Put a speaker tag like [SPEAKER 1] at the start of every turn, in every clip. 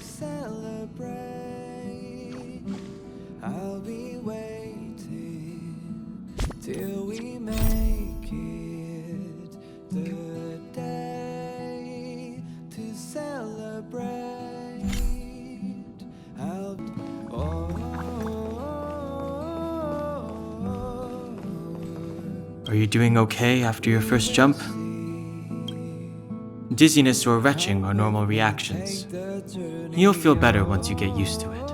[SPEAKER 1] celebrate. I'll be waiting till we make it the day to celebrate.
[SPEAKER 2] Are you doing okay after your first jump? Dizziness or retching are normal reactions. You'll feel better once you get used to it.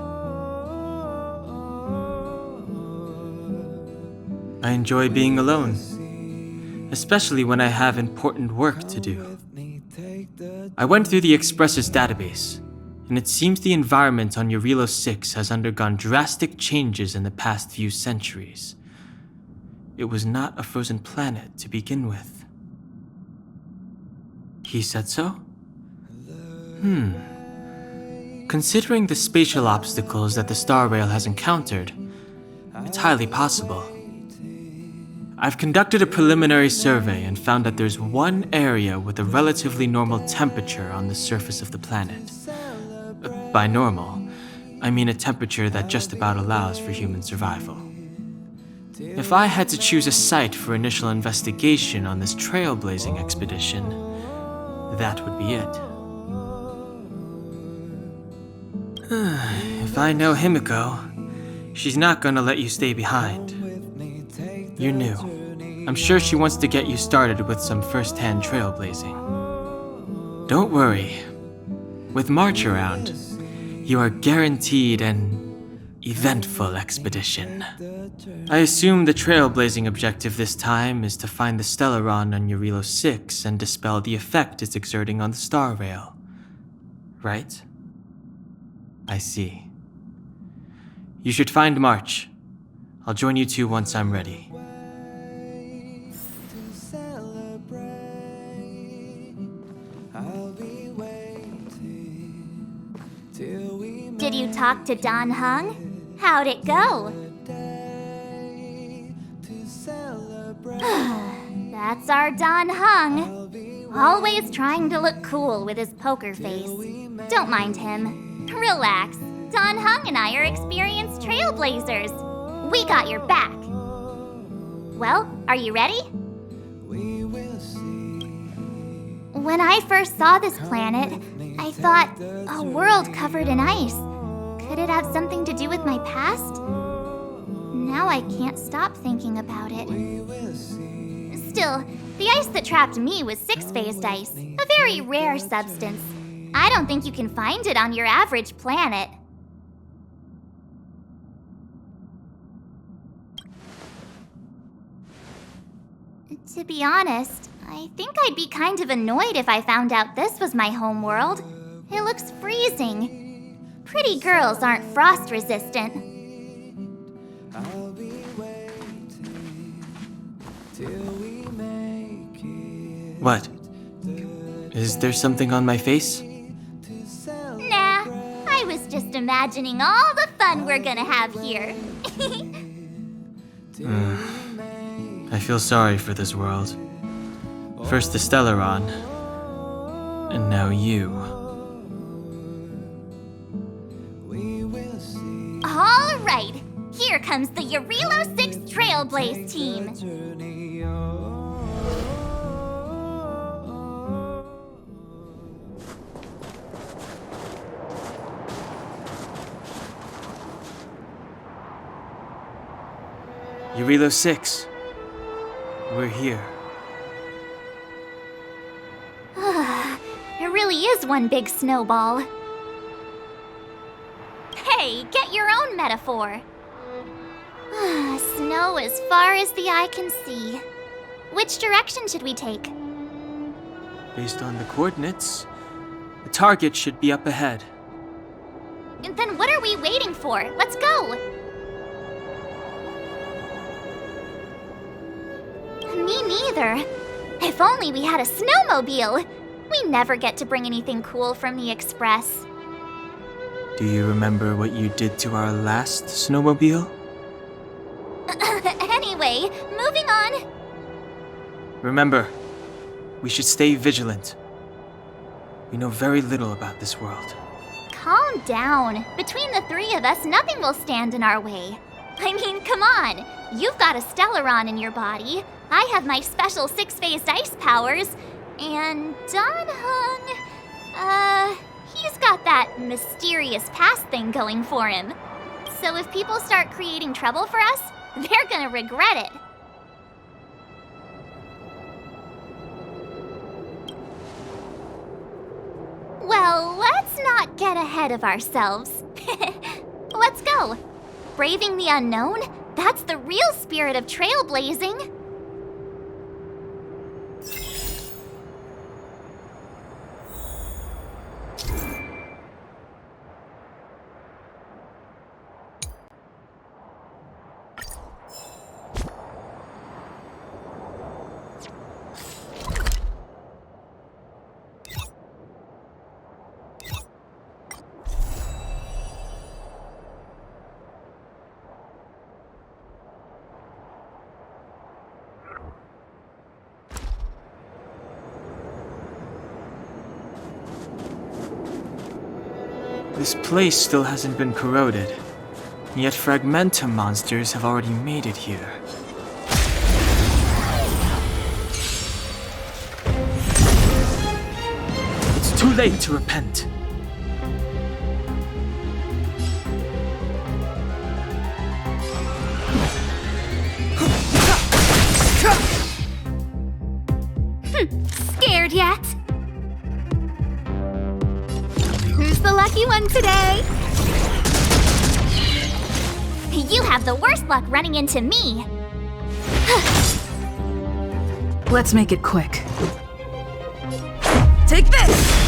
[SPEAKER 2] I enjoy being alone, especially when I have important work to do. I went through the Expressor's database, and it seems the environment on Yorilo 6 has undergone drastic changes in the past few centuries. It was not a frozen planet to begin with. He said so? Considering the spatial obstacles that the Star Rail has encountered, it's highly possible. I've conducted a preliminary survey and found that there's one area with a relatively normal temperature on the surface of the planet. By normal, I mean a temperature that just about allows for human survival. If I had to choose a site for initial investigation on this trailblazing expedition, that would be it. If I know Himiko, she's not gonna let you stay behind. You're new. I'm sure she wants to get you started with some first-hand trailblazing. Don't worry. With March around, you are guaranteed an eventful expedition. I assume the trailblazing objective this time is to find the Stellaron on Yorilo 6 and dispel the effect it's exerting on the Star Rail. Right? I see. You should find March. I'll join you two once I'm ready.
[SPEAKER 3] Did you talk to Don Hung? How'd it go? That's our Don Hung. Always trying to look cool with his poker face. Don't mind him. Relax. Don Hung and I are experienced trailblazers. We got your back. Well, are you ready? When I first saw this planet, I thought, a world covered in ice. Could it have something to do with my past? Now I can't stop thinking about it. Still, the ice that trapped me was six-phased ice, a very rare substance. I don't think you can find it on your average planet. To be honest, I think I'd be kind of annoyed if I found out this was my home world. It looks freezing. Pretty girls aren't frost resistant.
[SPEAKER 2] What? Is there something on my face?
[SPEAKER 3] Nah, I was just imagining all the fun we're gonna have here.
[SPEAKER 2] I feel sorry for this world. First the Stellaron, and now you.
[SPEAKER 3] All right, here comes the Yorilo 6 Trailblaze team.
[SPEAKER 2] Yorilo 6. We're here.
[SPEAKER 3] It really is one big snowball. Hey, get your own metaphor. Snow as far as the eye can see. Which direction should we take?
[SPEAKER 2] Based on the coordinates, the target should be up ahead.
[SPEAKER 3] Then what are we waiting for? Let's go! Me neither. If only we had a snowmobile. We never get to bring anything cool from the Express.
[SPEAKER 2] Do you remember what you did to our last snowmobile?
[SPEAKER 3] Anyway, moving on.
[SPEAKER 2] Remember, we should stay vigilant. We know very little about this world.
[SPEAKER 3] calm down. Between the three of us, nothing will stand in our way. I mean, come on. You've got a Stellaron in your body. I have my special six-phased ice powers. And Danhung, he's got that mysterious past thing going for him. So if people start creating trouble for us, they're gonna regret it. Well, let's not get ahead of ourselves. Let's go. Braving the unknown? That's the real spirit of trailblazing.
[SPEAKER 2] This place still hasn't been corroded, yet Fragmentum monsters have already made it here. It's too late to repent.
[SPEAKER 3] Scared yet? Who's the lucky one today? You have the worst luck running into me.
[SPEAKER 4] Let's make it quick. Take this!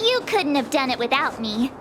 [SPEAKER 3] You couldn't have done it without me.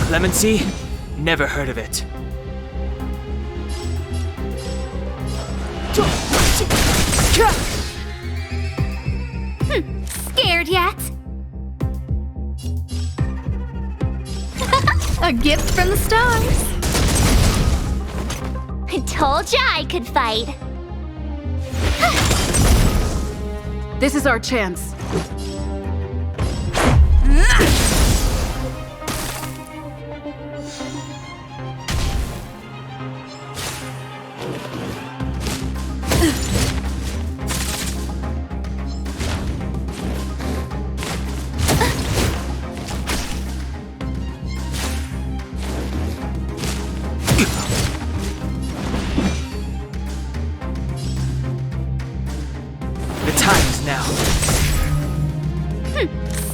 [SPEAKER 2] Clemency? Never heard of it.
[SPEAKER 3] Scared yet?
[SPEAKER 4] A gift from the stars.
[SPEAKER 3] I told ya I could fight.
[SPEAKER 4] This is our chance.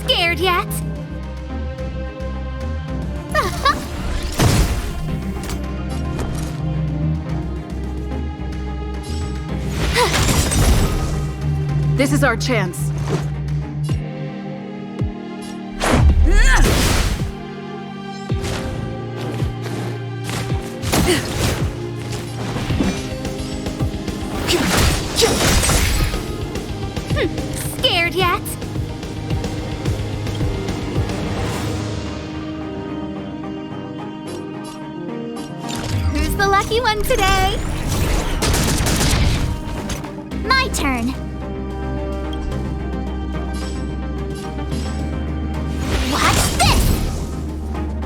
[SPEAKER 3] Scared yet?
[SPEAKER 4] This is our chance.
[SPEAKER 3] Scared yet? Who's the lucky one today? My turn. What's this?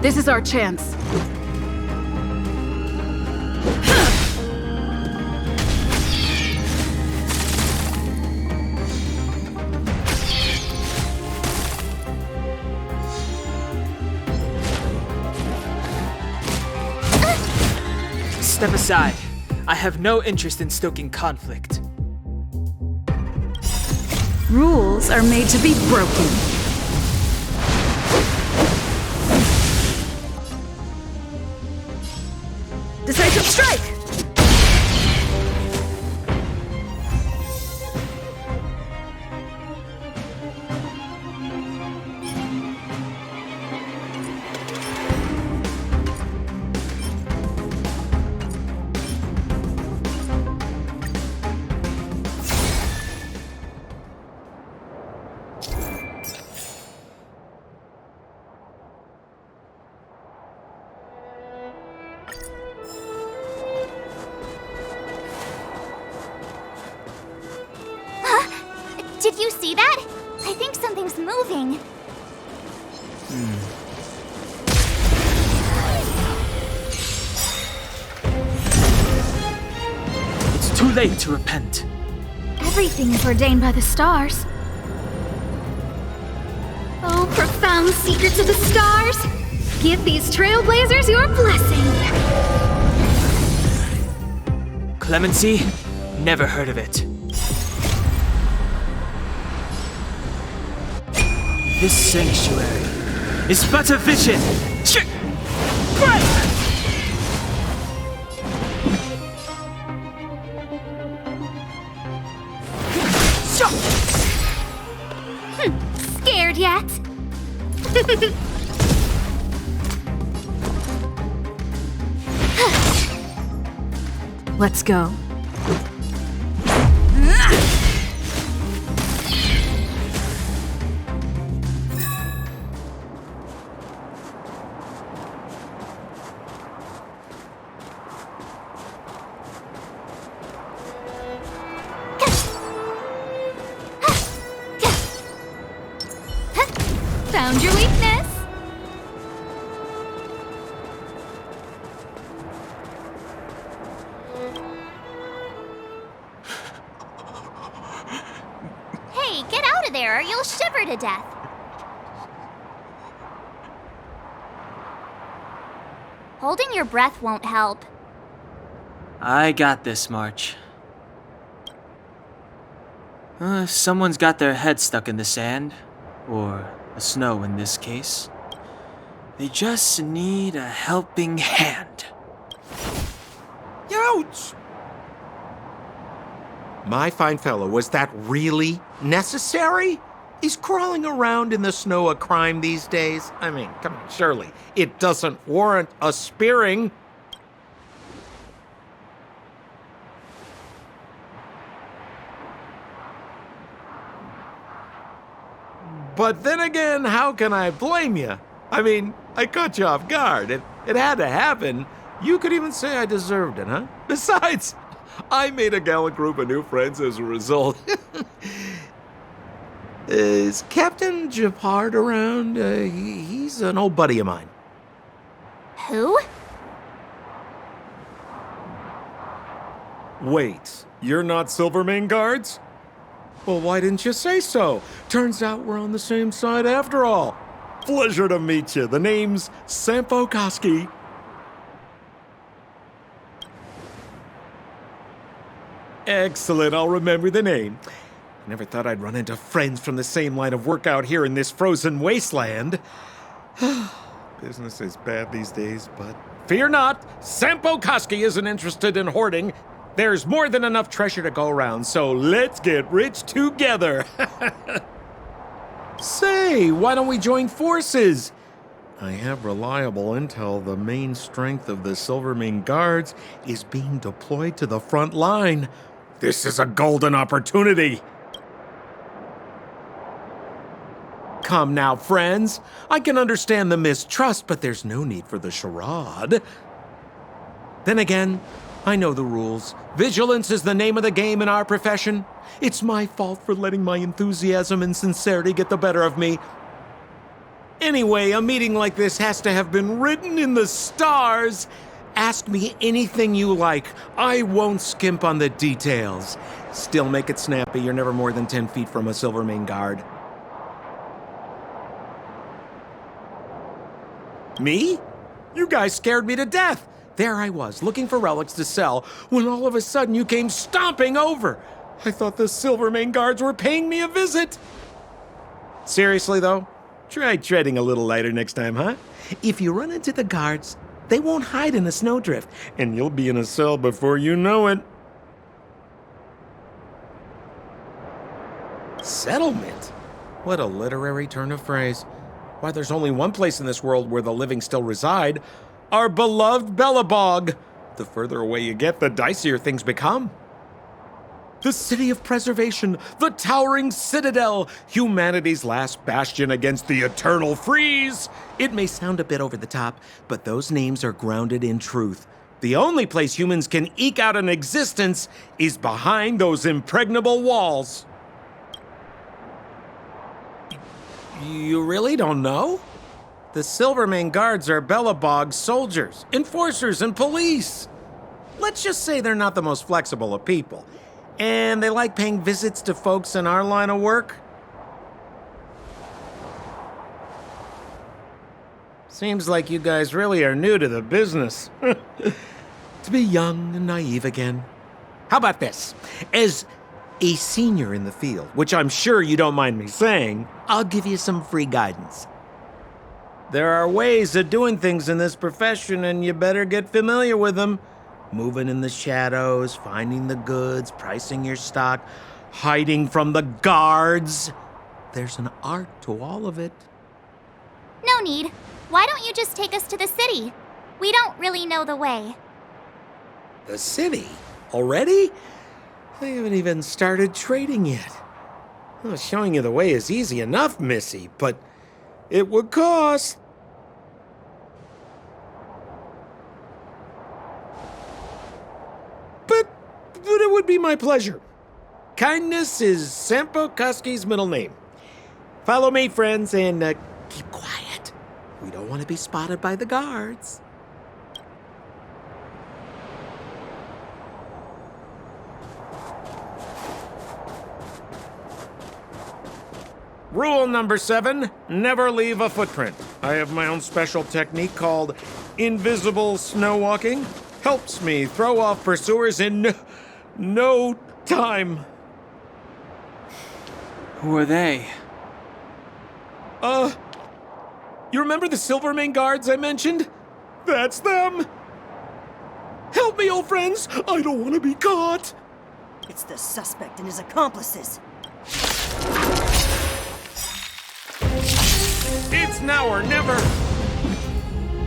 [SPEAKER 4] This is our chance.
[SPEAKER 2] Step aside. I have no interest in stoking conflict.
[SPEAKER 4] Rules are made to be broken. Decisive strike!
[SPEAKER 3] Did you see that? I think something's moving.
[SPEAKER 2] It's too late to repent.
[SPEAKER 3] Everything is ordained by the stars.
[SPEAKER 4] Oh, profound secrets of the stars! Give these Trailblazers your blessing!
[SPEAKER 2] Clemency? Never heard of it. This sanctuary is but a vision!
[SPEAKER 3] Scared yet?
[SPEAKER 4] Let's go.
[SPEAKER 3] Found your weakness. Hey, get out of there or you'll shiver to death. Holding your breath won't help.
[SPEAKER 2] I got this, March. Someone's got their head stuck in the sand, or the snow in this case. They just need a helping hand.
[SPEAKER 5] Ouch! My fine fellow, was that really necessary? Is crawling around in the snow a crime these days? I mean, come on, surely it doesn't warrant a spearing. But then again, how can I blame you? I mean, I caught you off guard. It had to happen. You could even say I deserved it, huh? Besides, I made a gallant group of new friends as a result. Is Captain Japard around? He's an old buddy of mine.
[SPEAKER 3] Who?
[SPEAKER 5] Wait, you're not Silvermane guards? Well, why didn't you say so? Turns out we're on the same side after all. Pleasure to meet you. The name's Sampo Koski. Excellent, I'll remember the name. I never thought I'd run into friends from the same line of work out here in this frozen wasteland. Business is bad these days, but fear not, Sampo Koski isn't interested in hoarding. There's more than enough treasure to go around, so let's get rich together. Say, why don't we join forces? I have reliable intel the main strength of the Silvermane Guards is being deployed to the front line. This is a golden opportunity. Come now, friends. I can understand the mistrust, but there's no need for the charade. Then again, I know the rules. Vigilance is the name of the game in our profession. It's my fault for letting my enthusiasm and sincerity get the better of me. Anyway, a meeting like this has to have been written in the stars. Ask me anything you like. I won't skimp on the details. Still make it snappy. You're never more than 10 feet from a Silvermane guard. Me? You guys scared me to death. There I was, looking for relics to sell, when all of a sudden you came stomping over. I thought the Silvermane guards were paying me a visit. Seriously, though, try treading a little lighter next time, huh? If you run into the guards, they won't hide in a snowdrift, and you'll be in a cell before you know it. Settlement? What a literary turn of phrase. Why, there's only one place in this world where the living still reside. Our beloved Belobog. The further away you get, the dicier things become. The city of preservation, the towering citadel, humanity's last bastion against the eternal freeze. It may sound a bit over the top, but those names are grounded in truth. The only place humans can eke out an existence is behind those impregnable walls. You really don't know? The Silvermane guards are Belobog's soldiers, enforcers, and police. Let's just say they're not the most flexible of people. And they like paying visits to folks in our line of work. Seems like you guys really are new to the business. To be young and naive again. How about this? As a senior in the field, which I'm sure you don't mind me saying, I'll give you some free guidance. There are ways of doing things in this profession, and you better get familiar with them. Moving in the shadows, finding the goods, pricing your stock, hiding from the guards. There's an art to all of it.
[SPEAKER 3] No need. Why don't you just take us to the city? We don't really know the way.
[SPEAKER 5] The city? Already? I haven't even started trading yet. Well, showing you the way is easy enough, Missy, but it would cost. But it would be my pleasure. Kindness is Sampo Kuski's middle name. Follow me, friends, and keep quiet. We don't want to be spotted by the guards. Rule number 7, never leave a footprint. I have my own special technique called invisible snow walking. Helps me throw off pursuers in no time.
[SPEAKER 2] Who are they?
[SPEAKER 5] You remember the Silvermane guards I mentioned? That's them. Help me, old friends. I don't want to be caught.
[SPEAKER 6] It's the suspect and his accomplices.
[SPEAKER 5] It's now or never.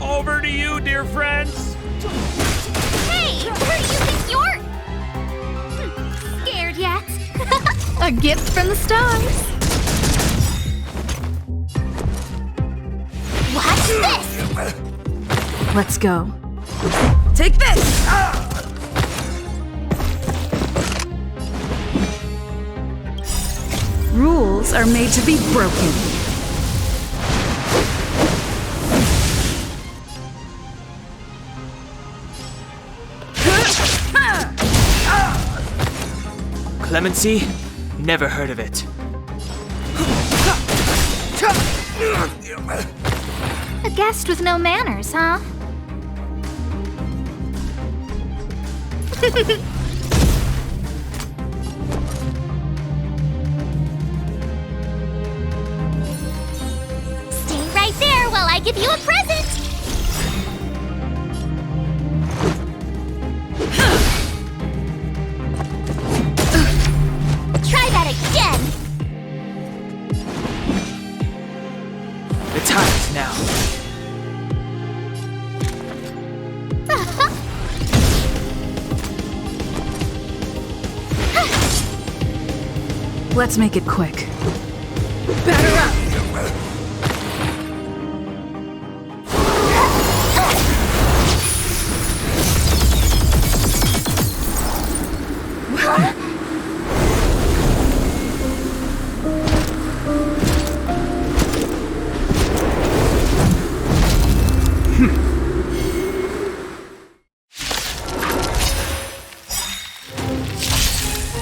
[SPEAKER 5] Over to you, dear friends.
[SPEAKER 3] Hey, where do you think you're... Scared yet?
[SPEAKER 4] A gift from the stars.
[SPEAKER 3] Watch this!
[SPEAKER 4] Let's go. Take this! Rules are made to be broken.
[SPEAKER 2] Clemency? Never heard of it.
[SPEAKER 3] A guest with no manners, huh? Stay right there while I give you a present! Try that again!
[SPEAKER 2] The time is now.
[SPEAKER 4] Let's make it quick. Batter up!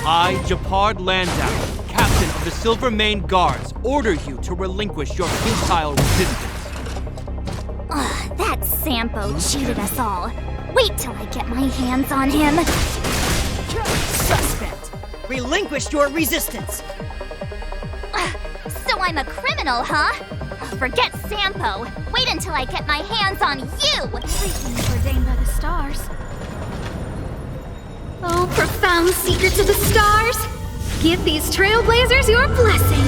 [SPEAKER 7] I, Japard Landau, captain of the Silvermane Guards, order you to relinquish your futile resistance.
[SPEAKER 3] That Sampo cheated us all. Wait till I get my hands on him.
[SPEAKER 6] Suspect! Relinquish your resistance!
[SPEAKER 3] So I'm a criminal, huh? Forget Sampo. Wait until I get my hands on you!
[SPEAKER 4] Everything's ordained by the stars. Oh, profound secrets of the stars! Give these Trailblazers your blessing!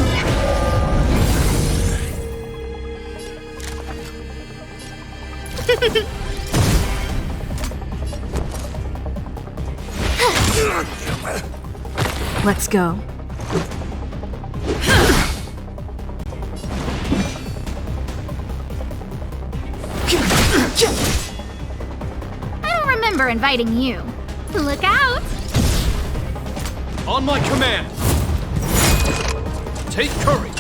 [SPEAKER 8] Let's go.
[SPEAKER 4] I don't remember inviting you. Look out!
[SPEAKER 7] On my command! Take courage!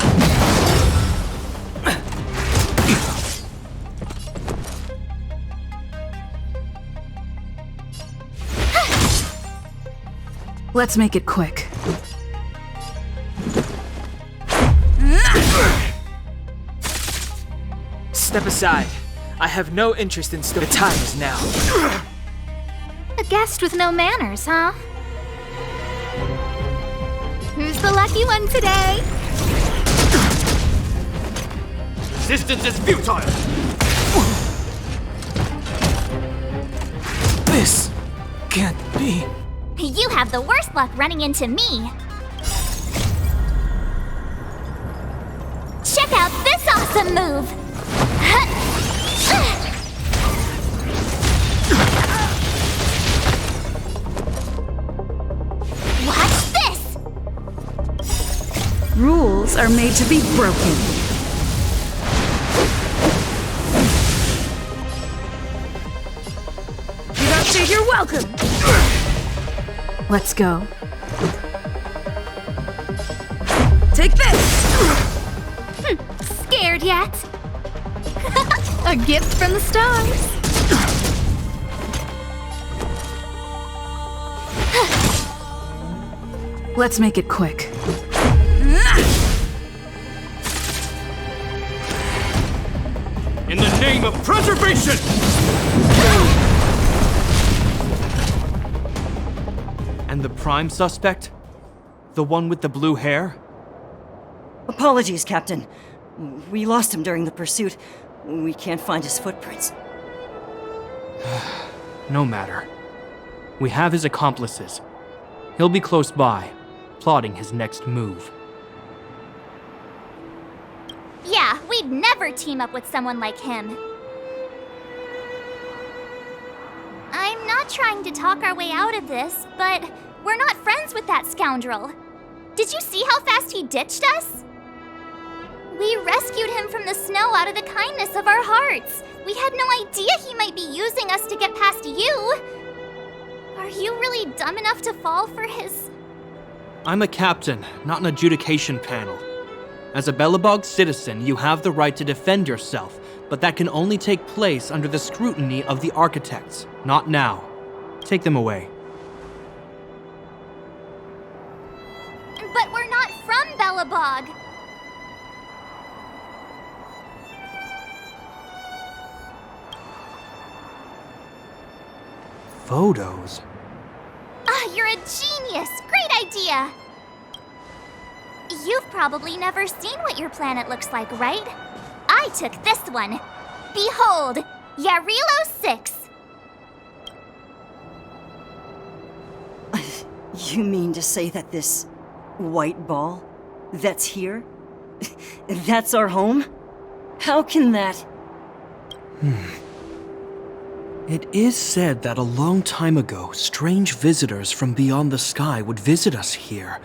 [SPEAKER 8] Let's make it quick.
[SPEAKER 2] Step aside. I have no interest in still. The time is now.
[SPEAKER 4] A guest with no manners, huh? Who's the lucky one today?
[SPEAKER 7] Resistance is futile!
[SPEAKER 2] This can't be.
[SPEAKER 3] You have the worst luck running into me. Check out this awesome move! Watch this!
[SPEAKER 8] Rules are made to be broken. You don't say you're welcome. Let's go. Take this!
[SPEAKER 4] Scared yet? A gift from the stars.
[SPEAKER 8] Let's make it quick.
[SPEAKER 7] In the name of preservation! And the prime suspect? The one with the blue hair?
[SPEAKER 6] Apologies, Captain. We lost him during the pursuit. We can't find his footprints.
[SPEAKER 7] No matter. We have his accomplices. He'll be close by, plotting his next move.
[SPEAKER 3] Yeah, we'd never team up with someone like him. I'm not trying to talk our way out of this, but we're not friends with that scoundrel. Did you see how fast he ditched us? We rescued him from the snow out of the kindness of our hearts. We had no idea he might be using us to get past you. Are you really dumb enough to fall for his...
[SPEAKER 7] I'm a captain, not an adjudication panel. As a Belobog citizen, you have the right to defend yourself, but that can only take place under the scrutiny of the architects, not now. Take them away.
[SPEAKER 3] But we're not from Belobog.
[SPEAKER 7] Photos?
[SPEAKER 3] Ah, you're a genius! Great idea! You've probably never seen what your planet looks like, right? I took this one. Behold, Yorilo 6.
[SPEAKER 6] You mean to say that this white ball that's here? That's our home? How can that...
[SPEAKER 7] It is said that a long time ago, strange visitors from beyond the sky would visit us here.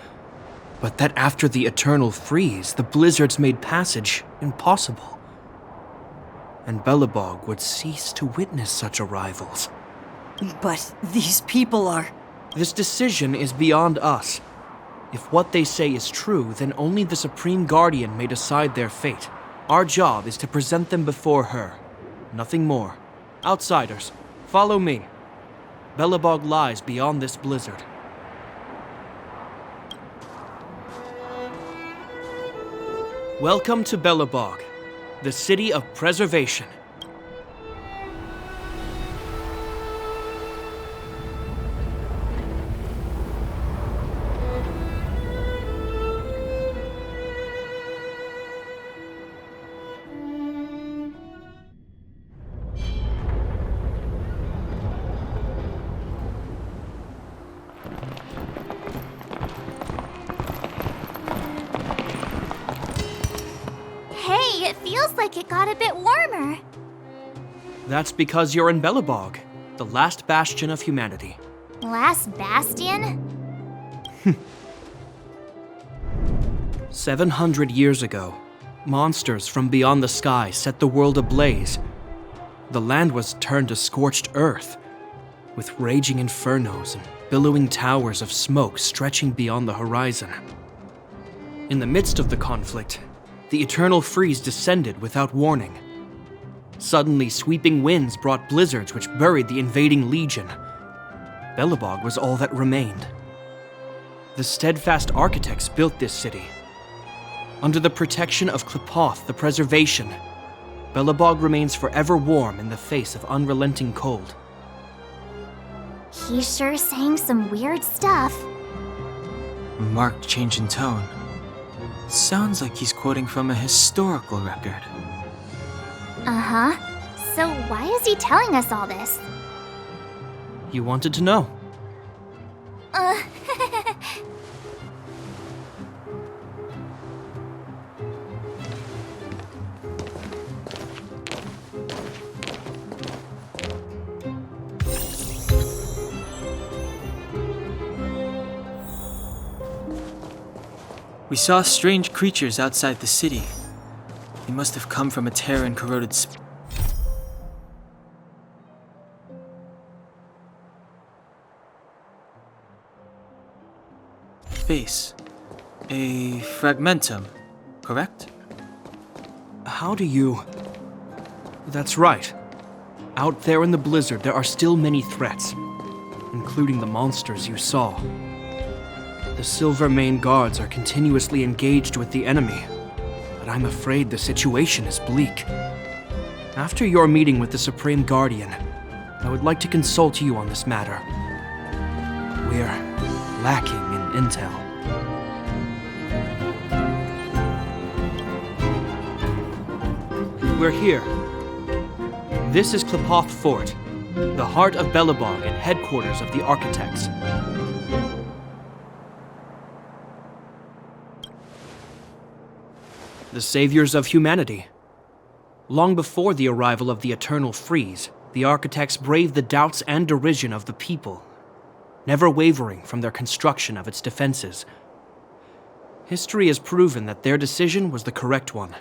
[SPEAKER 7] But that after the eternal freeze, the blizzards made passage impossible. And Belobog would cease to witness such arrivals.
[SPEAKER 6] But these people are...
[SPEAKER 7] This decision is beyond us. If what they say is true, then only the Supreme Guardian may decide their fate. Our job is to present them before her. Nothing more. Outsiders, follow me. Belobog lies beyond this blizzard. Welcome to Belobog, the city of preservation.
[SPEAKER 3] like it got a bit warmer.
[SPEAKER 7] That's because you're in Belobog, the last bastion of humanity.
[SPEAKER 3] Last bastion?
[SPEAKER 7] 700 years ago, monsters from beyond the sky set the world ablaze. The land was turned to scorched earth, with raging infernos and billowing towers of smoke stretching beyond the horizon. In the midst of the conflict, the eternal freeze descended without warning. Suddenly, sweeping winds brought blizzards which buried the invading legion. Belobog was all that remained. The steadfast architects built this city. Under the protection of Qlipoth, the Preservation, Belobog remains forever warm in the face of unrelenting cold.
[SPEAKER 3] He's sure saying some weird stuff.
[SPEAKER 2] Marked change in tone. Sounds like he's quoting from a historical record.
[SPEAKER 3] Uh-huh. So why is he telling us all this?
[SPEAKER 7] You wanted to know.
[SPEAKER 2] We saw strange creatures outside the city. They must have come from a tear and corroded space. A fragmentum, correct?
[SPEAKER 7] How do you... That's right. Out there in the blizzard, there are still many threats, including the monsters you saw. The Silvermane guards are continuously engaged with the enemy, but I'm afraid the situation is bleak. After your meeting with the Supreme Guardian, I would like to consult you on this matter. We're lacking in intel. We're here. This is Qlipoth Fort, the heart of Belobog and headquarters of the Architects. The saviors of humanity. Long before the arrival of the Eternal Freeze, the Architects braved the doubts and derision of the people, never wavering from their construction of its defenses. History has proven that their decision was the correct one.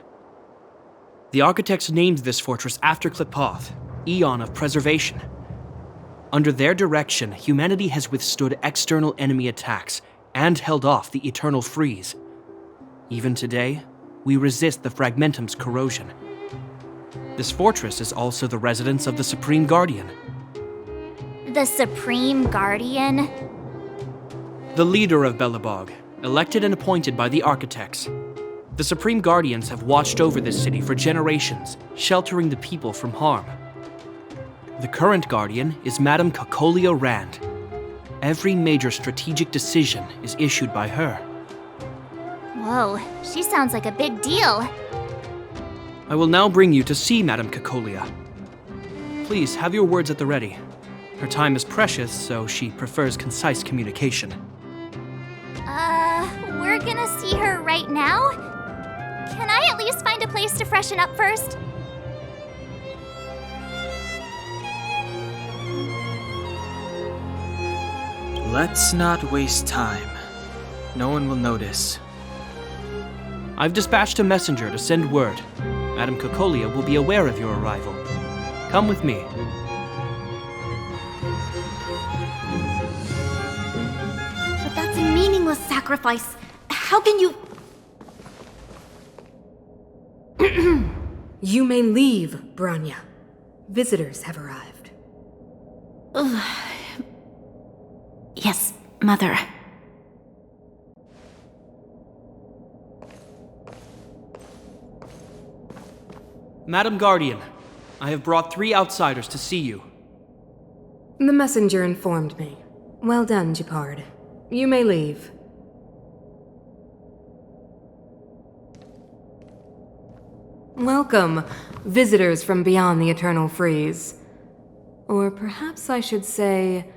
[SPEAKER 7] The Architects named this fortress after Qlipoth, Eon of Preservation. Under their direction, humanity has withstood external enemy attacks and held off the Eternal Freeze. Even today, we resist the Fragmentum's corrosion. This fortress is also the residence of the Supreme Guardian.
[SPEAKER 3] The Supreme Guardian?
[SPEAKER 7] The leader of Belobog, elected and appointed by the Architects. The Supreme Guardians have watched over this city for generations, sheltering the people from harm. The current Guardian is Madame Cocolia Rand. Every major strategic decision is issued by her.
[SPEAKER 3] Whoa, she sounds like a big deal.
[SPEAKER 7] I will now bring you to see Madame Cocolia. Please have your words at the ready. Her time is precious, so she prefers concise communication.
[SPEAKER 3] We're gonna see her right now? Can I at least find a place to freshen up first?
[SPEAKER 2] Let's not waste time. No one will notice.
[SPEAKER 7] I've dispatched a messenger to send word. Madame Cocolia will be aware of your arrival. Come with me.
[SPEAKER 8] But that's a meaningless sacrifice. How can you...
[SPEAKER 9] You may leave, Bronya. Visitors have arrived.
[SPEAKER 8] Yes, Mother.
[SPEAKER 7] Madam Guardian, I have brought 3 outsiders to see you.
[SPEAKER 9] The messenger informed me. Well done, Gepard. You may leave. Welcome, visitors from beyond the Eternal Freeze. Or perhaps I should say,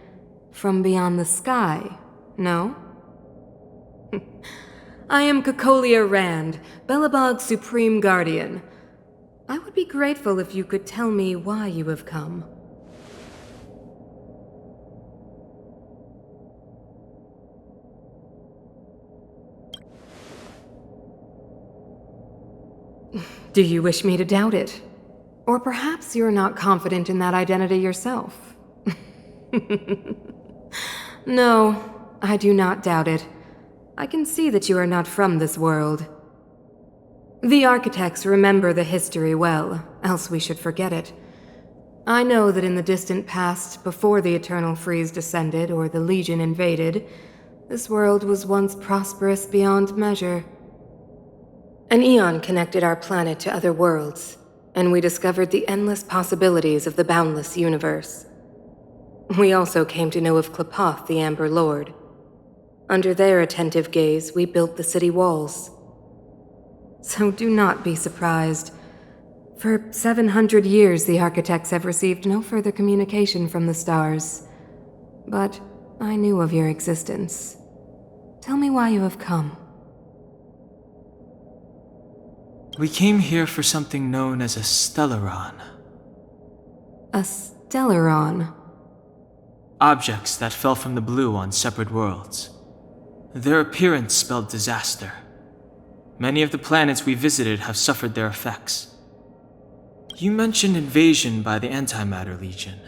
[SPEAKER 9] from beyond the sky, no? I am Cocolia Rand, Belobog's Supreme Guardian. I would be grateful if you could tell me why you have come. Do you wish me to doubt it? Or perhaps you're not confident in that identity yourself? No, I do not doubt it. I can see that you are not from this world. The architects remember the history well, else we should forget it. I know that in the distant past, before the Eternal Freeze descended or the Legion invaded, this world was once prosperous beyond measure. An eon connected our planet to other worlds, and we discovered the endless possibilities of the boundless universe. We also came to know of Klapoth, the Amber Lord. Under their attentive gaze, we built the city walls. So do not be surprised. For 700 years, the architects have received no further communication from the stars. But I knew of your existence. Tell me why you have come.
[SPEAKER 2] We came here for something known as a Stellaron.
[SPEAKER 9] A Stellaron?
[SPEAKER 2] Objects that fell from the blue on separate worlds. Their appearance spelled disaster. Many of the planets we visited have suffered their effects. You mentioned invasion by the Antimatter Legion.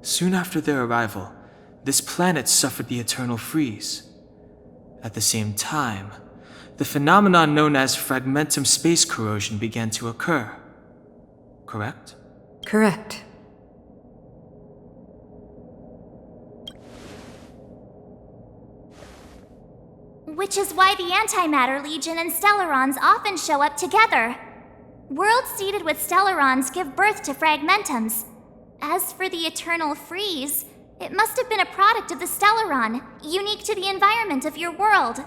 [SPEAKER 2] Soon after their arrival, this planet suffered the Eternal Freeze. At the same time, the phenomenon known as fragmentum space corrosion began to occur. Correct?
[SPEAKER 9] Correct.
[SPEAKER 3] Which is why the Antimatter Legion and Stellarons often show up together. Worlds seeded with Stellarons give birth to fragmentums. As for the Eternal Freeze, it must have been a product of the Stellaron, unique to the environment of your world.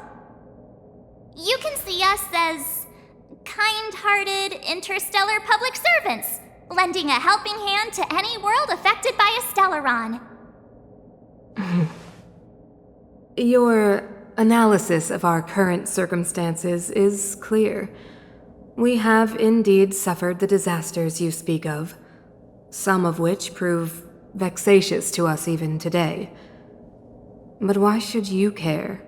[SPEAKER 3] You can see us as kind-hearted interstellar public servants, lending a helping hand to any world affected by a Stellaron.
[SPEAKER 9] Your analysis of our current circumstances is clear. We have indeed suffered the disasters you speak of, some of which prove vexatious to us even today. But why should you care?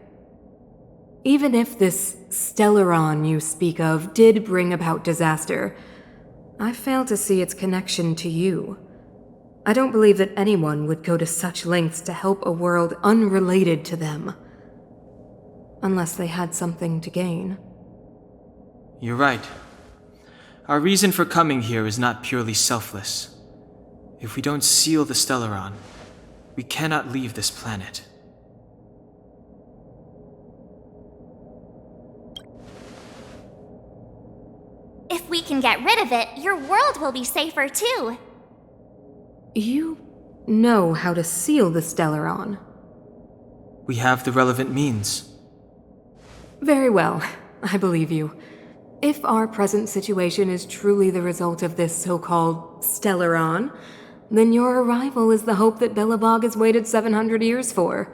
[SPEAKER 9] Even if this Stellaron you speak of did bring about disaster, I fail to see its connection to you. I don't believe that anyone would go to such lengths to help a world unrelated to them. Unless they had something to gain.
[SPEAKER 2] You're right. Our reason for coming here is not purely selfless. If we don't seal the Stellaron, we cannot leave this planet.
[SPEAKER 3] If we can get rid of it, your world will be safer too.
[SPEAKER 9] You know how to seal the Stellaron.
[SPEAKER 2] We have the relevant means.
[SPEAKER 9] Very well, I believe you. If our present situation is truly the result of this so-called Stellaron, then your arrival is the hope that Belobog has waited 700 years for.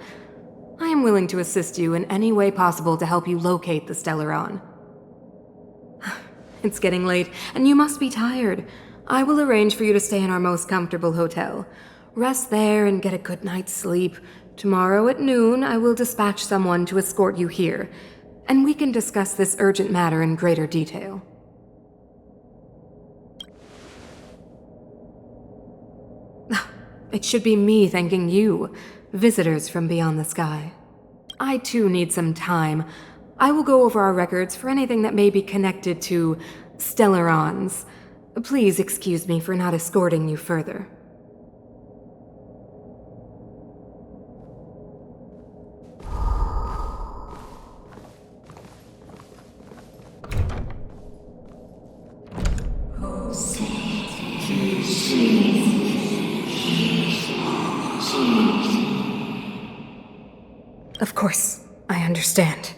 [SPEAKER 9] I am willing to assist you in any way possible to help you locate the Stellaron. It's getting late, and you must be tired. I will arrange for you to stay in our most comfortable hotel. Rest there and get a good night's sleep. Tomorrow at noon, I will dispatch someone to escort you here, and we can discuss this urgent matter in greater detail. It should be me thanking you, visitors from beyond the sky. I too need some time. I will go over our records for anything that may be connected to Stellarons. Please excuse me for not escorting you further. Of course, I understand.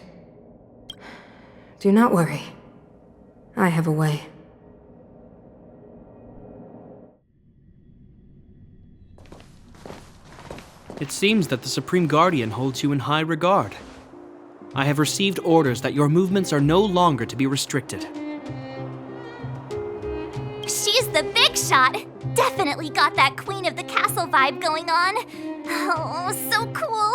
[SPEAKER 9] Do not worry. I have a way.
[SPEAKER 7] It seems that the Supreme Guardian holds you in high regard. I have received orders that your movements are no longer to be restricted.
[SPEAKER 3] shot! Definitely got that Queen of the Castle vibe going on. Oh, so cool.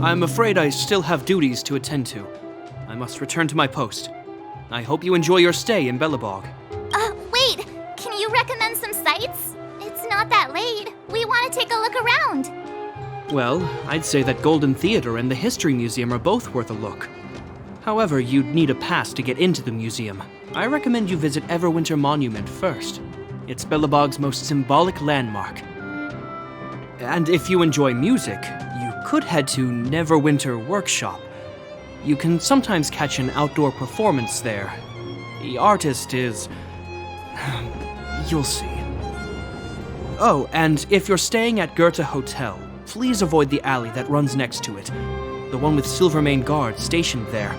[SPEAKER 7] I'm afraid I still have duties to attend to. I must return to my post. I hope you enjoy your stay in Belobog.
[SPEAKER 3] Wait! Can you recommend some sites? It's not that late. We want to take a look around.
[SPEAKER 7] Well, I'd say that Golden Theater and the History Museum are both worth a look. However, you'd need a pass to get into the museum. I recommend you visit Everwinter Monument first. It's Belobog's most symbolic landmark. And if you enjoy music, you could head to Neverwinter Workshop. You can sometimes catch an outdoor performance there. The artist is... you'll see. Oh, and if you're staying at Goethe Hotel, please avoid the alley that runs next to it. The one with Silvermane guards stationed there.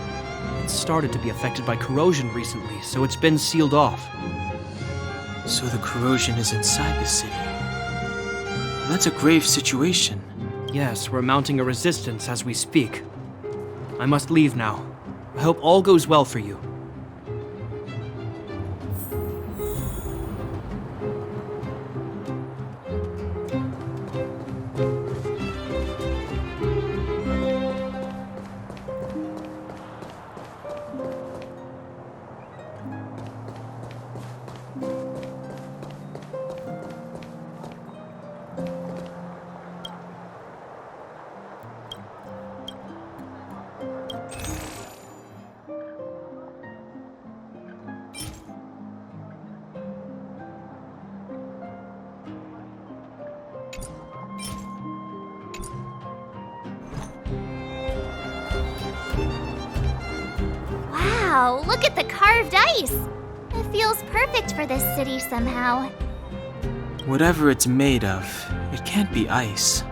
[SPEAKER 7] It's started to be affected by corrosion recently, so it's been sealed off.
[SPEAKER 2] So the corrosion is inside the city. That's a grave situation.
[SPEAKER 7] Yes, we're mounting a resistance as we speak. I must leave now. I hope all goes well for you.
[SPEAKER 3] Wow, look at the carved ice! It feels perfect for this city somehow.
[SPEAKER 2] Whatever it's made of, it can't be ice.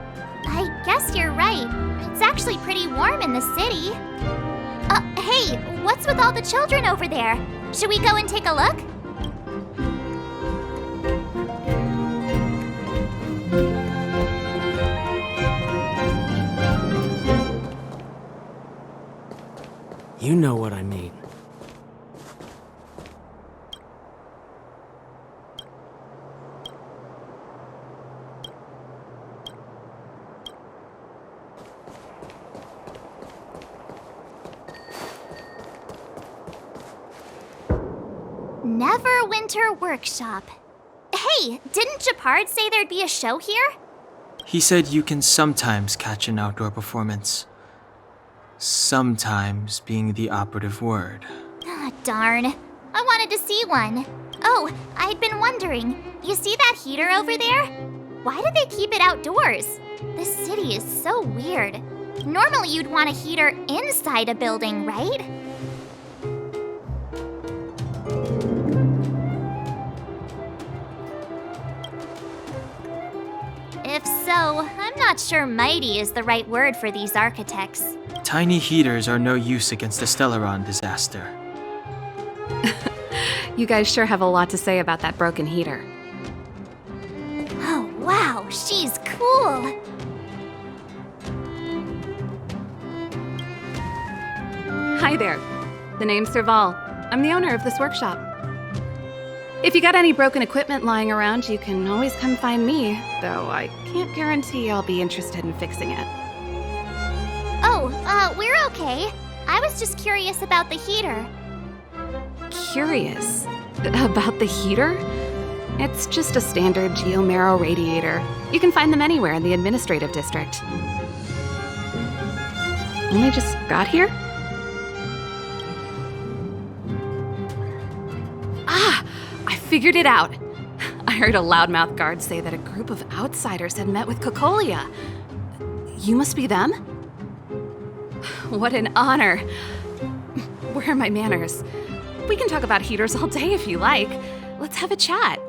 [SPEAKER 3] I guess you're right. It's actually pretty warm in the city. Hey, what's with all the children over there? Should we go and take a look?
[SPEAKER 7] You know what I mean.
[SPEAKER 3] Neverwinter Workshop. Hey, didn't Japard say there'd be a show here?
[SPEAKER 2] He said you can sometimes catch an outdoor performance. Sometimes being the operative word.
[SPEAKER 3] Ah, darn. I wanted to see one. Oh, I'd been wondering. You see that heater over there? Why do they keep it outdoors? This city is so weird. Normally you'd want a heater inside a building, right? If so, I'm not sure mighty is the right word for these architects.
[SPEAKER 2] Tiny heaters are no use against the Stellaron disaster.
[SPEAKER 9] You guys sure have a lot to say about that broken heater.
[SPEAKER 3] Oh, wow, she's cool.
[SPEAKER 9] Hi there. The name's Serval. I'm the owner of this workshop. If you got any broken equipment lying around, you can always come find me, though I can't guarantee I'll be interested in fixing it.
[SPEAKER 3] Oh, we're okay. I was just curious about the heater.
[SPEAKER 9] Curious? About the heater? It's just a standard geomarrow radiator. You can find them anywhere in the administrative district. Only just got here? Ah! I figured it out! I heard a loudmouth guard say that a group of outsiders had met with Cocolia. You must be them? What an honor. Where are my manners? We can talk about heaters all day if you like. Let's have a chat.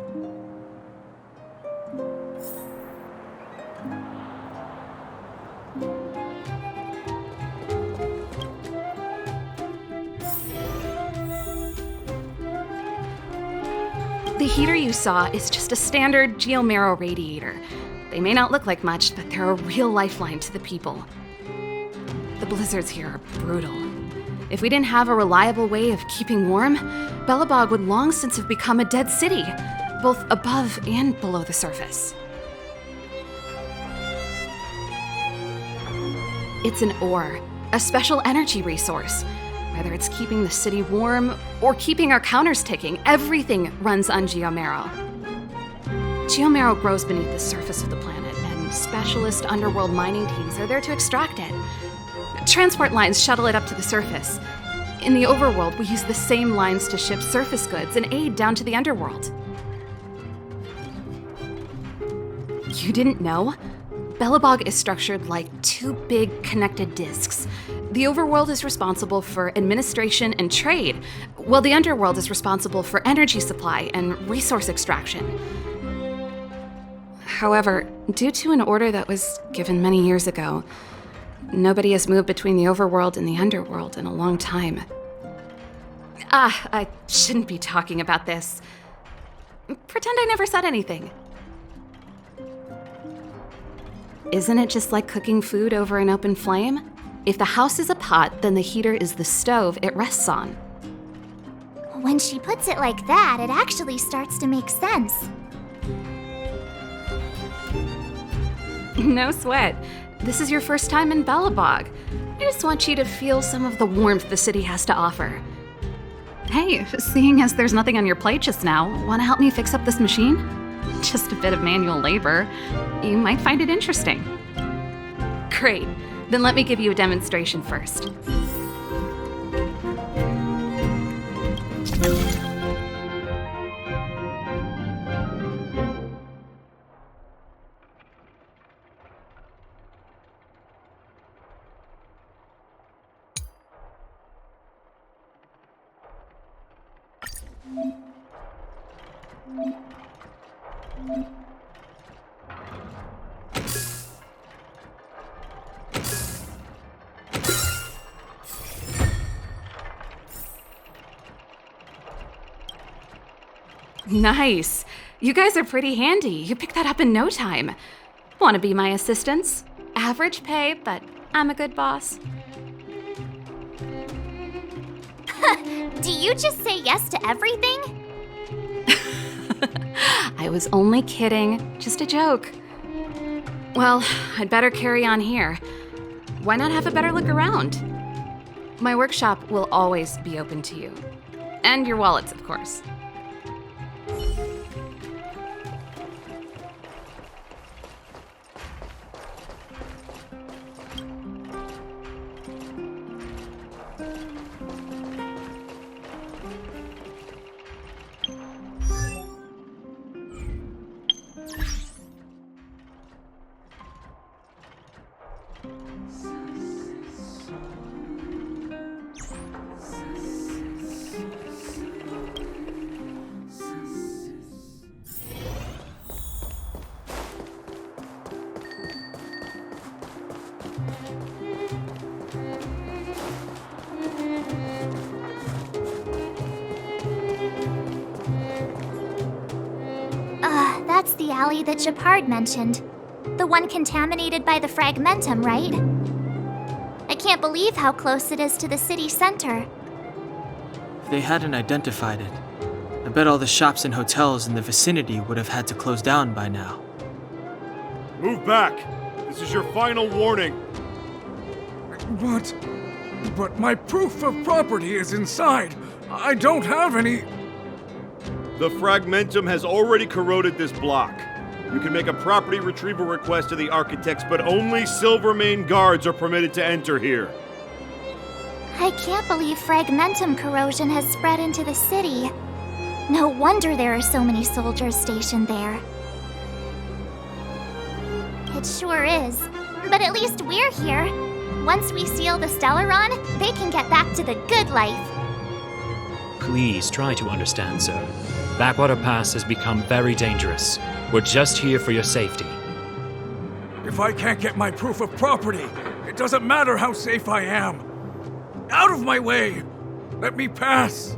[SPEAKER 9] The heater you saw is just a standard geomarrow radiator. They may not look like much, but they're a real lifeline to the people. The blizzards here are brutal.
[SPEAKER 10] If we didn't have a reliable way of keeping warm, Belobog would long since have become a dead city, both above and below the surface. It's an ore, a special energy resource. Whether it's keeping the city warm or keeping our counters ticking, everything runs on geomarrow. Geomarrow grows beneath the surface of the planet, and specialist underworld mining teams are there to extract it. Transport lines shuttle it up to the surface. In the overworld, we use the same lines to ship surface goods and aid down to the underworld. You didn't know? Belobog is structured like two big connected disks. The overworld is responsible for administration and trade, while the underworld is responsible for energy supply and resource extraction. However, due to an order that was given many years ago, nobody has moved between the overworld and the underworld in a long time. I shouldn't be talking about this. Pretend I never said anything. Isn't it just like cooking food over an open flame? If the house is a pot, then the heater is the stove it rests on.
[SPEAKER 3] When she puts it like that, it actually starts to make sense.
[SPEAKER 10] No sweat. This is your first time in Belobog. I just want you to feel some of the warmth the city has to offer. Hey, seeing as there's nothing on your plate just now, want to help me fix up this machine? Just a bit of manual labor. You might find it interesting. Great. Then let me give you a demonstration first. Nice. You guys are pretty handy. You picked that up in no time. Want to be my assistants? Average pay, but I'm a good boss.
[SPEAKER 3] Do you just say yes to everything?
[SPEAKER 10] I was only kidding. Just a joke. Well, I'd better carry on here. Why not have a better look around? My workshop will always be open to you. And your wallets, of course.
[SPEAKER 3] That's the alley that Shepard mentioned. The one contaminated by the fragmentum, right? I can't believe how close it is to the city center.
[SPEAKER 2] If they hadn't identified it, I bet all the shops and hotels in the vicinity would have had to close down by now.
[SPEAKER 11] Move back! This is your final warning!
[SPEAKER 12] But my proof of property is inside. I don't have any...
[SPEAKER 11] The fragmentum has already corroded this block. You can make a property retrieval request to the architects, but only Silvermane guards are permitted to enter here.
[SPEAKER 3] I can't believe fragmentum corrosion has spread into the city. No wonder there are so many soldiers stationed there. It sure is. But at least we're here. Once we seal the Stellaron, they can get back to the good life.
[SPEAKER 13] Please try to understand, sir. Backwater Pass has become very dangerous. We're just here for your safety.
[SPEAKER 12] If I can't get my proof of property, it doesn't matter how safe I am. Out of my way! Let me pass!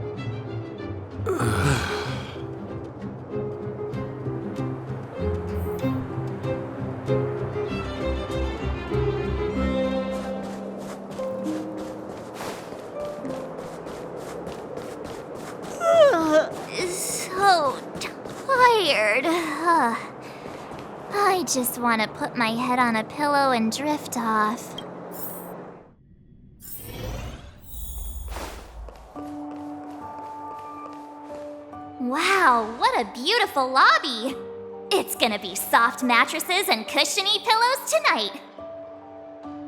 [SPEAKER 3] I just want to put my head on a pillow and drift off. Wow, what a beautiful lobby! It's gonna be soft mattresses and cushiony pillows tonight.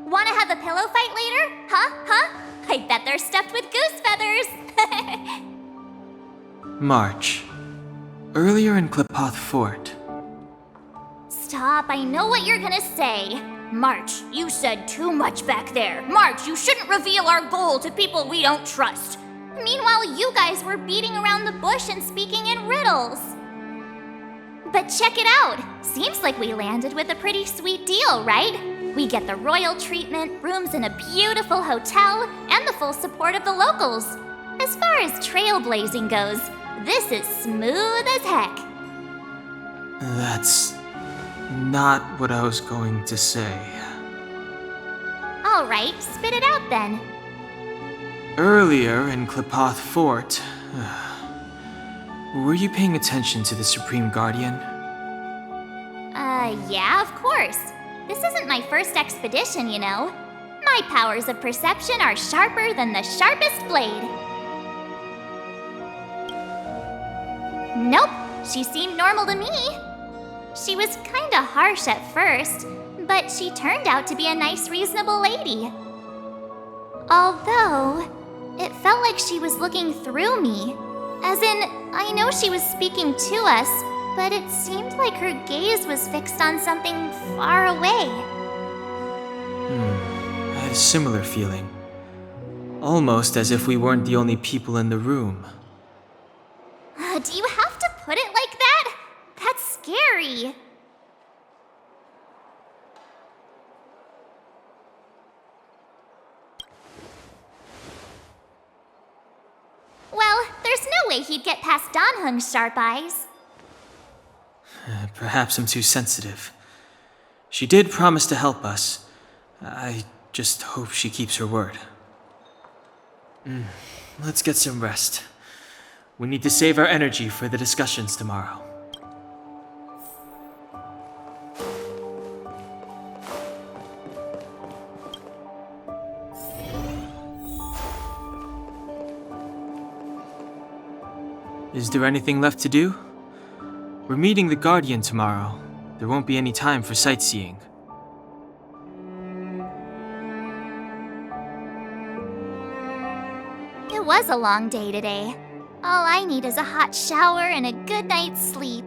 [SPEAKER 3] Wanna have a pillow fight later? Huh? I bet they're stuffed with goose feathers!
[SPEAKER 2] March. Earlier in Klipoth Fort.
[SPEAKER 3] Stop, I know what you're gonna say. March, you said too much back there. March, you shouldn't reveal our goal to people we don't trust. Meanwhile, you guys were beating around the bush and speaking in riddles. But check it out. Seems like we landed with a pretty sweet deal, right? We get the royal treatment, rooms in a beautiful hotel, and the full support of the locals. As far as trailblazing goes, this is smooth as heck.
[SPEAKER 2] That's not what I was going to say.
[SPEAKER 3] All right, spit it out then.
[SPEAKER 2] Earlier in Klipoth Fort, were you paying attention to the Supreme Guardian?
[SPEAKER 3] Yeah, of course. This isn't my first expedition, you know. My powers of perception are sharper than the sharpest blade. Nope, she seemed normal to me. She was kinda harsh at first, but she turned out to be a nice, reasonable lady. Although, it felt like she was looking through me. As in, I know she was speaking to us, but it seemed like her gaze was fixed on something far away.
[SPEAKER 2] I had a similar feeling. Almost as if we weren't the only people in the room.
[SPEAKER 3] Do you have to put it like that? That's scary. Well, there's no way he'd get past Danhung's sharp eyes.
[SPEAKER 2] Perhaps I'm too sensitive. She did promise to help us. I just hope she keeps her word. Let's get some rest. We need to save our energy for the discussions tomorrow. Is there anything left to do? We're meeting the Guardian tomorrow. There won't be any time for sightseeing.
[SPEAKER 3] It was a long day today. All I need is a hot shower and a good night's sleep.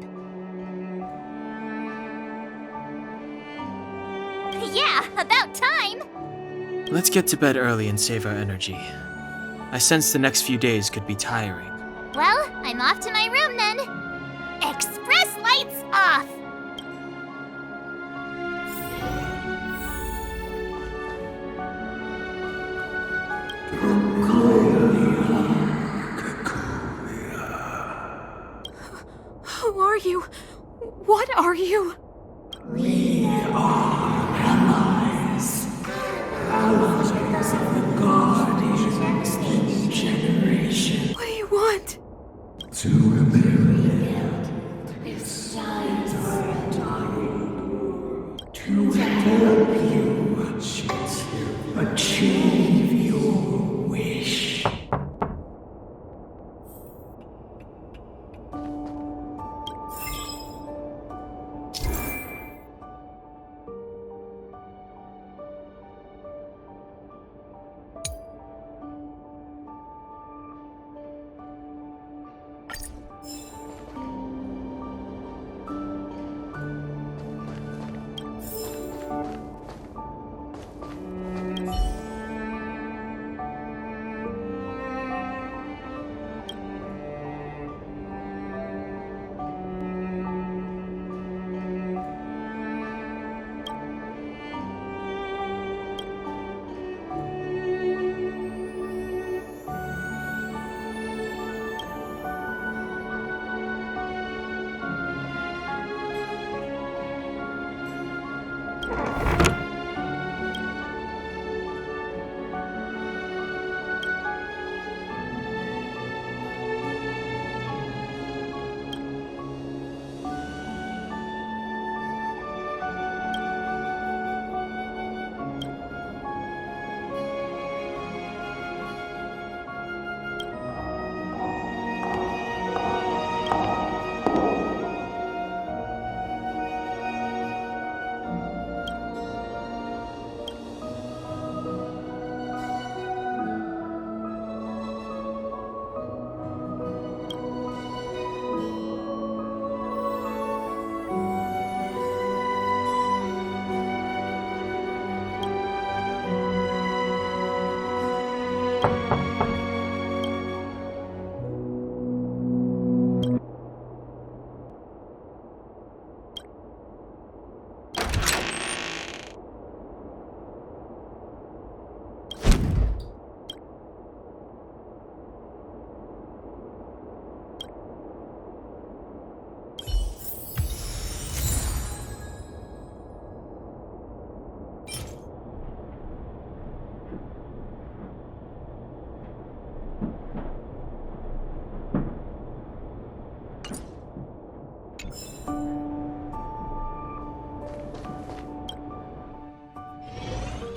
[SPEAKER 3] Yeah, about time!
[SPEAKER 2] Let's get to bed early and save our energy. I sense the next few days could be tiring.
[SPEAKER 3] Well, I'm off to my room then. Express lights off!
[SPEAKER 9] Who are you? What are you?
[SPEAKER 1] We are allies. Allies of the Guardian's new generation.
[SPEAKER 9] What do you want?
[SPEAKER 1] To rebuild its size to help you achieve your wish.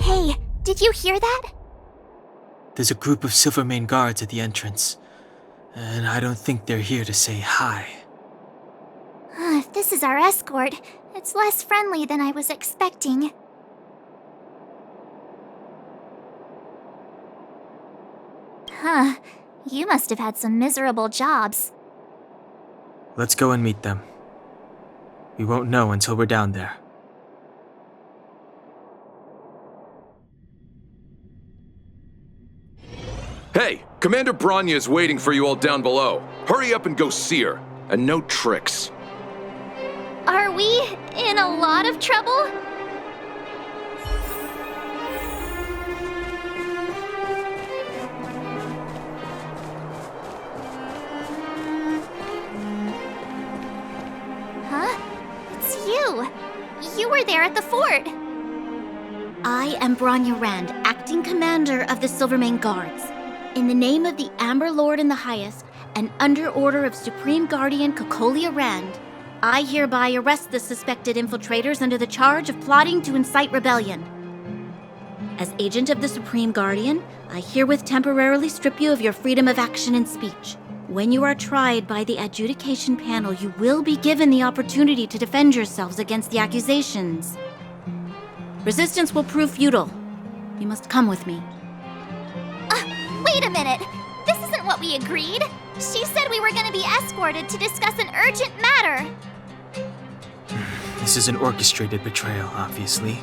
[SPEAKER 3] Hey, did you hear that?
[SPEAKER 2] There's a group of Silvermane guards at the entrance, and I don't think they're here to say hi.
[SPEAKER 3] If this is our escort, it's less friendly than I was expecting. Huh, you must have had some miserable jobs.
[SPEAKER 2] Let's go and meet them. We won't know until we're down there.
[SPEAKER 14] Hey, Commander Bronya is waiting for you all down below. Hurry up and go see her. And no tricks.
[SPEAKER 3] Are we in a lot of trouble? Huh? It's you. You were there at the fort.
[SPEAKER 8] I am Bronya Rand, acting commander of the Silvermane Guards. In the name of the Amber Lord in the Highest, and under order of Supreme Guardian Cocolia Rand, I hereby arrest the suspected infiltrators under the charge of plotting to incite rebellion. As agent of the Supreme Guardian, I herewith temporarily strip you of your freedom of action and speech. When you are tried by the adjudication panel, you will be given the opportunity to defend yourselves against the accusations. Resistance will prove futile. You must come with me.
[SPEAKER 3] Wait a minute! This isn't what we agreed! She said we were gonna be escorted to discuss an urgent matter!
[SPEAKER 2] This is an orchestrated betrayal, obviously.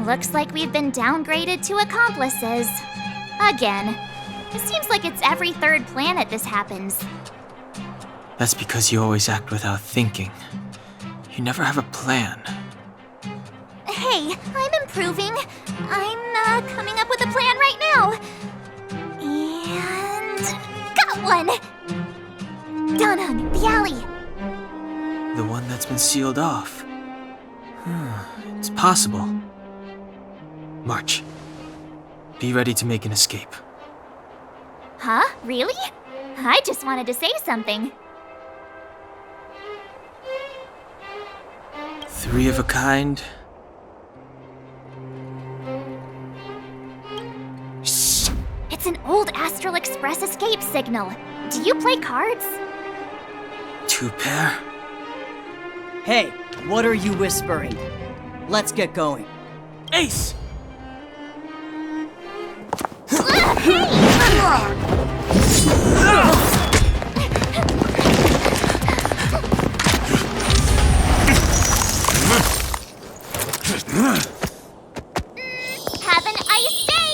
[SPEAKER 3] Looks like we've been downgraded to accomplices. Again. It seems like it's every third planet this happens.
[SPEAKER 2] That's because you always act without thinking. You never have a plan.
[SPEAKER 3] Hey, I'm improving. I'm coming up with a plan right now. And... got one! Donhung, the alley.
[SPEAKER 2] The one that's been sealed off. It's possible. March. Be ready to make an escape.
[SPEAKER 3] Huh? Really? I just wanted to say something.
[SPEAKER 2] 3 of a kind.
[SPEAKER 3] Shh! It's an old Astral Express escape signal. Do you play cards?
[SPEAKER 2] 2 pair.
[SPEAKER 6] Hey, what are you whispering? Let's get going.
[SPEAKER 2] Ace!
[SPEAKER 3] Have an ice day!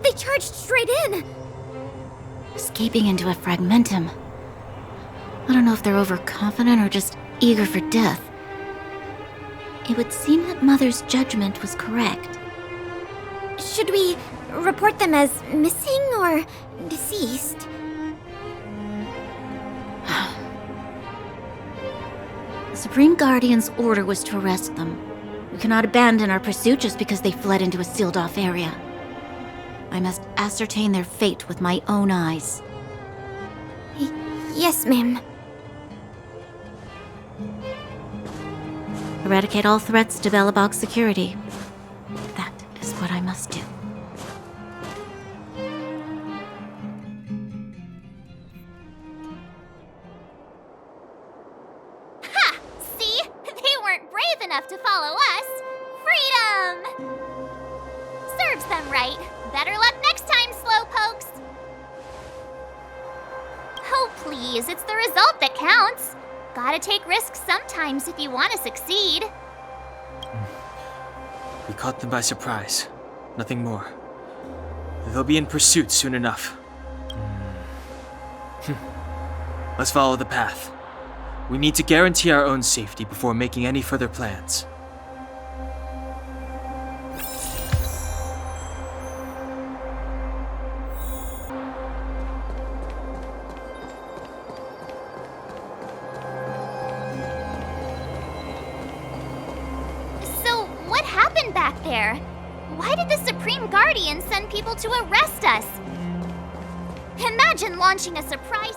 [SPEAKER 8] They charged straight in! Escaping into a fragmentum. I don't know if they're overconfident or just eager for death. It would seem that Mother's judgment was correct.
[SPEAKER 3] Should we report them as missing or deceased?
[SPEAKER 8] The Supreme Guardian's order was to arrest them. We cannot abandon our pursuit just because they fled into a sealed-off area. I must ascertain their fate with my own eyes.
[SPEAKER 3] Yes, ma'am.
[SPEAKER 8] Eradicate all threats to Belobog security. That is what I must do.
[SPEAKER 3] Ha! See? They weren't brave enough to follow us. Freedom! Serves guessed them right. Better luck next time, slowpokes. Oh, please, it's the result that counts. Gotta take risks sometimes if you want to succeed.
[SPEAKER 2] We caught them by surprise. Nothing more. They'll be in pursuit soon enough. Let's follow the path. We need to guarantee our own safety before making any further plans.
[SPEAKER 3] So, what happened back there? Why did the Supreme Guardian send people to arrest us? Imagine launching a surprise...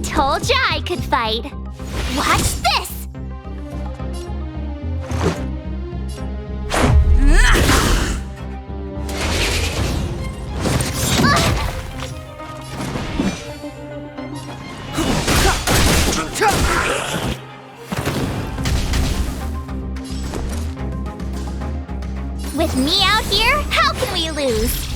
[SPEAKER 3] Told ya I could fight. Watch this! With me out here, how can we lose?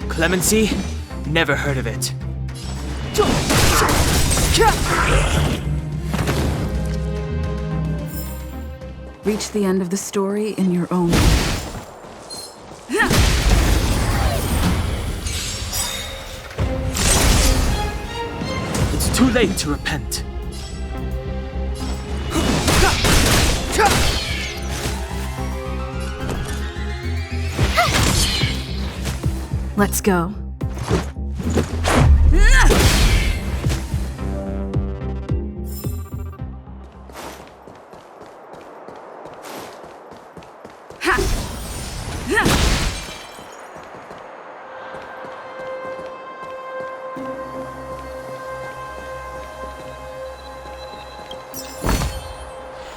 [SPEAKER 2] Clemency? Never heard of it.
[SPEAKER 15] Reach the end of the story in your own way.
[SPEAKER 2] It's too late to repent.
[SPEAKER 15] Let's go.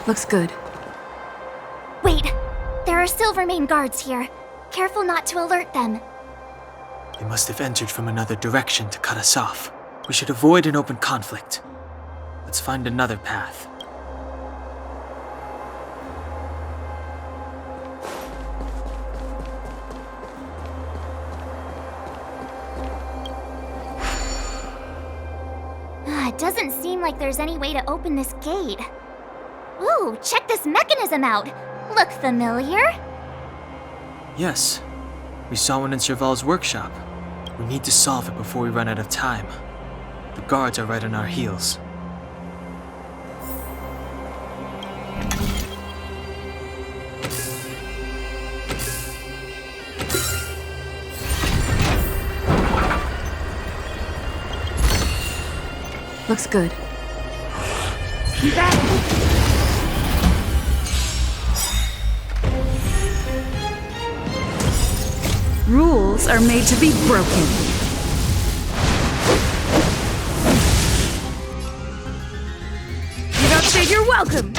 [SPEAKER 15] Looks good.
[SPEAKER 3] Wait, there are Silvermane guards here. Careful not to alert them.
[SPEAKER 2] They must have entered from another direction to cut us off. We should avoid an open conflict. Let's find another path.
[SPEAKER 3] It doesn't seem like there's any way to open this gate. Ooh, check this mechanism out. Look familiar?
[SPEAKER 2] Yes, we saw one in Serval's workshop. We need to solve it before we run out of time. The guards are right on our heels.
[SPEAKER 15] Looks good. Rules are made to be broken.
[SPEAKER 4] You don't say you're welcome.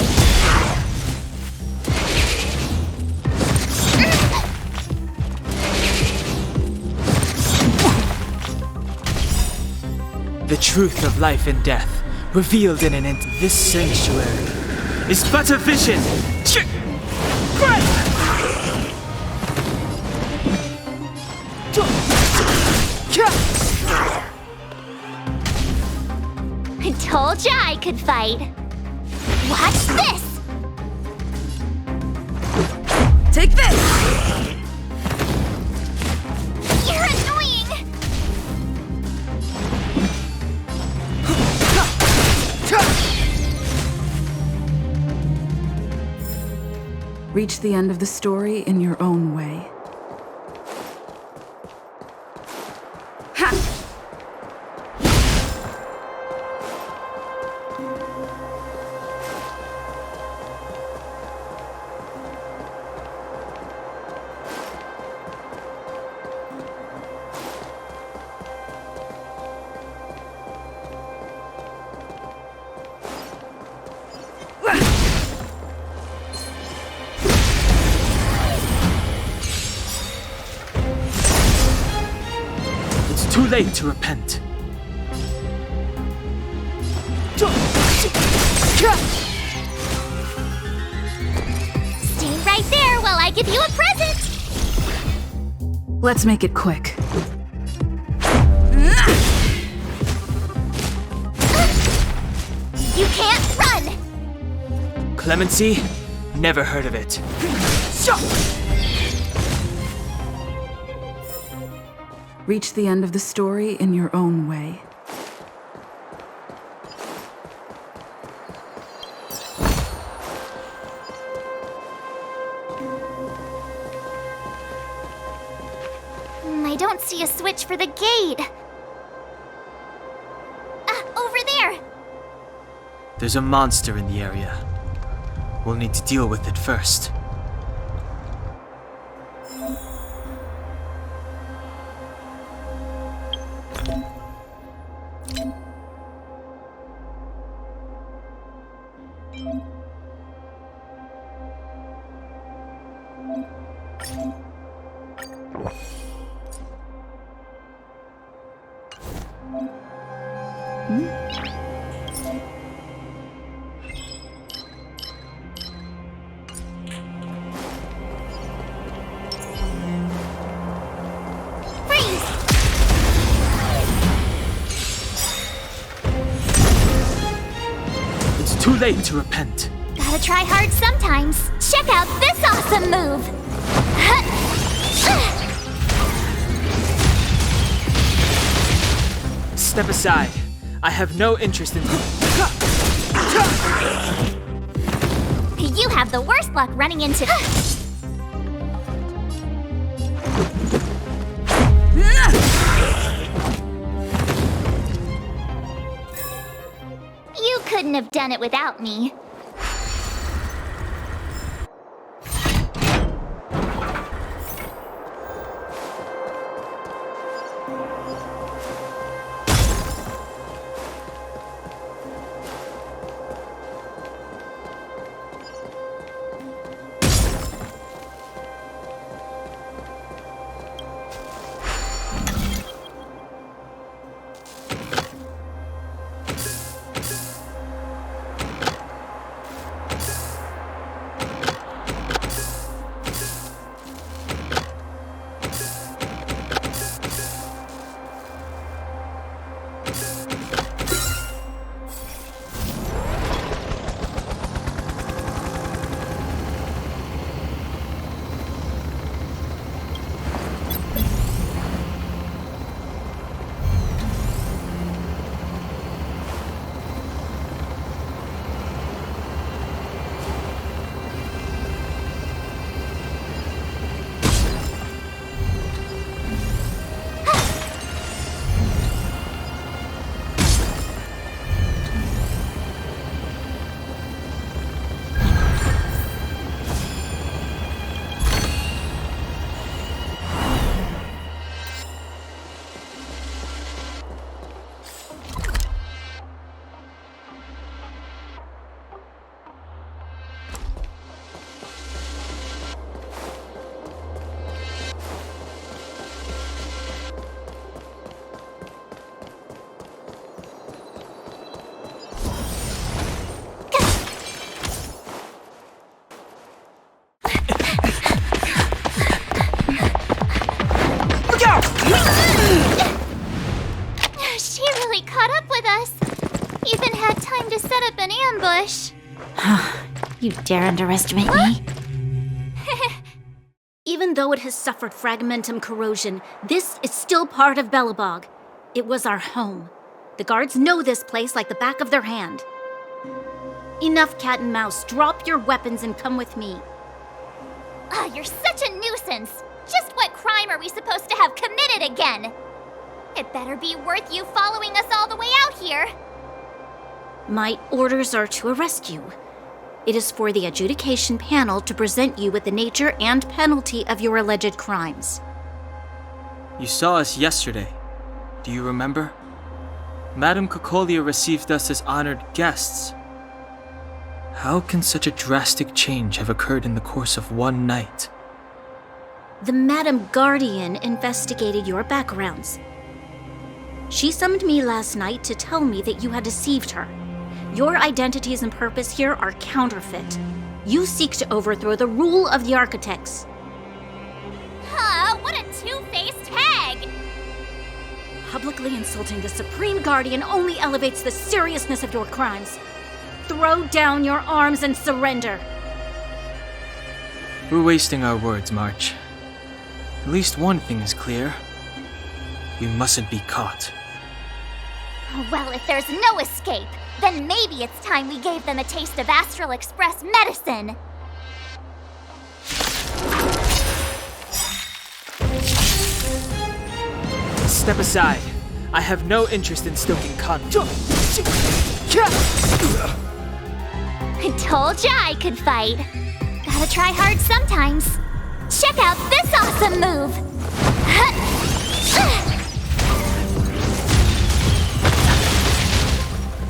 [SPEAKER 2] The truth of life and death, revealed in this sanctuary, is but a vision.
[SPEAKER 3] I told ya I could fight. Watch this!
[SPEAKER 15] Take this!
[SPEAKER 3] You're annoying!
[SPEAKER 15] Reach the end of the story in your own way.
[SPEAKER 2] too late to repent.
[SPEAKER 3] Stay right there while I give you a present!
[SPEAKER 15] Let's make it quick.
[SPEAKER 3] You can't run!
[SPEAKER 2] Clemency? Never heard of it.
[SPEAKER 15] Reach the end of the story in your own way.
[SPEAKER 3] I don't see a switch for the gate. Over there!
[SPEAKER 2] There's a monster in the area. We'll need to deal with it first. Too late to repent.
[SPEAKER 3] Gotta try hard sometimes. Check out this awesome move!
[SPEAKER 2] Step aside. I have no interest in you.
[SPEAKER 3] You have the worst luck running into... You couldn't have done it without me. She really caught up with us. Even had time to set up an ambush.
[SPEAKER 8] You dare underestimate me? Even though it has suffered fragmentum corrosion, this is still part of Belobog. It was our home. The guards know this place like the back of their hand. Enough cat and mouse. Drop your weapons and come with me.
[SPEAKER 3] You're such a nuisance. Just what crime are we supposed to have committed again? It better be worth you following us all the way out here.
[SPEAKER 8] My orders are to arrest you. It is for the adjudication panel to present you with the nature and penalty of your alleged crimes.
[SPEAKER 2] You saw us yesterday. Do you remember? Madame Cocolia received us as honored guests. How can such a drastic change have occurred in the course of one night?
[SPEAKER 8] The Madam Guardian investigated your backgrounds. She summoned me last night to tell me that you had deceived her. Your identities and purpose here are counterfeit. You seek to overthrow the rule of the Architects.
[SPEAKER 3] What a two-faced hag!
[SPEAKER 8] Publicly insulting the Supreme Guardian only elevates the seriousness of your crimes. Throw down your arms and surrender.
[SPEAKER 2] We're wasting our words, March. At least one thing is clear. We mustn't be caught.
[SPEAKER 3] Well, if there's no escape, then maybe it's time we gave them a taste of Astral Express medicine.
[SPEAKER 2] Step aside. I have no interest in stoking conflict.
[SPEAKER 3] I told ya I could fight. Gotta try hard sometimes. Check out this awesome move!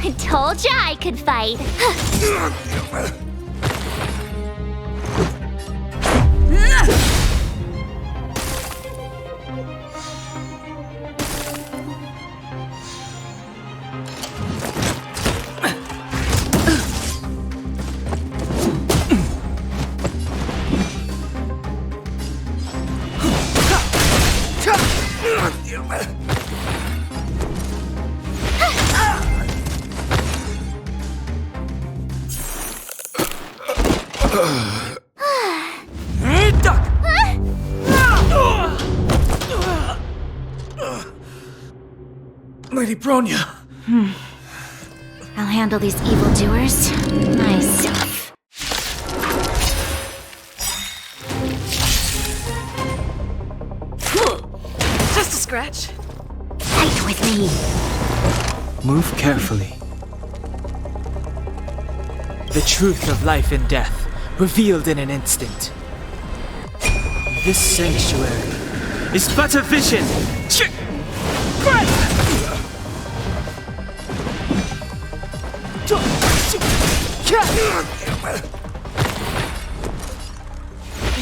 [SPEAKER 3] I told ya I could fight.
[SPEAKER 12] Lady Bronya!
[SPEAKER 8] I'll handle these evildoers myself.
[SPEAKER 10] Just a scratch.
[SPEAKER 8] Fight with me.
[SPEAKER 2] Move carefully. The truth of life and death, revealed in an instant. This sanctuary is but a vision.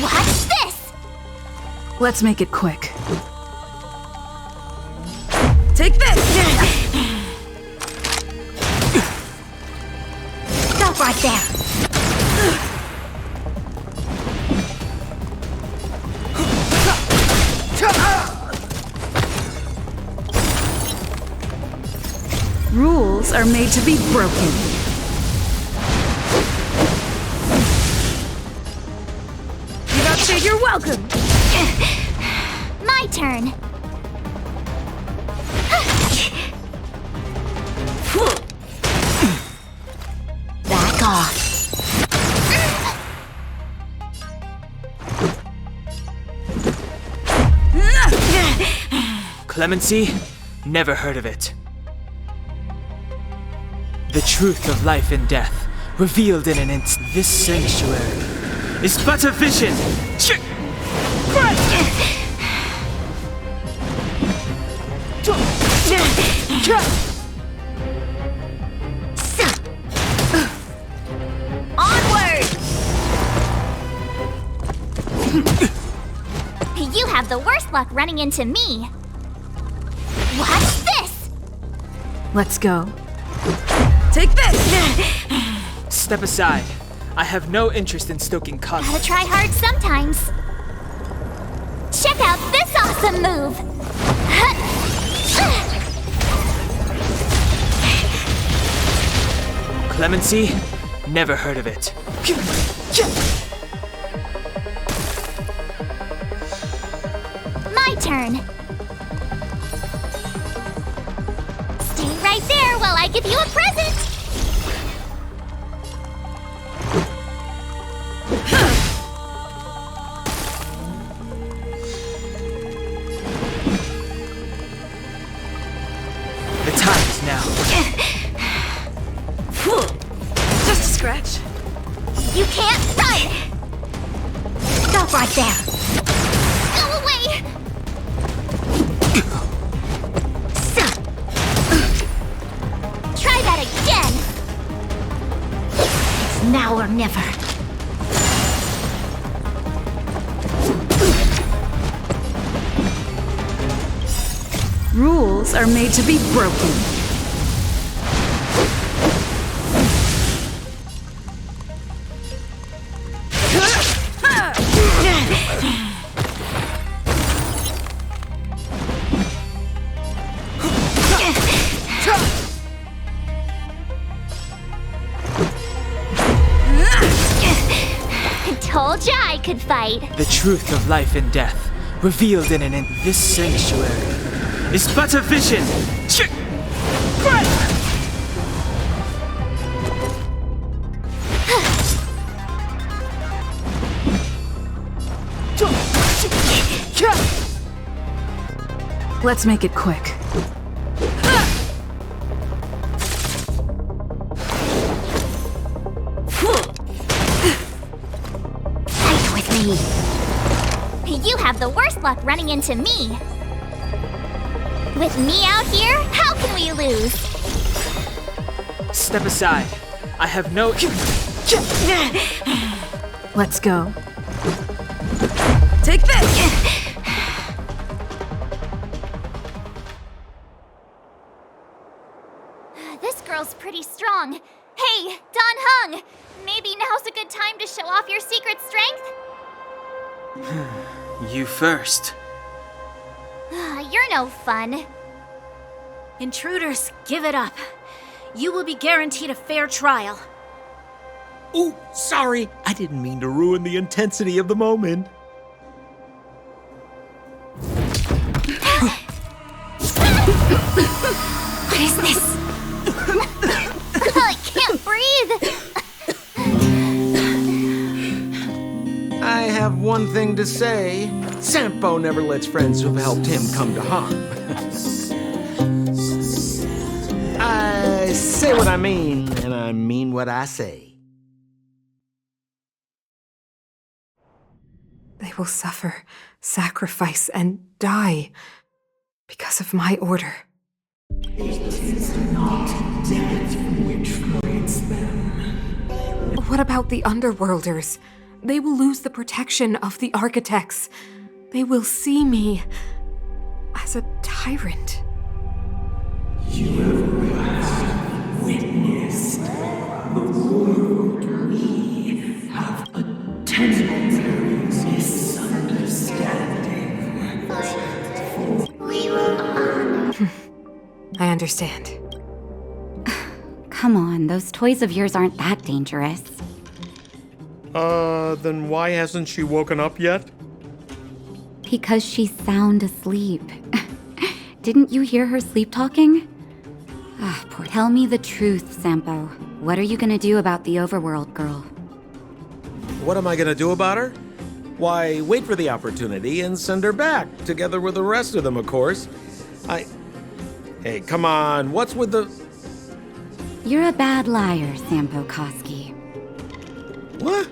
[SPEAKER 3] Watch this!
[SPEAKER 15] Let's make it quick.
[SPEAKER 10] Take this!
[SPEAKER 8] Stop right there!
[SPEAKER 15] Rules are made to be broken.
[SPEAKER 10] You don't say you're welcome!
[SPEAKER 3] My turn.
[SPEAKER 8] Back off.
[SPEAKER 2] Clemency? Never heard of it. The truth of life and death, revealed in an instant. This sanctuary is but a vision.
[SPEAKER 3] Onward! You have the worst luck running into me. Watch this!
[SPEAKER 15] Let's go.
[SPEAKER 10] Take this!
[SPEAKER 2] Step aside. I have no interest in stoking conflict.
[SPEAKER 3] Gotta try hard sometimes. Check out this awesome move!
[SPEAKER 2] Clemency? Never heard of it.
[SPEAKER 3] My turn. Stay right there while I give you a present!
[SPEAKER 2] The time is now.
[SPEAKER 10] Just a scratch.
[SPEAKER 3] You can't run!
[SPEAKER 8] Stop right there.
[SPEAKER 3] Go away! Try that again!
[SPEAKER 8] It's now or never.
[SPEAKER 15] Rules rules are made to be broken.
[SPEAKER 3] Told ya I could fight.
[SPEAKER 2] The truth of life and death, revealed in this sanctuary, is but a vision.
[SPEAKER 15] Let's make it quick.
[SPEAKER 3] Fight with me. You have the worst luck running into me. With me out here, how can we lose?
[SPEAKER 2] Step aside. I have no...
[SPEAKER 15] Let's go. Take this!
[SPEAKER 3] This girl's pretty strong. Hey, Don Hung! Maybe now's a good time to show off your secret strength?
[SPEAKER 2] You first.
[SPEAKER 3] You're no fun.
[SPEAKER 8] Intruders, give it up. You will be guaranteed a fair trial.
[SPEAKER 5] Ooh, sorry. I didn't mean to ruin the intensity of the moment.
[SPEAKER 3] What is this? I can't breathe.
[SPEAKER 5] I have one thing to say. Sampo never lets friends who've helped him come to harm. I say what I mean, and I mean what I say.
[SPEAKER 9] They will suffer, sacrifice, and die because of my order.
[SPEAKER 1] It is not death which frees them.
[SPEAKER 9] What about the underworlders? They will lose the protection of the architects. They will see me as a tyrant.
[SPEAKER 1] You have witnessed the world we have a temporary misunderstanding.
[SPEAKER 3] We will honor.
[SPEAKER 9] I understand.
[SPEAKER 16] Come on, those toys of yours aren't that dangerous.
[SPEAKER 5] Then why hasn't she woken up yet?
[SPEAKER 16] Because she's sound asleep. Didn't you hear her sleep talking? Tell me the truth, Sampo. What are you gonna do about the overworld girl?
[SPEAKER 5] What am I gonna do about her? Why, wait for the opportunity and send her back, together with the rest of them, of course. Hey, come on, what's with the...
[SPEAKER 16] You're a bad liar, Sampo Koski.
[SPEAKER 5] What?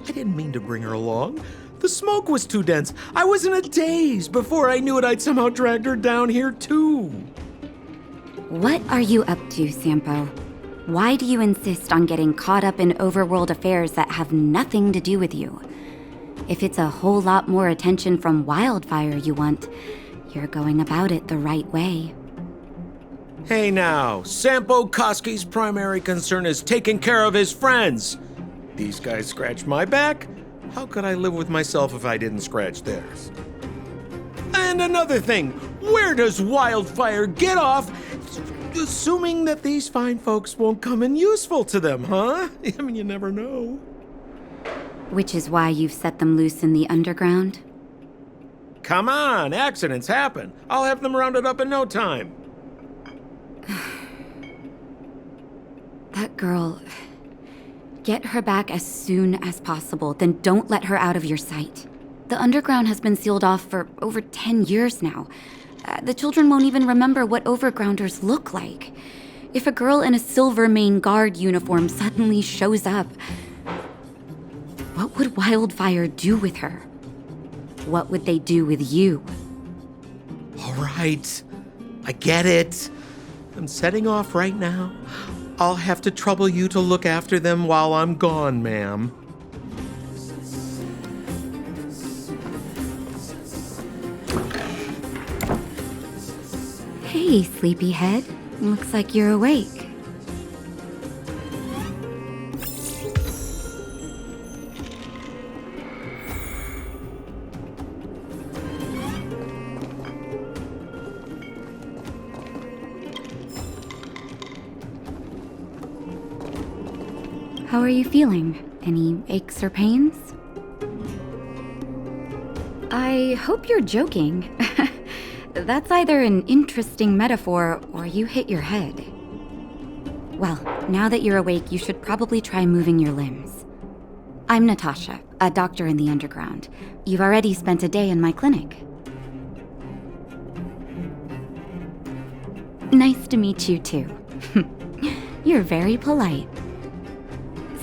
[SPEAKER 5] I didn't mean to bring her along. The smoke was too dense. I was in a daze. Before I knew it, I'd somehow dragged her down here, too.
[SPEAKER 16] What are you up to, Sampo? Why do you insist on getting caught up in overworld affairs that have nothing to do with you? If it's a whole lot more attention from Wildfire you want, you're going about it the right way.
[SPEAKER 5] Hey now, Sampo Koski's primary concern is taking care of his friends. These guys scratched my back. How could I live with myself if I didn't scratch theirs? And another thing, where does Wildfire get off assuming that these fine folks won't come in useful to them, huh? I mean, you never know.
[SPEAKER 16] Which is why you've set them loose in the underground?
[SPEAKER 5] Come on, accidents happen. I'll have them rounded up in no time.
[SPEAKER 16] That girl... Get her back as soon as possible, then don't let her out of your sight. The underground has been sealed off for over 10 years now. The children won't even remember what overgrounders look like. If a girl in a Silvermane Guard uniform suddenly shows up, what would Wildfire do with her? What would they do with you?
[SPEAKER 5] All right, I get it. I'm setting off right now. I'll have to trouble you to look after them while I'm gone, ma'am.
[SPEAKER 16] Hey, Hey, sleepyhead. Looks like you're awake. How are you feeling? Any aches or pains? I hope you're joking. That's either an interesting metaphor or you hit your head. Well, now that you're awake, you should probably try moving your limbs. I'm Natasha, a doctor in the underground. You've already spent a day in my clinic. Nice to meet you too. You're very polite.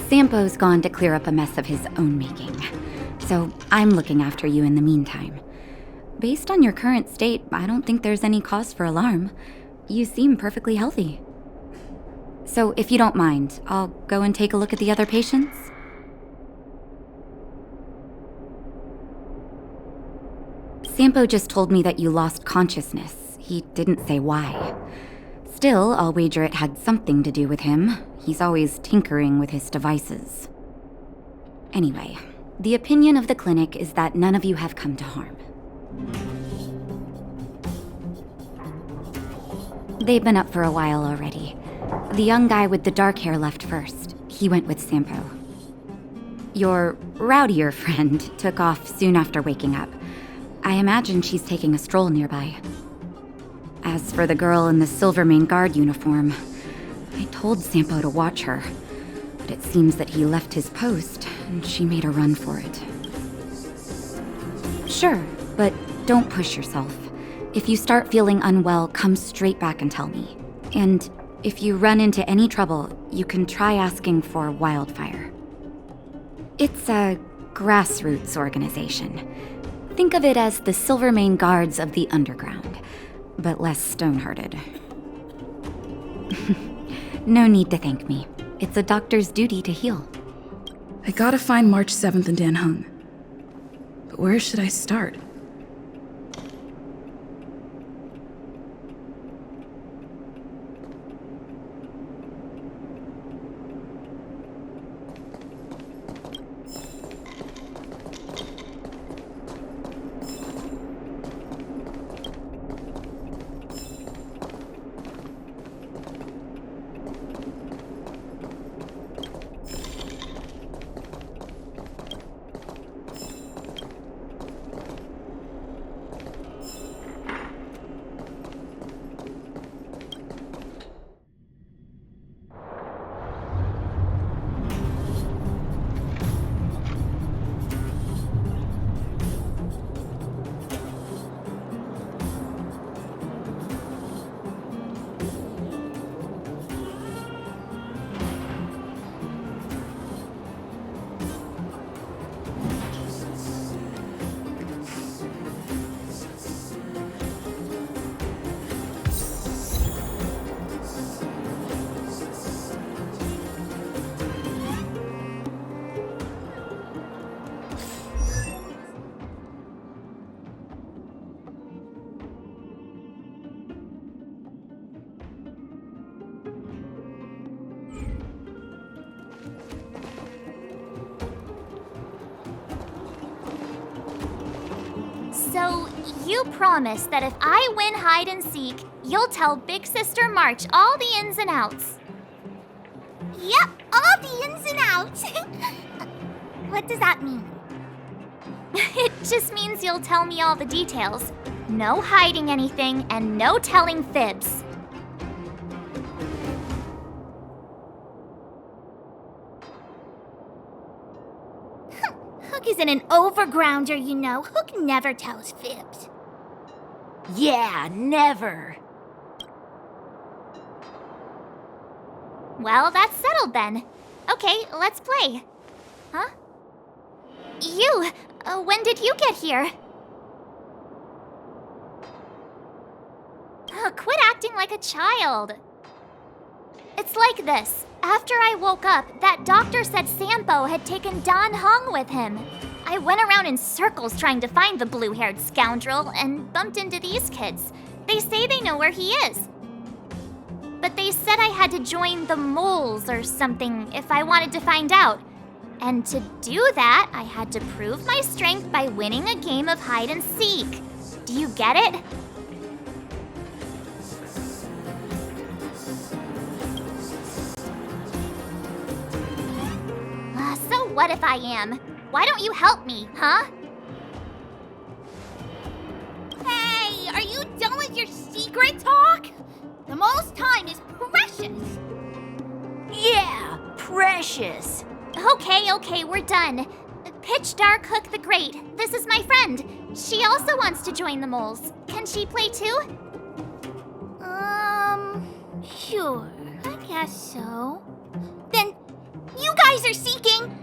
[SPEAKER 16] Sampo's gone to clear up a mess of his own making, so I'm looking after you in the meantime. Based on your current state, I don't think there's any cause for alarm. You seem perfectly healthy. So if you don't mind, I'll go and take a look at the other patients. Sampo just told me that you lost consciousness. He didn't say why. Still, I'll wager it had something to do with him. He's always tinkering with his devices. Anyway, the opinion of the clinic is that none of you have come to harm. They've been up for a while already. The young guy with the dark hair left first. He went with Sampo. Your rowdier friend took off soon after waking up. I imagine she's taking a stroll nearby. As for the girl in the Silvermane Guard uniform, I told Sampo to watch her, but it seems that he left his post and she made a run for it. Sure, but don't push yourself. If you start feeling unwell, come straight back and tell me. And if you run into any trouble, you can try asking for Wildfire. It's a grassroots organization. Think of it as the Silvermane Guards of the Underground, but less stone-hearted. No need to thank me. It's a doctor's duty to heal.
[SPEAKER 15] I gotta find March 7th in Dan Hung. But where should I start?
[SPEAKER 3] So, you promise that if I win hide and seek, you'll tell Big Sister March all the ins and outs.
[SPEAKER 17] Yep, all the ins and outs. What does that mean?
[SPEAKER 3] It just means you'll tell me all the details. No hiding anything and no telling fibs.
[SPEAKER 17] Hook isn't an overgrounder, you know. Hook never tells fibs.
[SPEAKER 3] Yeah, never. Well, that's settled then. Okay, let's play. Huh? You! When did you get here? Quit acting like a child. It's like this. After I woke up, that doctor said Sampo had taken Dan Hung with him. I went around in circles trying to find the blue-haired scoundrel and bumped into these kids. They say they know where he is. But they said I had to join the moles or something if I wanted to find out. And to do that, I had to prove my strength by winning a game of hide and seek. Do you get it? So what if I am? Why don't you help me, huh?
[SPEAKER 17] Hey, are you done with your secret talk? The most time is precious.
[SPEAKER 3] Yeah, precious. Okay, we're done. Pitch Dark Hook the Great. This is my friend. She also wants to join the moles. Can she play too?
[SPEAKER 17] Sure. I guess so. Then, you guys are seeking.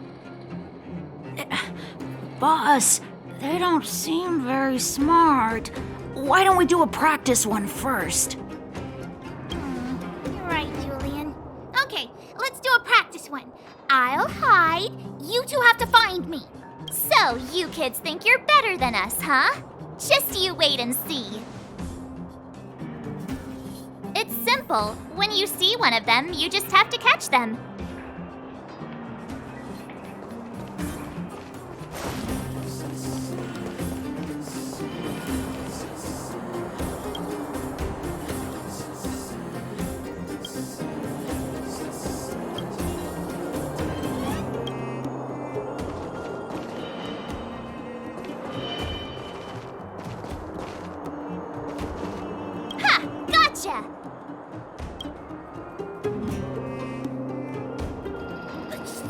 [SPEAKER 18] Boss, they don't seem very smart. Why don't we do a practice one first?
[SPEAKER 17] You're right, Julian. Okay, let's do a practice one. I'll hide. You two have to find me.
[SPEAKER 3] So, you kids think you're better than us, huh? Just you wait and see. It's simple. When you see one of them, you just have to catch them.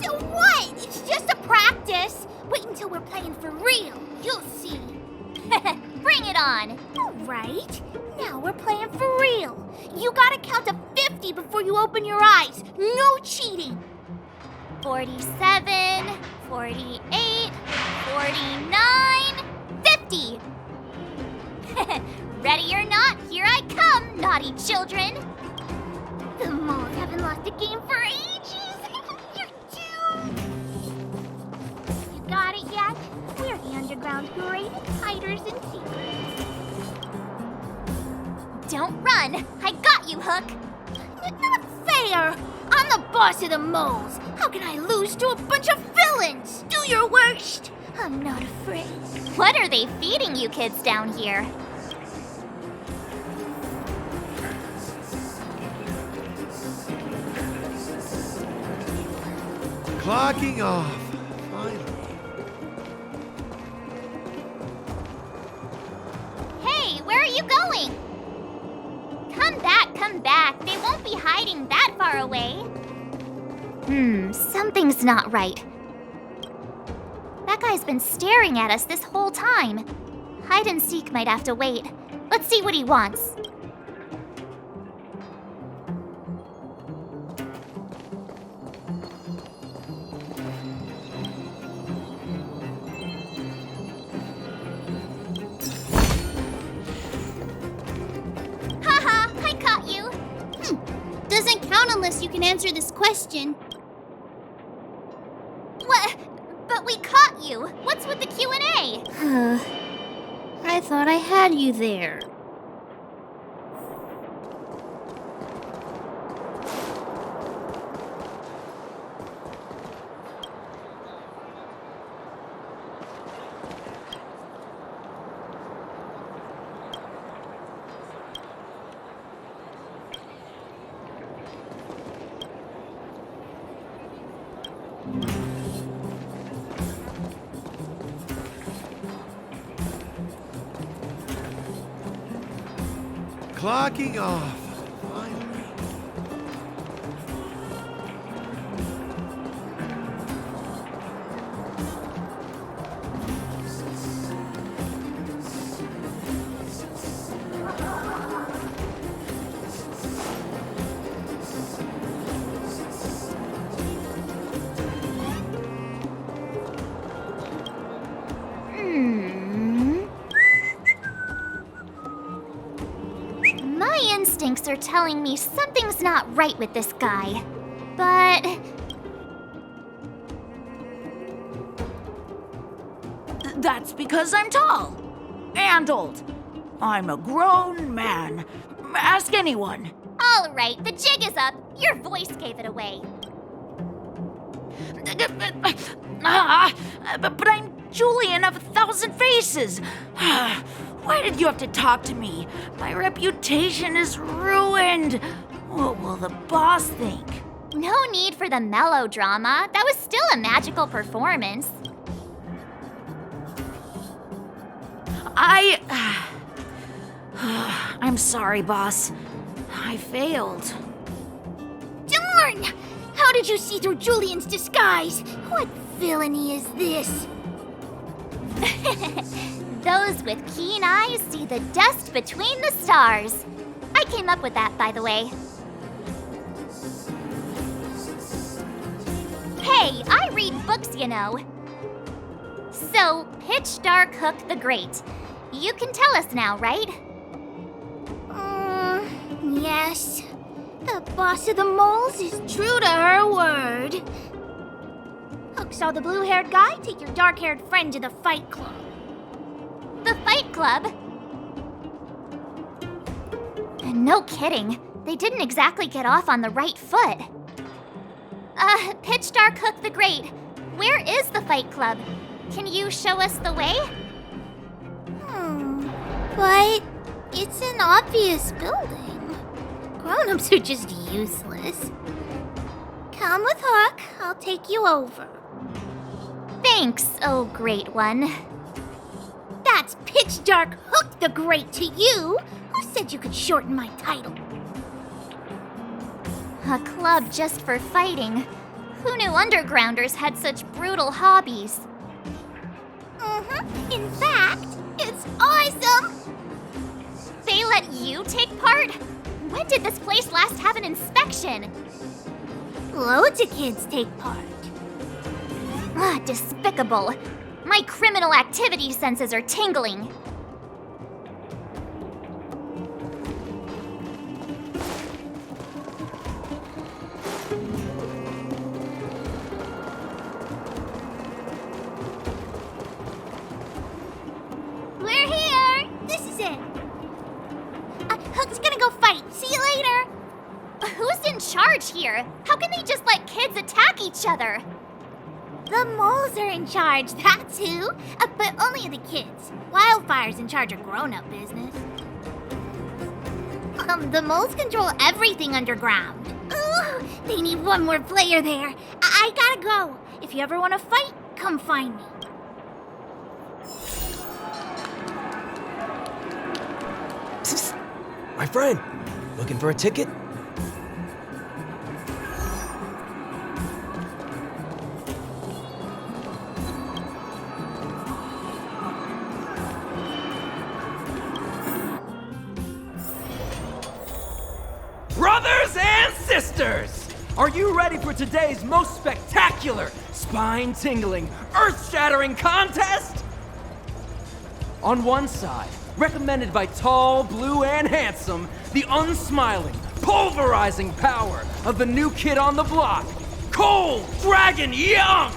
[SPEAKER 17] So what? It's just a practice. Wait until we're playing for real. You'll see.
[SPEAKER 3] Bring it on.
[SPEAKER 17] All right. Now we're playing for real. You gotta count to 50 before you open your eyes. No cheating.
[SPEAKER 3] 47, 48, 49, 50. Ready or not, here I come, naughty children.
[SPEAKER 17] The moles haven't lost a game for ages. You're doomed. You got it yet? We're the underground's greatest hiders and secrets.
[SPEAKER 3] Don't run. I got you, Hook.
[SPEAKER 17] Not fair. I'm the boss of the moles. How can I lose to a bunch of villains? Do your worst. I'm not afraid.
[SPEAKER 3] What are they feeding you kids down here?
[SPEAKER 19] Clocking off. Finally.
[SPEAKER 3] Hey, where are you going? Come back. They won't be hiding that far away. Something's not right. That guy's been staring at us this whole time. Hide and seek might have to wait. Let's see what he wants.
[SPEAKER 17] Doesn't count unless you can answer this question.
[SPEAKER 3] What? But we caught you. What's with the Q&A?
[SPEAKER 17] I thought I had you there.
[SPEAKER 19] Clocking off. Finally.
[SPEAKER 3] My instincts are telling me something's not right with this guy. But...
[SPEAKER 18] That's because I'm tall. And old. I'm a grown man. Ask anyone.
[SPEAKER 3] All right, the jig is up. Your voice gave it away.
[SPEAKER 18] But I'm Julian of 1,000 Faces. Why did you have to talk to me? My reputation is ruined. What will the boss think?
[SPEAKER 3] No need for the melodrama. That was still a magical performance.
[SPEAKER 18] I'm sorry, boss. I failed.
[SPEAKER 17] Darn! How did you see through Julian's disguise? What villainy is this?
[SPEAKER 3] Those with keen eyes see the dust between the stars. I came up with that, by the way. Hey, I read books, you know. So, Pitch Dark Hook the Great. You can tell us now, right?
[SPEAKER 17] Yes. The boss of the moles is true to her word. Hook saw the blue-haired guy take your dark-haired friend to the fight club.
[SPEAKER 3] The fight club? And no kidding. They didn't exactly get off on the right foot. Pitch Dark Hook the Great, where is the fight club? Can you show us the way?
[SPEAKER 17] But it's an obvious building. Grown-ups are just useless. Come with Hook, I'll take you over.
[SPEAKER 3] Thanks, oh great one.
[SPEAKER 17] That's Pitch Dark Hook the Great to you. Who said you could shorten my title?
[SPEAKER 3] A club just for fighting. Who knew undergrounders had such brutal hobbies?
[SPEAKER 17] In fact, it's awesome!
[SPEAKER 3] They let you take part? When did this place last have an inspection?
[SPEAKER 17] Loads of kids take part.
[SPEAKER 3] Despicable. My criminal activity senses are tingling.
[SPEAKER 17] We're here! This is it. Hook's gonna go fight. See you later.
[SPEAKER 3] Who's in charge here? How can they just let kids attack each other?
[SPEAKER 17] The moles are in charge, that's who. But only the kids. Wildfire's in charge of grown-up business. The moles control everything underground. Ooh, they need one more player there. I gotta go. If you ever want to fight, come find me.
[SPEAKER 7] My friend, looking for a ticket?
[SPEAKER 20] Brothers and sisters, are you ready for today's most spectacular, spine-tingling, earth-shattering contest? On one side, recommended by tall, blue, and handsome, the unsmiling, pulverizing power of the new kid on the block, Cold Dragon Young!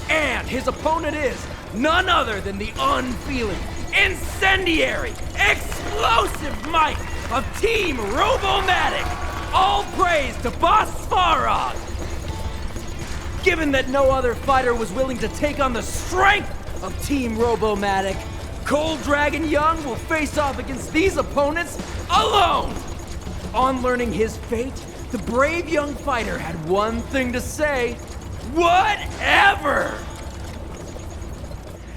[SPEAKER 20] And his opponent is none other than the unfeeling, incendiary, explosive might of Team Robomatic! All praise to Boss Svarog! Given that no other fighter was willing to take on the strength of Team Robomatic, Cold Dragon Young will face off against these opponents alone! On learning his fate, the brave young fighter had one thing to say: whatever!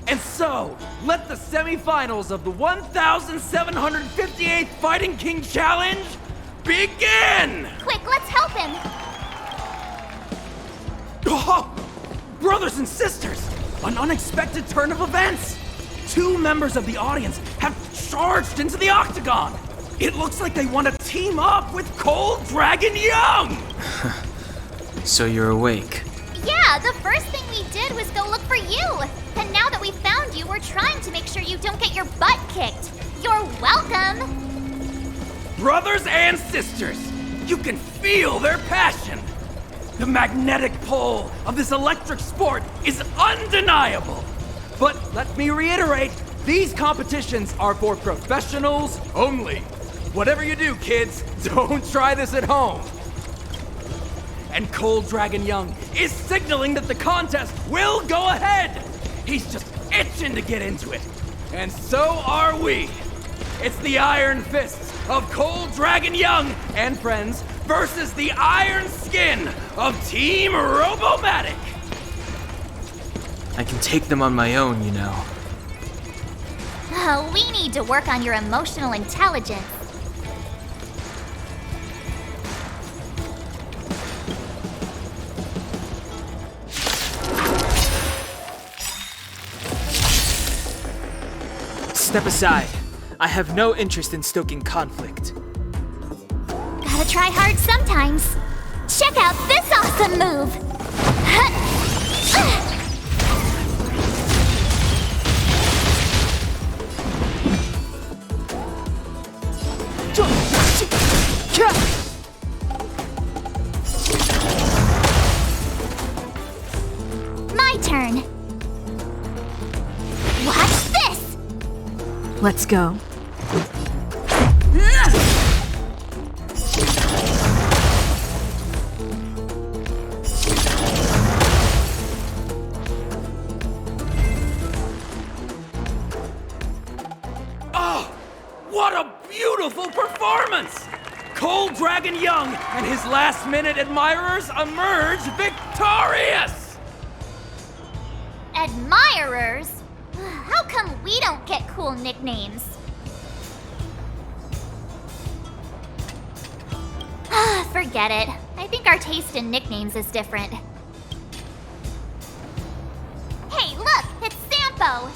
[SPEAKER 20] And so, let the semifinals of the 1,758th Fighting King Challenge begin!
[SPEAKER 3] Quick, let's help him!
[SPEAKER 20] Oh, brothers and sisters, an unexpected turn of events! 2 members of the audience have charged into the octagon! It looks like they want to team up with Cold Dragon Young!
[SPEAKER 2] So you're awake.
[SPEAKER 3] Yeah, the first thing we did was go look for you. And now that we found you, we're trying to make sure you don't get your butt kicked. You're welcome!
[SPEAKER 20] Brothers and sisters, you can feel their passion! The magnetic pull of this electric sport is undeniable! But let me reiterate, These competitions are for professionals only. Whatever you do, kids, don't try this at home. And Cold Dragon Young is signaling that the contest will go ahead. He's just itching to get into it. And so are we. It's the Iron Fists of Cold Dragon Young and friends versus the Iron Skin of Team Robomatic.
[SPEAKER 2] I can take them on my own, you know.
[SPEAKER 3] Oh, we need to work on your emotional intelligence.
[SPEAKER 2] Step aside. I have no interest in stoking conflict.
[SPEAKER 3] Gotta try hard sometimes. Check out this awesome move! My turn. Watch this!
[SPEAKER 10] Let's go.
[SPEAKER 20] Oh, what a beautiful performance! Cold Dragon Young and his last-minute admirers emerge victorious!
[SPEAKER 3] Admirers? How come we don't get cool nicknames? Forget it. I think our taste in nicknames is different. Hey, look! It's Sampo!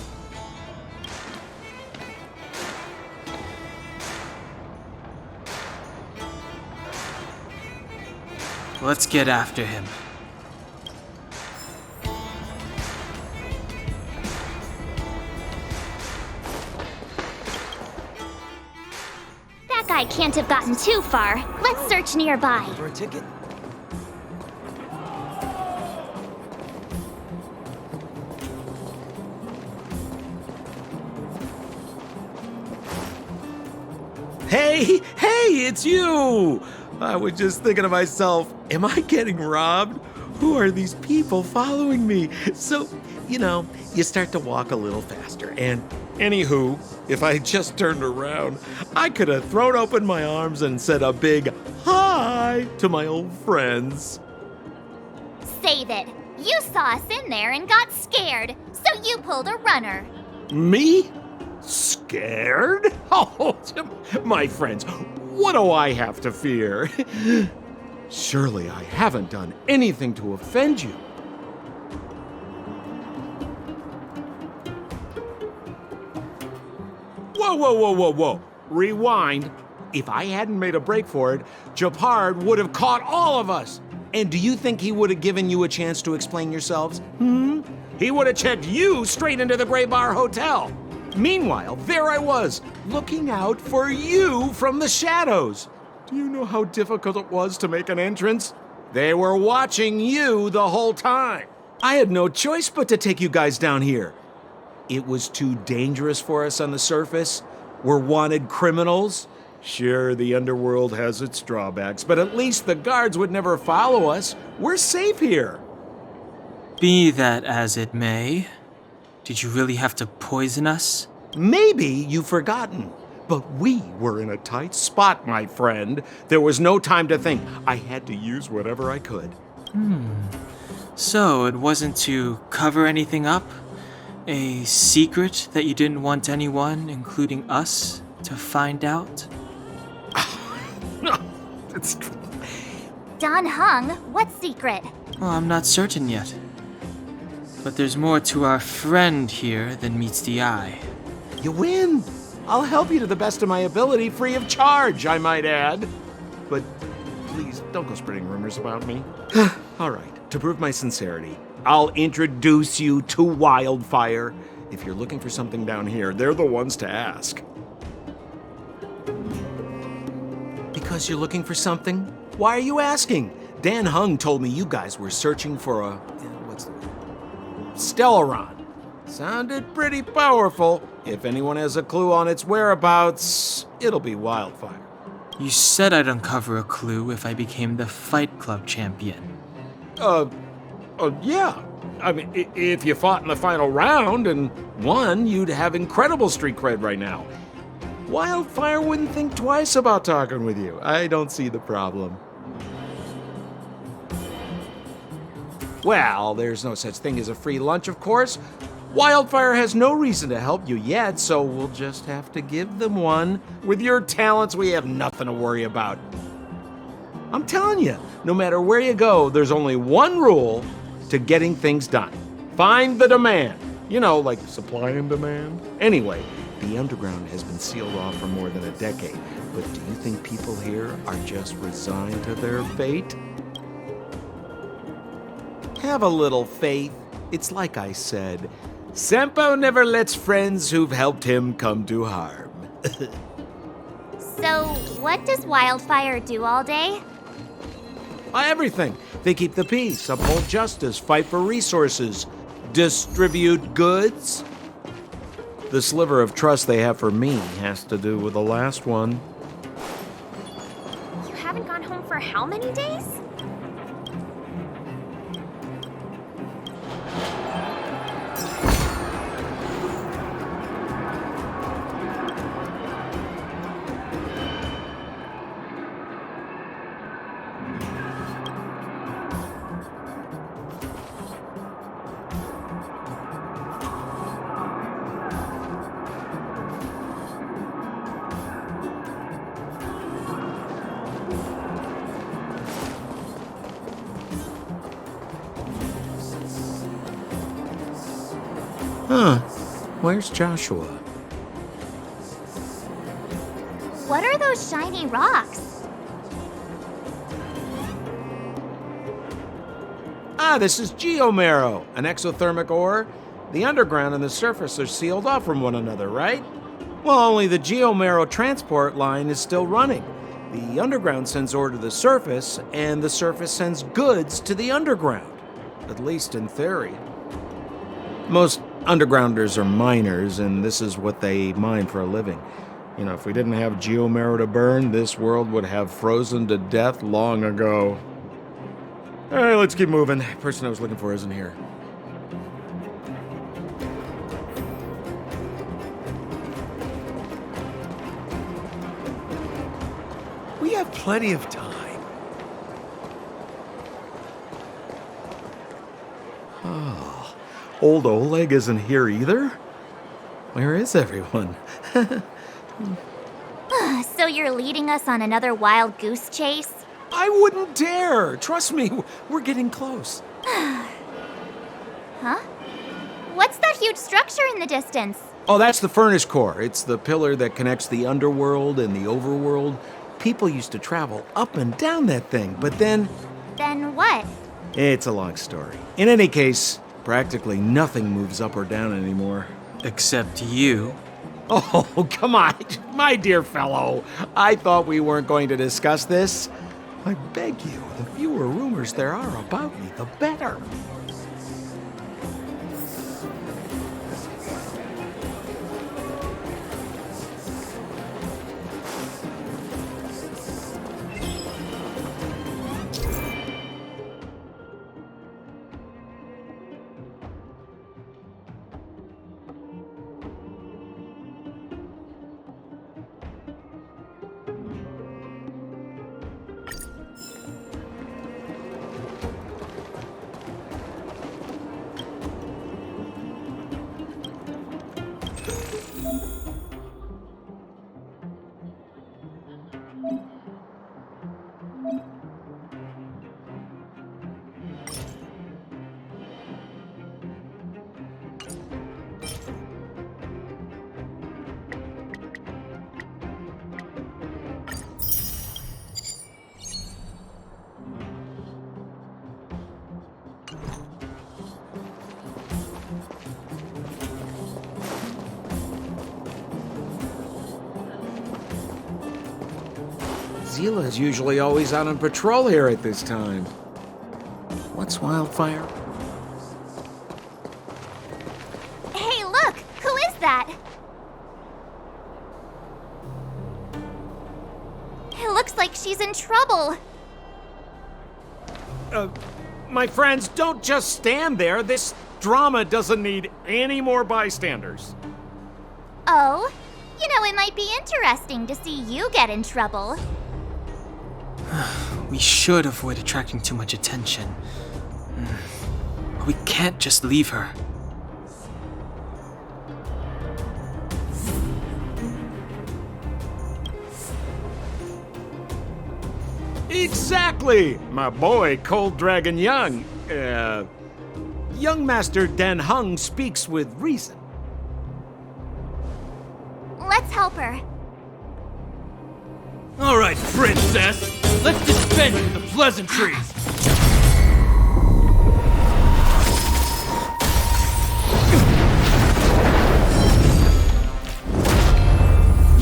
[SPEAKER 2] Let's get after him.
[SPEAKER 3] That guy can't have gotten too far. Let's search nearby.
[SPEAKER 20] For a ticket?
[SPEAKER 5] Hey, it's you! I was just thinking to myself, am I getting robbed? Who are these people following me? So, you start to walk a little faster. And anywho, if I just turned around, I could have thrown open my arms and said a big hi to my old friends.
[SPEAKER 3] Save it. You saw us in there and got scared, so you pulled a runner.
[SPEAKER 5] Me? Scared? Oh, my friends, what do I have to fear? Surely I haven't done anything to offend you. Whoa. Rewind. If I hadn't made a break for it, Japard would have caught all of us. And do you think he would have given you a chance to explain yourselves? He would have checked you straight into the Gray Bar Hotel. Meanwhile, there I was, looking out for you from the shadows. Do you know how difficult it was to make an entrance? They were watching you the whole time. I had no choice but to take you guys down here. It was too dangerous for us on the surface. We're wanted criminals. Sure, the underworld has its drawbacks, but at least the guards would never follow us. We're safe here.
[SPEAKER 2] Be that as it may, did you really have to poison us?
[SPEAKER 5] Maybe you've forgotten, but we were in a tight spot, my friend. There was no time to think. I had to use whatever I could.
[SPEAKER 2] So it wasn't to cover anything up? A secret that you didn't want anyone, including us, to find out?
[SPEAKER 3] Don Hung, what secret?
[SPEAKER 2] Well, I'm not certain yet. But there's more to our friend here than meets the eye.
[SPEAKER 5] You win. I'll help you to the best of my ability, free of charge, I might add. But please, don't go spreading rumors about me. All right, to prove my sincerity, I'll introduce you to Wildfire. If you're looking for something down here, they're the ones to ask. Because you're looking for something? Why are you asking? Dan Hung told me you guys were searching for a... what's the word? Stellaron. Sounded pretty powerful. If anyone has a clue on its whereabouts, it'll be Wildfire.
[SPEAKER 2] You said I'd uncover a clue if I became the Fight Club champion.
[SPEAKER 5] Yeah. I mean, if you fought in the final round and won, you'd have incredible street cred right now. Wildfire wouldn't think twice about talking with you. I don't see the problem. Well, there's no such thing as a free lunch, of course. Wildfire has no reason to help you yet, so we'll just have to give them one. With your talents, we have nothing to worry about. I'm telling you, no matter where you go, there's only one rule to getting things done. Find the demand. You know, like supply and demand. Anyway, the underground has been sealed off for more than a decade, but do you think people here are just resigned to their fate? Have a little faith. It's like I said, Sampo never lets friends who've helped him come to harm.
[SPEAKER 3] So, what does Wildfire do all day?
[SPEAKER 5] Everything. They keep the peace, uphold justice, fight for resources, distribute goods. The sliver of trust they have for me has to do with the last one.
[SPEAKER 17] You haven't gone home for how many days?
[SPEAKER 5] Huh. Where's Joshua?
[SPEAKER 3] What are those shiny rocks?
[SPEAKER 5] This is geomarrow, an exothermic ore. The underground and the surface are sealed off from one another, right? Well, only the geomarrow transport line is still running. The underground sends ore to the surface, and the surface sends goods to the underground. At least in theory. Most undergrounders are miners, and this is what they mine for a living. You know, if we didn't have geomarrow to burn, this world would have frozen to death long ago. All right, let's keep moving. The person I was looking for isn't here.
[SPEAKER 19] We have plenty of time.
[SPEAKER 5] Oh, old Oleg isn't here either? Where is everyone?
[SPEAKER 3] So you're leading us on another wild goose chase?
[SPEAKER 5] I wouldn't dare! Trust me, we're getting close.
[SPEAKER 3] Huh? What's that huge structure in the distance?
[SPEAKER 5] Oh, that's the furnace core. It's the pillar that connects the underworld and the overworld. People used to travel up and down that thing, but then...
[SPEAKER 3] Then what?
[SPEAKER 5] It's a long story. In any case, practically nothing moves up or down anymore.
[SPEAKER 2] Except you.
[SPEAKER 5] Oh, come on, my dear fellow. I thought we weren't going to discuss this. I beg you, the fewer rumors there are about me, the better. Zila's usually always out on patrol here at this time. What's Wildfire?
[SPEAKER 3] Hey, look! Who is that? she's in trouble.
[SPEAKER 5] My friends, don't just stand there. This drama doesn't need any more bystanders.
[SPEAKER 3] Oh? You know, it might be interesting to see you get in trouble.
[SPEAKER 2] We should avoid attracting too much attention. But we can't just leave her.
[SPEAKER 5] Exactly! My boy, Cold Dragon Young. Young Master Dan Hung speaks with reason.
[SPEAKER 3] Let's help her.
[SPEAKER 20] All right, princess. Let's dispense with the pleasantries.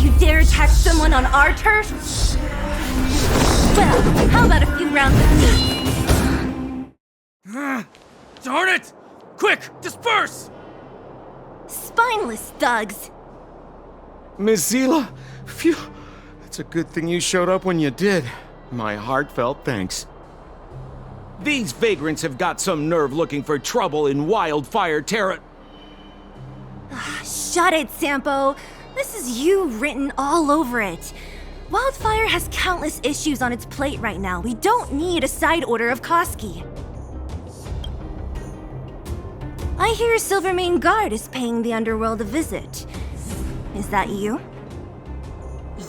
[SPEAKER 21] You dare attack someone on our turf? Well, how about a few rounds of me?
[SPEAKER 20] Darn it! Quick, disperse!
[SPEAKER 21] Spineless thugs.
[SPEAKER 5] Mizila, phew. It's a good thing you showed up when you did. My heartfelt thanks. These vagrants have got some nerve looking for trouble in Wildfire Terra.
[SPEAKER 21] Shut it, Sampo. This is you written all over it. Wildfire has countless issues on its plate right now. We don't need a side order of Koski. I hear Silvermane Guard is paying the underworld a visit. Is that you?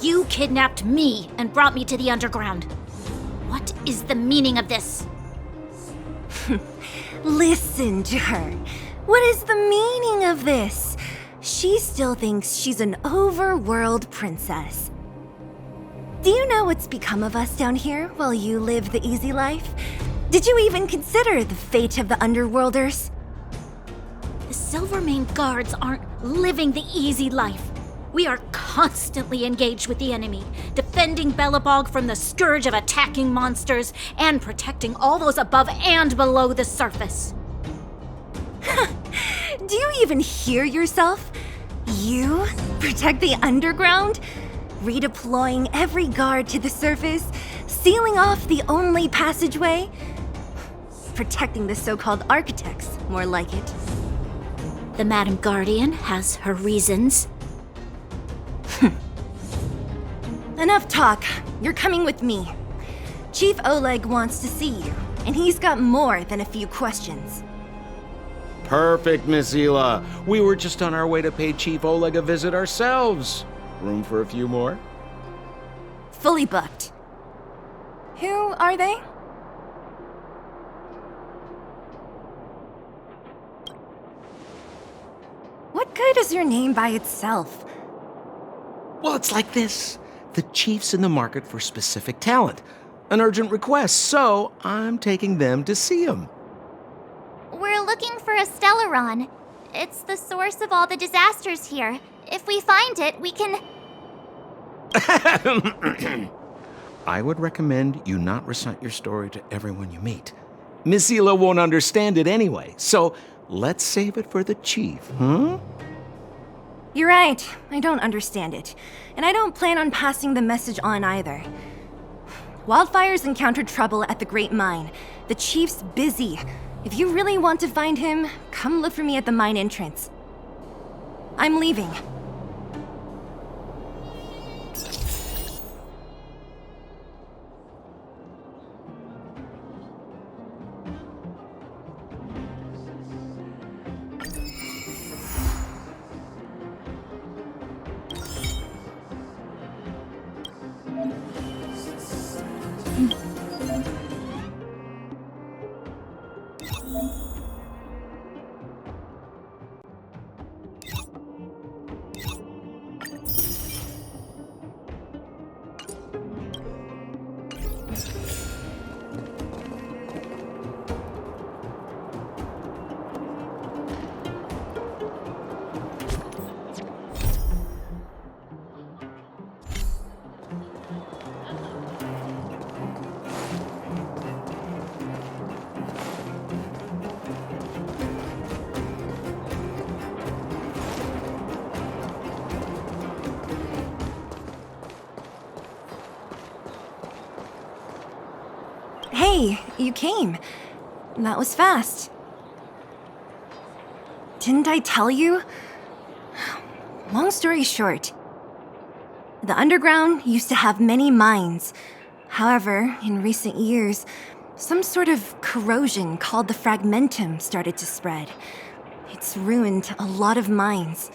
[SPEAKER 8] You kidnapped me and brought me to the underground. What is the meaning of this?
[SPEAKER 21] Listen to her. What is the meaning of this? She still thinks she's an overworld princess. Do you know what's become of us down here while you live the easy life? Did you even consider the fate of the underworlders?
[SPEAKER 8] The Silvermane Guards aren't living the easy life. We are constantly engaged with the enemy, defending Belobog from the scourge of attacking monsters and protecting all those above and below the surface.
[SPEAKER 21] Do you even hear yourself? You protect the underground? Redeploying every guard to the surface, sealing off the only passageway? Protecting the so-called architects, more like it.
[SPEAKER 8] The Madam Guardian has her reasons.
[SPEAKER 21] Enough talk. You're coming with me. Chief Oleg wants to see you, and he's got more than a few questions.
[SPEAKER 5] Perfect, Mizila. We were just on our way to pay Chief Oleg a visit ourselves. Room for a few more?
[SPEAKER 21] Fully booked. Who are they? What good is your name by itself?
[SPEAKER 5] Well, it's like this. The chief's in the market for specific talent. An urgent request, so I'm taking them to see him.
[SPEAKER 3] We're looking for a Stellaron. It's the source of all the disasters here. If we find it, we can...
[SPEAKER 5] I would recommend you not recite your story to everyone you meet. Mizila won't understand it anyway, so let's save it for the chief, huh?
[SPEAKER 21] You're right. I don't understand it. And I don't plan on passing the message on either. Wildfire's encountered trouble at the Great Mine. The chief's busy. If you really want to find him, come look for me at the mine entrance. I'm leaving. Hey, you came. That was fast. Didn't I tell you? Long story short, the underground used to have many mines. However, in recent years, some sort of corrosion called the fragmentum started to spread. It's ruined a lot of mines.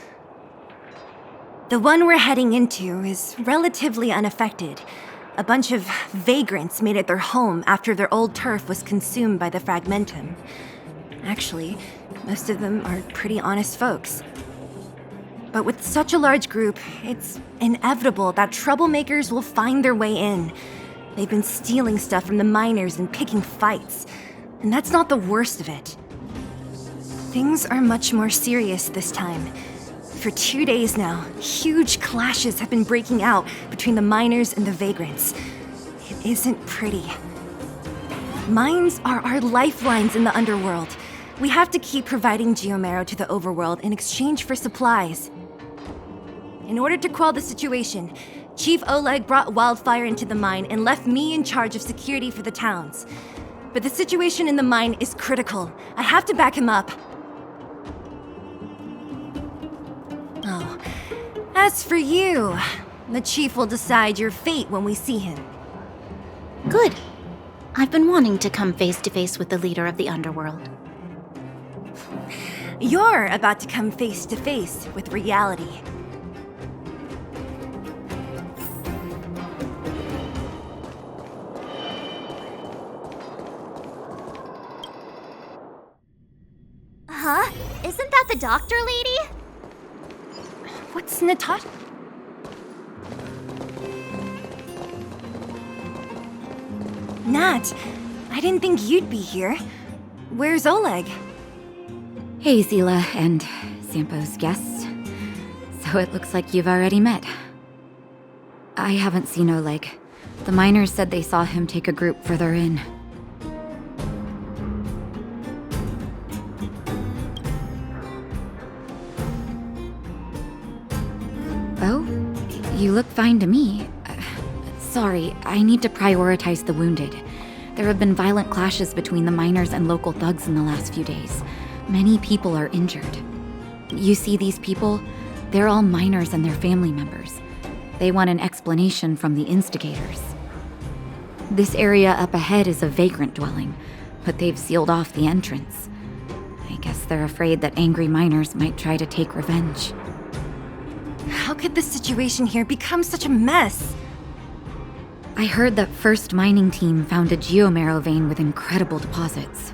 [SPEAKER 21] The one we're heading into is relatively unaffected. A bunch of vagrants made it their home after their old turf was consumed by the fragmentum. Actually, most of them are pretty honest folks. But with such a large group, it's inevitable that troublemakers will find their way in. They've been stealing stuff from the miners and picking fights. And that's not the worst of it. Things are much more serious this time. For 2 days now, huge clashes have been breaking out between the miners and the vagrants. It isn't pretty. Mines are our lifelines in the underworld. We have to keep providing geomero to the overworld in exchange for supplies. In order to quell the situation, Chief Oleg brought Wildfire into the mine and left me in charge of security for the towns. But the situation in the mine is critical. I have to back him up. Oh, as for you, the Chief will decide your fate when we see him.
[SPEAKER 8] Good. I've been wanting to come face to face with the leader of the underworld.
[SPEAKER 21] You're about to come face to face with reality.
[SPEAKER 3] Huh? Isn't that the doctor lady?
[SPEAKER 21] What's Natasha? Nat, I didn't think you'd be here. Where's Oleg?
[SPEAKER 16] Hey, Zila and Sampo's guests. So it looks like you've already met. I haven't seen Oleg. The miners said they saw him take a group further in. Oh? You look fine to me. Sorry, I need to prioritize the wounded. There have been violent clashes between the miners and local thugs in the last few days. Many people are injured. You see these people? They're all miners and their family members. They want an explanation from the instigators. This area up ahead is a vagrant dwelling, but they've sealed off the entrance. I guess they're afraid that angry miners might try to take revenge.
[SPEAKER 21] How could the situation here become such a mess?
[SPEAKER 16] I heard that First Mining Team found a geomero vein with incredible deposits.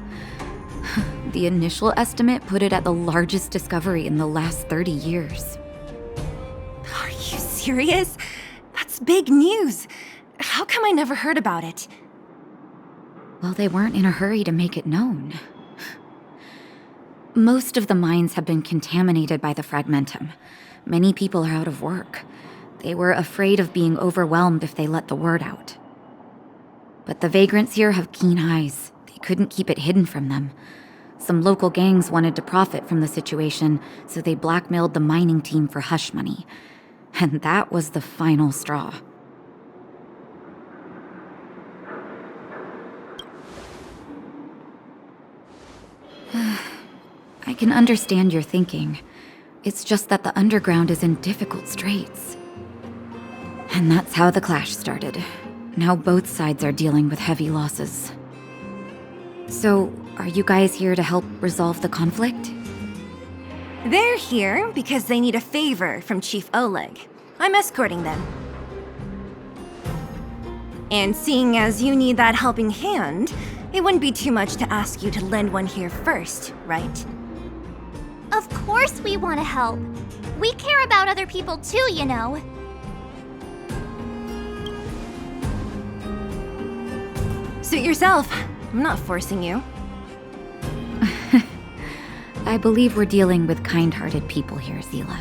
[SPEAKER 16] The initial estimate put it at the largest discovery in the last 30 years.
[SPEAKER 21] Are you serious? That's big news. How come I never heard about it?
[SPEAKER 16] Well, they weren't in a hurry to make it known. Most of the mines have been contaminated by the fragmentum. Many people are out of work. They were afraid of being overwhelmed if they let the word out. But the vagrants here have keen eyes. They couldn't keep it hidden from them. Some local gangs wanted to profit from the situation, so they blackmailed the mining team for hush money. And that was the final straw. I can understand your thinking. It's just that the underground is in difficult straits. And that's how the clash started. Now both sides are dealing with heavy losses. So, are you guys here to help resolve the conflict?
[SPEAKER 21] They're here because they need a favor from Chief Oleg. I'm escorting them. And seeing as you need that helping hand, it wouldn't be too much to ask you to lend one here first, right?
[SPEAKER 3] Of course we want to help. We care about other people too, you know.
[SPEAKER 21] Suit yourself. I'm not forcing you.
[SPEAKER 16] I believe we're dealing with kind-hearted people here, Zila.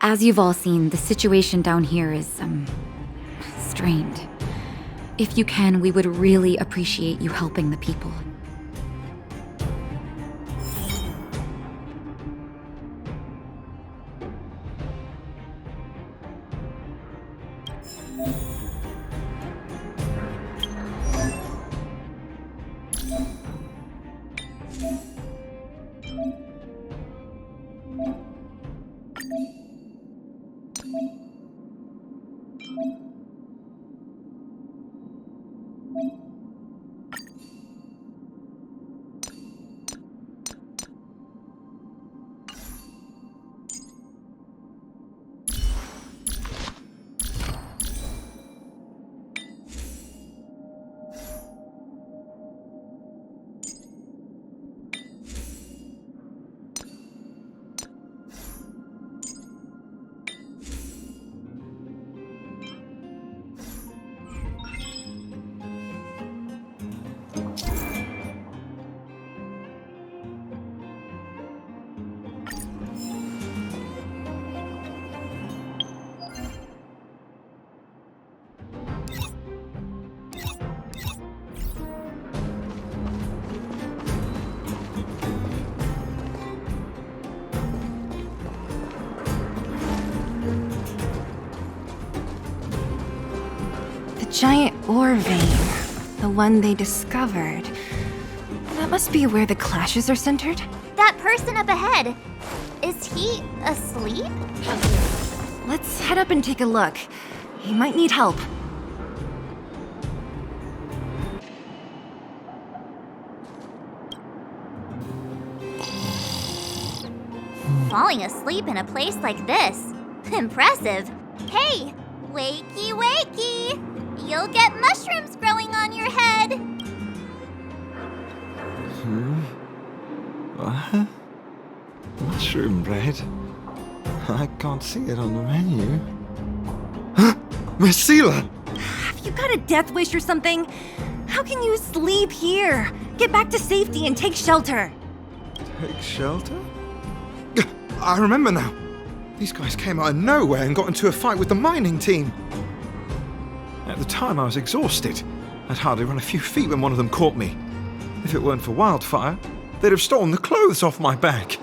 [SPEAKER 16] As you've all seen, the situation down here is, strained. If you can, we would really appreciate you helping the people.
[SPEAKER 21] Giant ore vein. The one they discovered. That must be where the clashes are centered.
[SPEAKER 3] That person up ahead. Is he asleep?
[SPEAKER 21] Let's head up and take a look. He might need help.
[SPEAKER 3] Falling asleep in a place like this. Impressive. Hey, wakey wakey! You'll get mushrooms growing on your head.
[SPEAKER 11] What? Mushroom bread? I can't see it on the menu. Marcela!
[SPEAKER 21] Have you got a death wish or something? How can you sleep here? Get back to safety and take shelter.
[SPEAKER 11] Take shelter? I remember now. These guys came out of nowhere and got into a fight with the mining team. At the time, I was exhausted. I'd hardly run a few feet when one of them caught me. If it weren't for Wildfire, they'd have stolen the clothes off my back.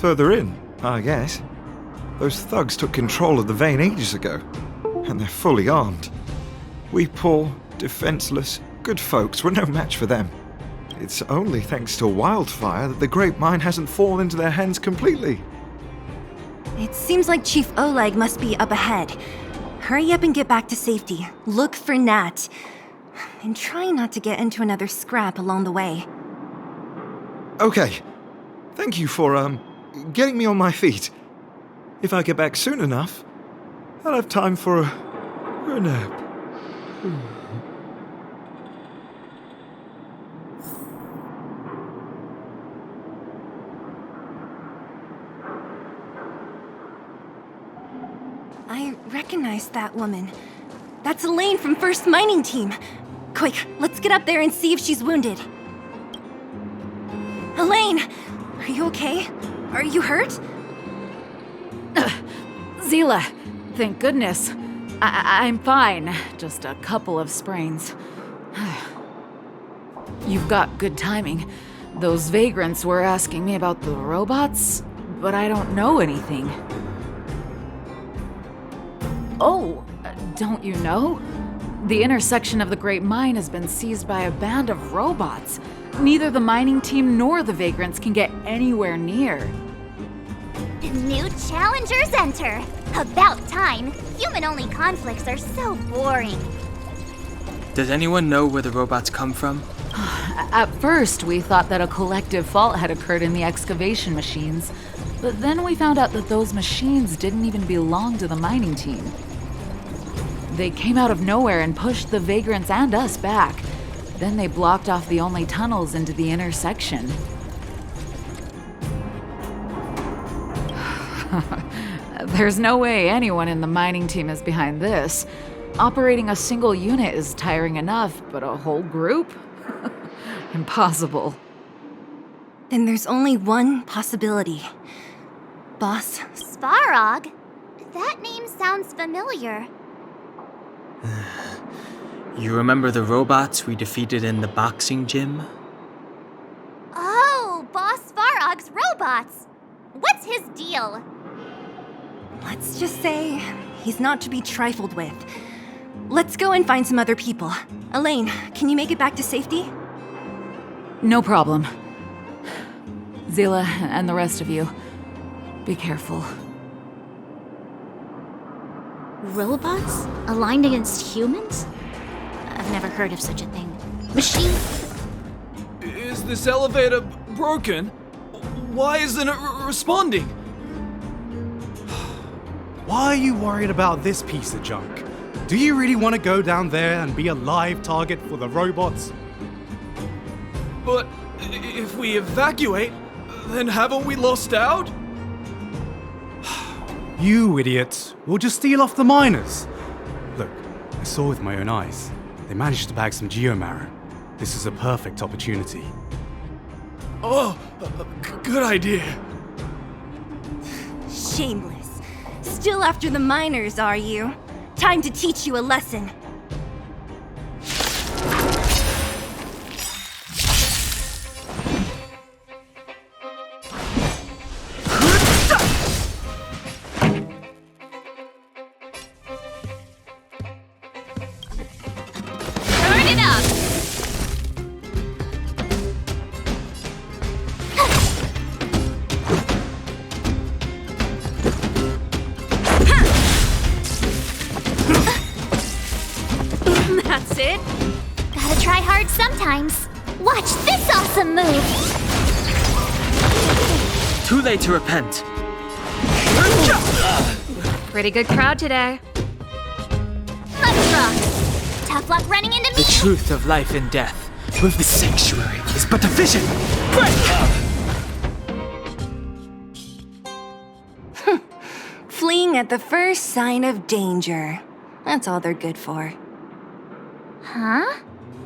[SPEAKER 11] Further in, I guess. Those thugs took control of the vein ages ago, and they're fully armed. We poor, defenseless, good folks were no match for them. It's only thanks to Wildfire that the Great Mine hasn't fallen into their hands completely.
[SPEAKER 21] It seems like Chief Oleg must be up ahead. Hurry up and get back to safety. Look for Nat. And try not to get into another scrap along the way.
[SPEAKER 11] Okay. Thank you for, getting me on my feet. If I get back soon enough, I'll have time for a nap.
[SPEAKER 21] I recognize that woman. That's Elaine from First Mining Team. Quick, let's get up there and see if she's wounded. Elaine! Are you okay? Are you hurt?
[SPEAKER 10] Zila, thank goodness. I'm fine. Just a couple of sprains. You've got good timing. Those vagrants were asking me about the robots, but I don't know anything. Oh, don't you know? The intersection of the Great Mine has been seized by a band of robots. Neither the mining team nor the vagrants can get anywhere near.
[SPEAKER 3] New challengers enter. About time. Human-only conflicts are so boring.
[SPEAKER 2] Does anyone know where the robots come from?
[SPEAKER 10] At first, we thought that a collective fault had occurred in the excavation machines, but then we found out that those machines didn't even belong to the mining team. They came out of nowhere and pushed the vagrants and us back. Then they blocked off the only tunnels into the intersection. There's no way anyone in the mining team is behind this. Operating a single unit is tiring enough, but a whole group? Impossible.
[SPEAKER 21] Then there's only one possibility. Boss?
[SPEAKER 3] Svarog? That name sounds familiar.
[SPEAKER 2] You remember the robots we defeated in the boxing gym?
[SPEAKER 3] Oh, Boss Svarog's robots! What's his deal?
[SPEAKER 21] Let's just say he's not to be trifled with. Let's go and find some other people. Elaine, can you make it back to safety?
[SPEAKER 10] No problem. Zila and the rest of you, be careful.
[SPEAKER 8] Robots aligned against humans? I've never heard of such a thing. Machine?
[SPEAKER 13] Is this elevator broken? Why isn't it responding?
[SPEAKER 22] Why are you worried about this piece of junk? Do you really want to go down there and be a live target for the robots?
[SPEAKER 13] But if we evacuate, then haven't we lost out?
[SPEAKER 22] You idiots! We'll just steal off the miners! Look, I saw with my own eyes. They managed to bag some geomarrow. This is a perfect opportunity.
[SPEAKER 13] Oh, good idea.
[SPEAKER 21] Shameless. Still after the miners, are you? Time to teach you a lesson.
[SPEAKER 17] Turn it up!
[SPEAKER 3] That's it. Gotta try hard sometimes. Watch this awesome move!
[SPEAKER 2] Too late to repent.
[SPEAKER 10] Pretty good crowd today.
[SPEAKER 3] Let's rock! Tough luck running into
[SPEAKER 2] The
[SPEAKER 3] me!
[SPEAKER 2] truth of life and death with the sanctuary is but a vision. Break!
[SPEAKER 21] Fleeing at the first sign of danger. That's all they're good for.
[SPEAKER 3] Huh?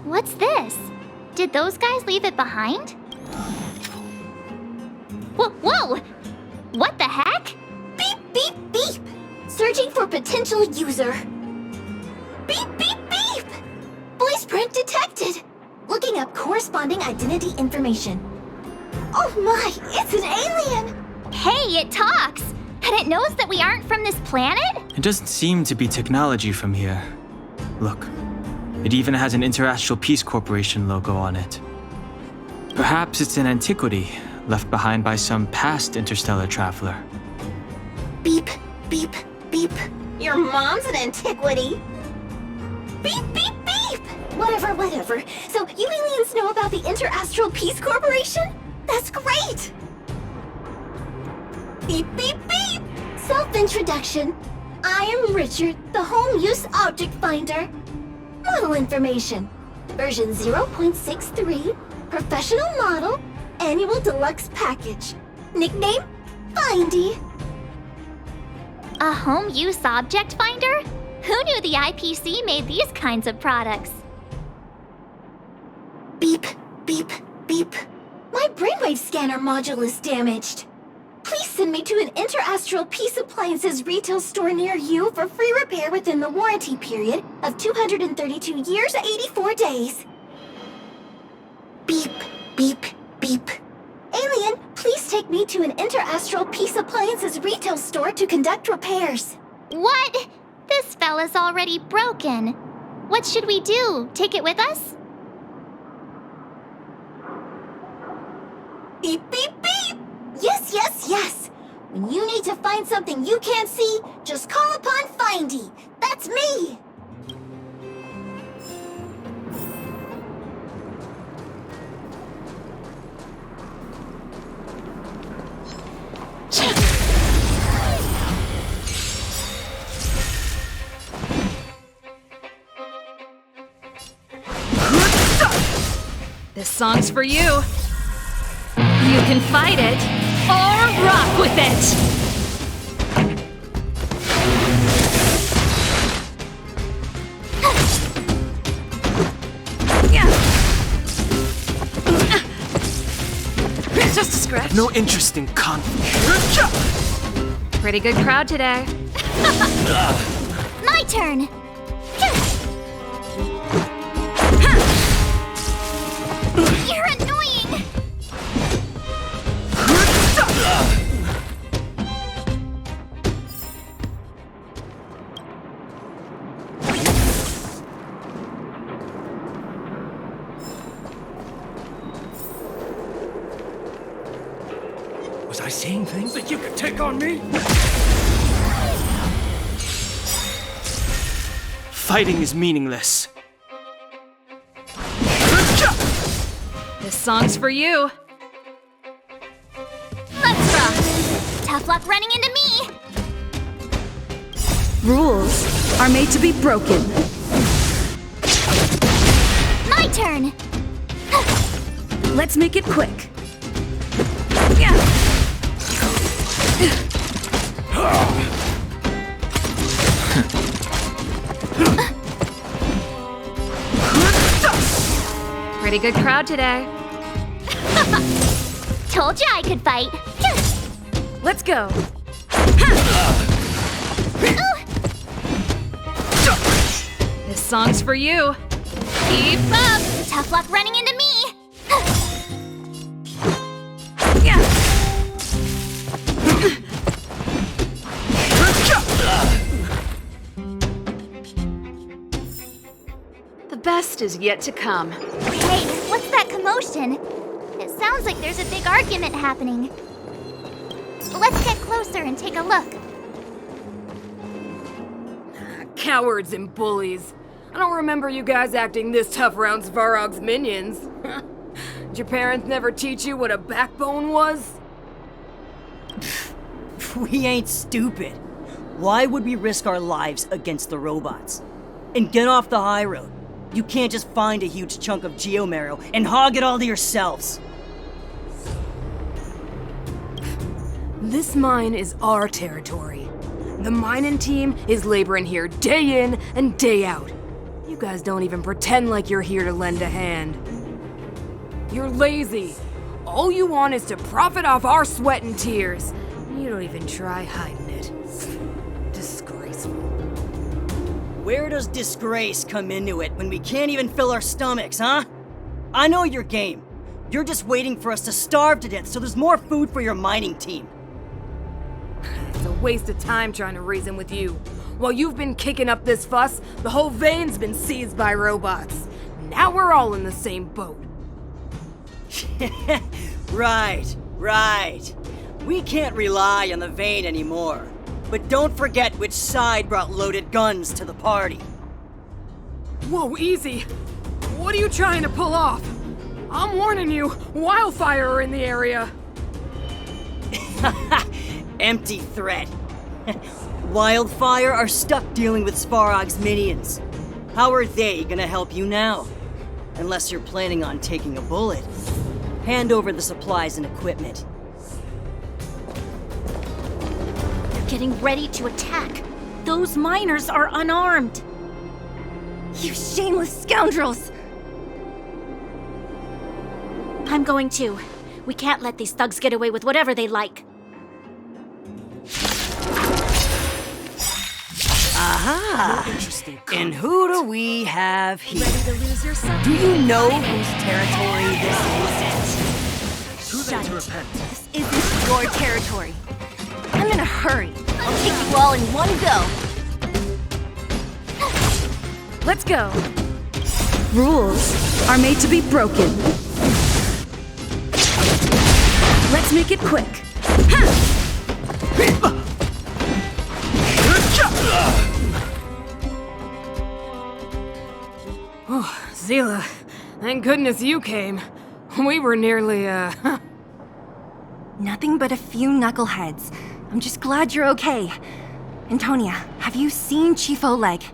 [SPEAKER 3] What's this? Did those guys leave it behind? Whoa! What the heck?
[SPEAKER 17] Beep, beep, beep! Searching for potential user. Beep, beep, beep! Voice print detected. Looking up corresponding identity information. Oh my, it's an alien!
[SPEAKER 3] Hey, it talks! And it knows that we aren't from this planet?
[SPEAKER 2] It doesn't seem to be technology from here. Look, it even has an Interastral Peace Corporation logo on it. Perhaps it's an antiquity left behind by some past interstellar traveler.
[SPEAKER 17] Beep, beep, beep. Your mom's an antiquity. Beep, beep, beep! Whatever. So you aliens know about the Interastral Peace Corporation? That's great! Beep, beep, beep! Self-introduction. I am Richard, the Home Use Object Finder. Model information. Version 0.63, professional model, annual deluxe package. Nickname, Findy.
[SPEAKER 3] A home use object finder? Who knew the IPC made these kinds of products?
[SPEAKER 17] Beep, beep, beep. My brainwave scanner module is damaged. Please send me to an Interastral Peace Appliances retail store near you for free repair within the warranty period of 232 years, 84 days. Beep, beep, beep. Alien, please take me to an Interastral Peace Appliances retail store to conduct repairs.
[SPEAKER 3] What? This fella's already broken. What should we do? Take it with us?
[SPEAKER 17] Beep, beep, beep! Yes! When you need to find something you can't see, just call upon Findy. That's me!
[SPEAKER 10] This song's for you. You can fight it or rock with it. Just a scratch.
[SPEAKER 2] No interest in conflict.
[SPEAKER 10] Pretty good crowd today.
[SPEAKER 3] My turn! You're annoying!
[SPEAKER 12] Was I seeing things that you could take on me?
[SPEAKER 2] Fighting is meaningless.
[SPEAKER 10] This song's for you.
[SPEAKER 3] Let's rock! Tough luck running into me!
[SPEAKER 15] Rules are made to be broken.
[SPEAKER 3] My turn!
[SPEAKER 15] Let's make it quick.
[SPEAKER 10] Pretty good crowd today.
[SPEAKER 3] Told you I could fight.
[SPEAKER 21] Let's go.
[SPEAKER 10] This song's for you. Keep up!
[SPEAKER 3] Tough luck running into me!
[SPEAKER 10] The best is yet to come.
[SPEAKER 3] Hey, what's that commotion? It sounds like there's a big argument happening. Let's get closer and take a look.
[SPEAKER 9] Cowards and bullies. I don't remember you guys acting this tough around Svarog's minions. Did your parents never teach you what a backbone was?
[SPEAKER 6] We ain't stupid. Why would we risk our lives against the robots? And get off the high road. You can't just find a huge chunk of geomarrow and hog it all to yourselves.
[SPEAKER 9] This mine is our territory. The mining team is laboring here day in and day out. You guys don't even pretend like you're here to lend a hand. You're lazy. All you want is to profit off our sweat and tears. You don't even try hiding it. Disgraceful.
[SPEAKER 6] Where does disgrace come into it when we can't even fill our stomachs, huh? I know your game. You're just waiting for us to starve to death so there's more food for your mining team.
[SPEAKER 9] It's a waste of time trying to reason with you. While you've been kicking up this fuss, the whole vein's been seized by robots. Now we're all in the same boat.
[SPEAKER 6] Right. We can't rely on the vein anymore. But don't forget which side brought loaded guns to the party.
[SPEAKER 9] Whoa, easy. What are you trying to pull off? I'm warning you, Wildfire are in the area.
[SPEAKER 6] Empty threat. Wildfire are stuck dealing with Svarog's minions. How are they gonna help you now? Unless you're planning on taking a bullet. Hand over the supplies and equipment.
[SPEAKER 8] They're getting ready to attack. Those miners are unarmed.
[SPEAKER 21] You shameless scoundrels!
[SPEAKER 8] I'm going too. We can't let these thugs get away with whatever they like.
[SPEAKER 6] Aha! And who do we have here?
[SPEAKER 10] Ready to lose yourself?
[SPEAKER 6] Do you know whose territory this is?
[SPEAKER 8] Shut it. This isn't your territory. I'm in a hurry. I'll take you all in one go.
[SPEAKER 21] Let's go.
[SPEAKER 15] Rules are made to be broken. Let's make it quick.
[SPEAKER 9] Oh, Zila, thank goodness you came. We were nearly,
[SPEAKER 21] Nothing but a few knuckleheads. I'm just glad you're okay. Antonia, have you seen Chief Oleg?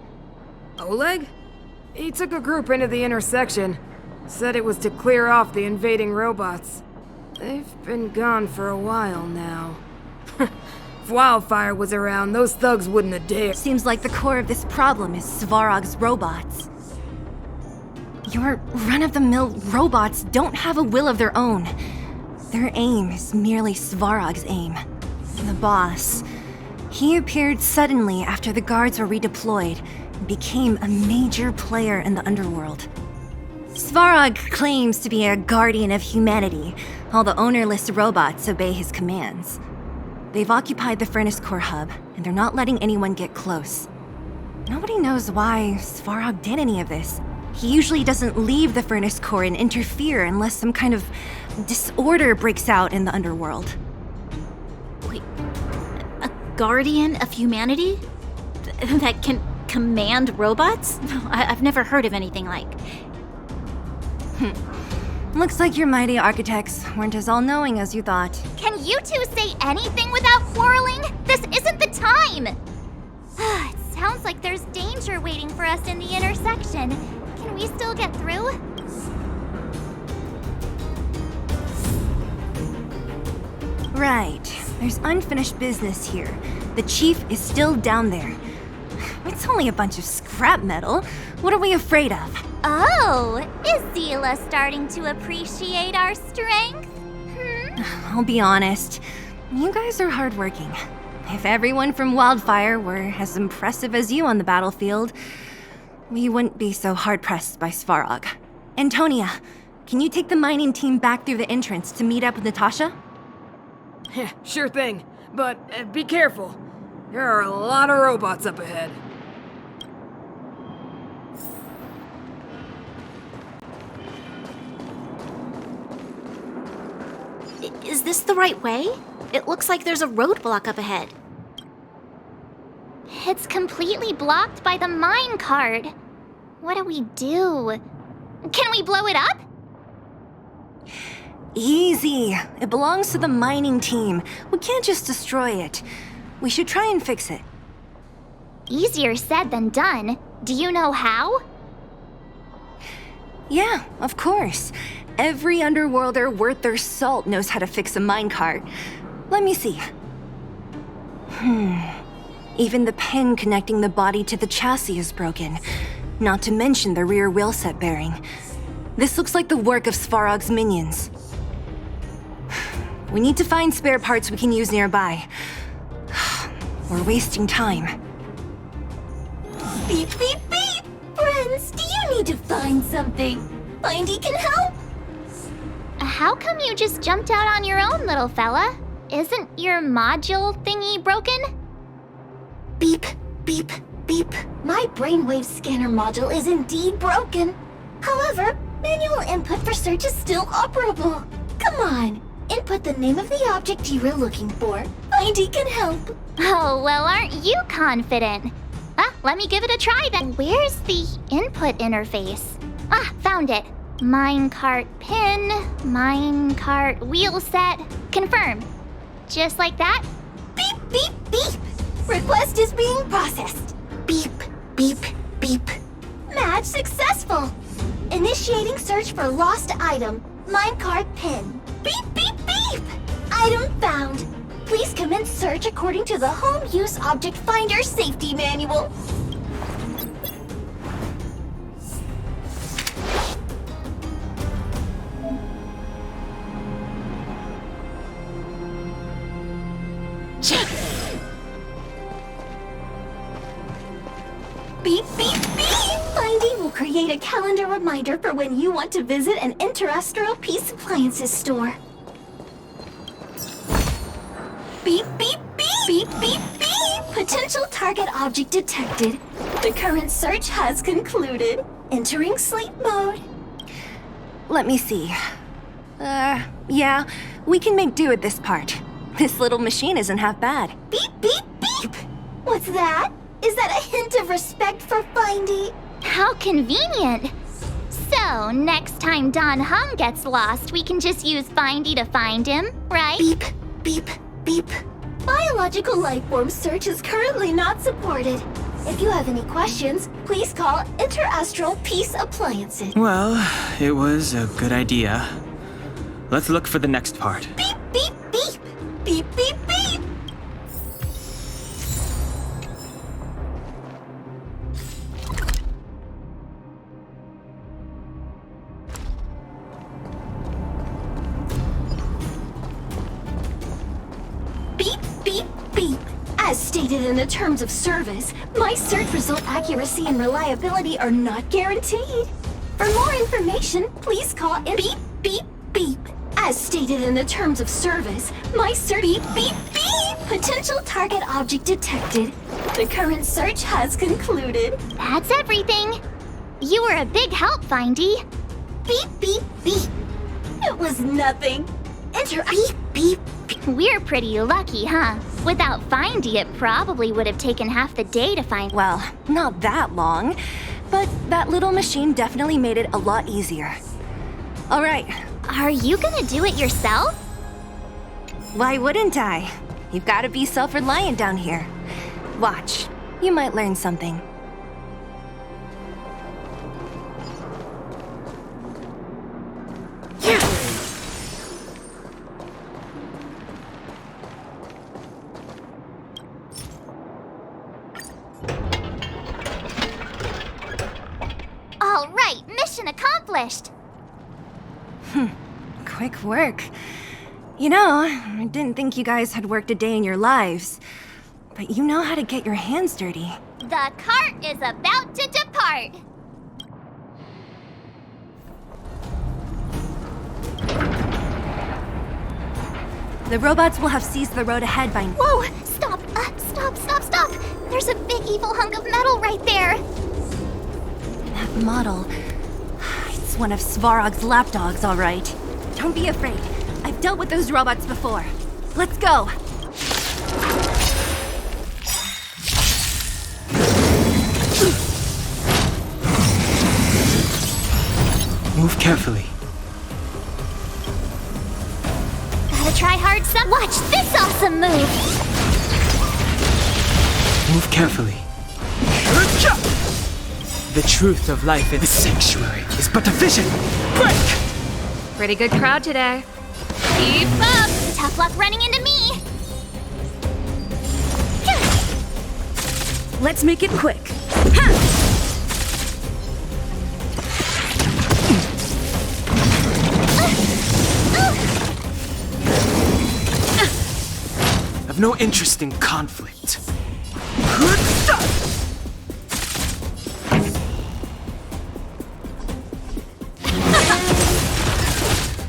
[SPEAKER 9] Oleg? He took a group into the intersection. Said it was to clear off the invading robots. They've been gone for a while now. If Wildfire was around, those thugs wouldn't have dared.
[SPEAKER 21] Seems like the core of this problem is Svarog's robots. Your run-of-the-mill robots don't have a will of their own. Their aim is merely Svarog's aim. The boss. He appeared suddenly after the guards were redeployed and became a major player in the underworld. Svarog claims to be a guardian of humanity, while the ownerless robots obey his commands. They've occupied the Furnace Core hub, and they're not letting anyone get close. Nobody knows why Svarog did any of this. He usually doesn't leave the Furnace Core and interfere unless some kind of disorder breaks out in the underworld.
[SPEAKER 8] Wait, a guardian of humanity? That can command robots? I've never heard of anything like.
[SPEAKER 21] Looks like your mighty architects weren't as all-knowing as you thought.
[SPEAKER 3] Can you two say anything without quarreling? This isn't the time! It sounds like there's danger waiting for us in the intersection. Can we still get through?
[SPEAKER 21] Right. There's unfinished business here. The chief is still down there. It's only a bunch of scrap metal. What are we afraid of?
[SPEAKER 3] Oh, is Zila starting to appreciate our strength?
[SPEAKER 21] I'll be honest. You guys are hardworking. If everyone from Wildfire were as impressive as you on the battlefield, we wouldn't be so hard-pressed by Svarog. Antonia, can you take the mining team back through the entrance to meet up with Natasha?
[SPEAKER 9] Sure thing, but be careful. There are a lot of robots up ahead.
[SPEAKER 8] Is this the right way? It looks like there's a roadblock up ahead.
[SPEAKER 3] It's completely blocked by the mine cart. What do we do? Can we blow it up?
[SPEAKER 21] Easy. It belongs to the mining team. We can't just destroy it. We should try and fix it.
[SPEAKER 3] Easier said than done. Do you know how?
[SPEAKER 21] Yeah, of course. Every underworlder worth their salt knows how to fix a minecart. Let me see. Even the pin connecting the body to the chassis is broken. Not to mention the rear wheel set bearing. This looks like the work of Svarog's minions. We need to find spare parts we can use nearby. We're wasting time.
[SPEAKER 17] Beep, beep, beep! Friends, do you need to find something? Findy can help?
[SPEAKER 3] How come you just jumped out on your own, little fella? Isn't your module thingy broken?
[SPEAKER 17] Beep, beep, beep. My brainwave scanner module is indeed broken. However, manual input for search is still operable. Come on, input the name of the object you were looking for. Findy can help.
[SPEAKER 3] Oh, well, aren't you confident? Let me give it a try then. Where's the input interface? Found it. Minecart pin, minecart wheel set, confirm. Just like that?
[SPEAKER 17] Beep, beep, beep. Request is being processed. Beep, beep, beep. Match successful. Initiating search for lost item, minecart pin. Beep, beep, beep. Item found. Please commence search according to the Home Use Object Finder Safety Manual. Beep, beep, beep! Findy will create a calendar reminder for when you want to visit an Interastral Peace Appliances store. Beep, beep, beep! Beep, beep, beep! Potential target object detected. The current search has concluded. Entering sleep mode.
[SPEAKER 21] Let me see. Yeah, we can make do with this part. This little machine isn't half bad.
[SPEAKER 17] Beep, beep, beep! What's that? Is that a hint of respect for Findy?
[SPEAKER 3] How convenient! So, next time Don Hum gets lost, we can just use Findy to find him, right?
[SPEAKER 17] Beep, beep, beep. Biological life form search is currently not supported. If you have any questions, please call Interastral Peace Appliances.
[SPEAKER 2] Well, it was a good idea. Let's look for the next part.
[SPEAKER 17] Beep, beep, beep! Beep, beep, beep! Beep, beep, beep. As stated in the terms of service, my search result accuracy and reliability are not guaranteed. For more information, please call in beep, beep, beep. As stated in the terms of service, my search beep, beep, beep. Potential target object detected. The current search has concluded.
[SPEAKER 3] That's everything. You were a big help, Findy.
[SPEAKER 17] Beep, beep, beep. It was nothing. Enter beep, beep, beep.
[SPEAKER 3] We're pretty lucky, huh? Without Findy, it probably would have taken half the day to find.
[SPEAKER 21] Well, not that long, but that little machine definitely made it a lot easier. All right.
[SPEAKER 3] Are you gonna do it yourself?
[SPEAKER 21] Why wouldn't I? You've got to be self-reliant down here. Watch. You might learn something.
[SPEAKER 3] All right, mission accomplished.
[SPEAKER 21] Quick work. You know, I didn't think you guys had worked a day in your lives, but you know how to get your hands dirty.
[SPEAKER 3] The cart is about to depart.
[SPEAKER 21] The robots will have seized the road ahead by...
[SPEAKER 3] Whoa! Stop! Stop! There's a big evil hunk of metal right there.
[SPEAKER 21] That model... It's one of Svarog's lapdogs, all right. Don't be afraid. I've dealt with those robots before. Let's go!
[SPEAKER 2] Move carefully.
[SPEAKER 3] Gotta try hard some. Watch this awesome move!
[SPEAKER 2] Move carefully. The truth of life in the sanctuary is but a vision. Break!
[SPEAKER 10] Pretty good crowd today.
[SPEAKER 3] Keep up! Tough luck running into me!
[SPEAKER 21] Let's make it quick.
[SPEAKER 2] I've no interest in conflict.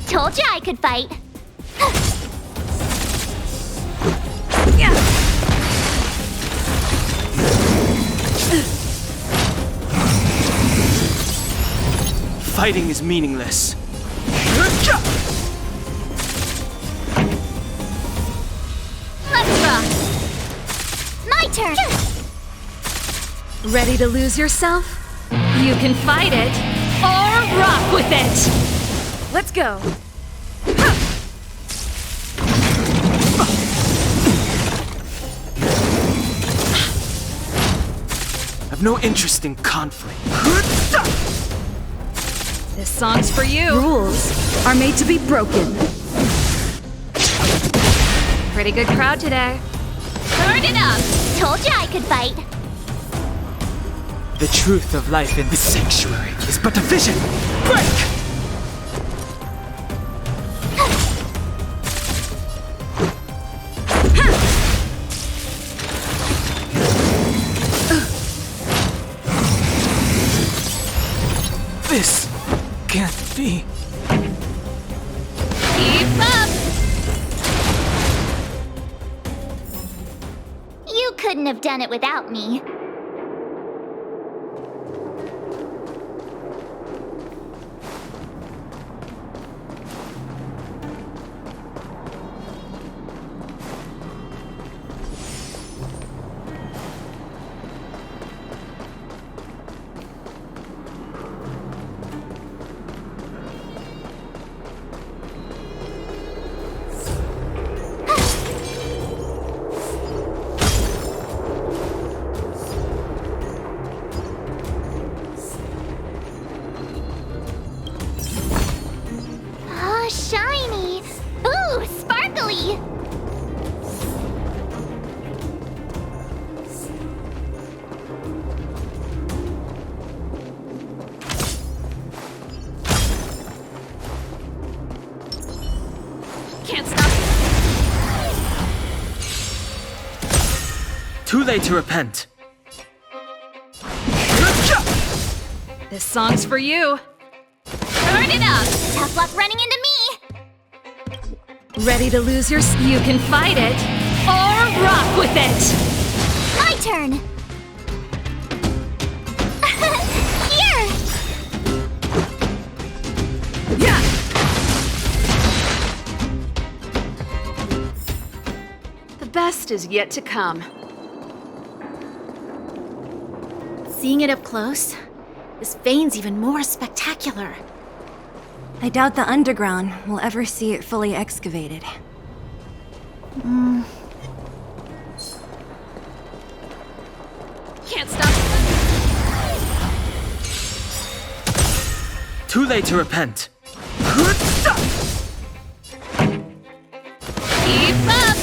[SPEAKER 3] Told you I could fight.
[SPEAKER 2] Fighting is meaningless.
[SPEAKER 3] Let's rock. My turn.
[SPEAKER 10] Ready to lose yourself? You can fight it or rock with it.
[SPEAKER 21] Let's go.
[SPEAKER 2] I've no interest in conflict.
[SPEAKER 10] This song's for you.
[SPEAKER 15] Rules are made to be broken.
[SPEAKER 10] Pretty good crowd today.
[SPEAKER 3] Turn it up. Told you I could fight.
[SPEAKER 2] The truth of life in the sanctuary is but a vision. Break! This can't be.
[SPEAKER 3] Keep up! You couldn't have done it without me. Shiny! Ooh, sparkly!
[SPEAKER 10] Can't stop.
[SPEAKER 2] Too late to repent.
[SPEAKER 10] This song's for you.
[SPEAKER 3] Turn it up! Tough luck running into me!
[SPEAKER 10] Ready to lose your... You can fight it or rock with it.
[SPEAKER 3] My turn! Here!
[SPEAKER 10] Yeah! best is yet to come.
[SPEAKER 8] Seeing it up close, this vein's even more spectacular.
[SPEAKER 21] I doubt the underground will ever see it fully excavated.
[SPEAKER 10] Can't stop.
[SPEAKER 2] Too late to repent.
[SPEAKER 10] Keep up!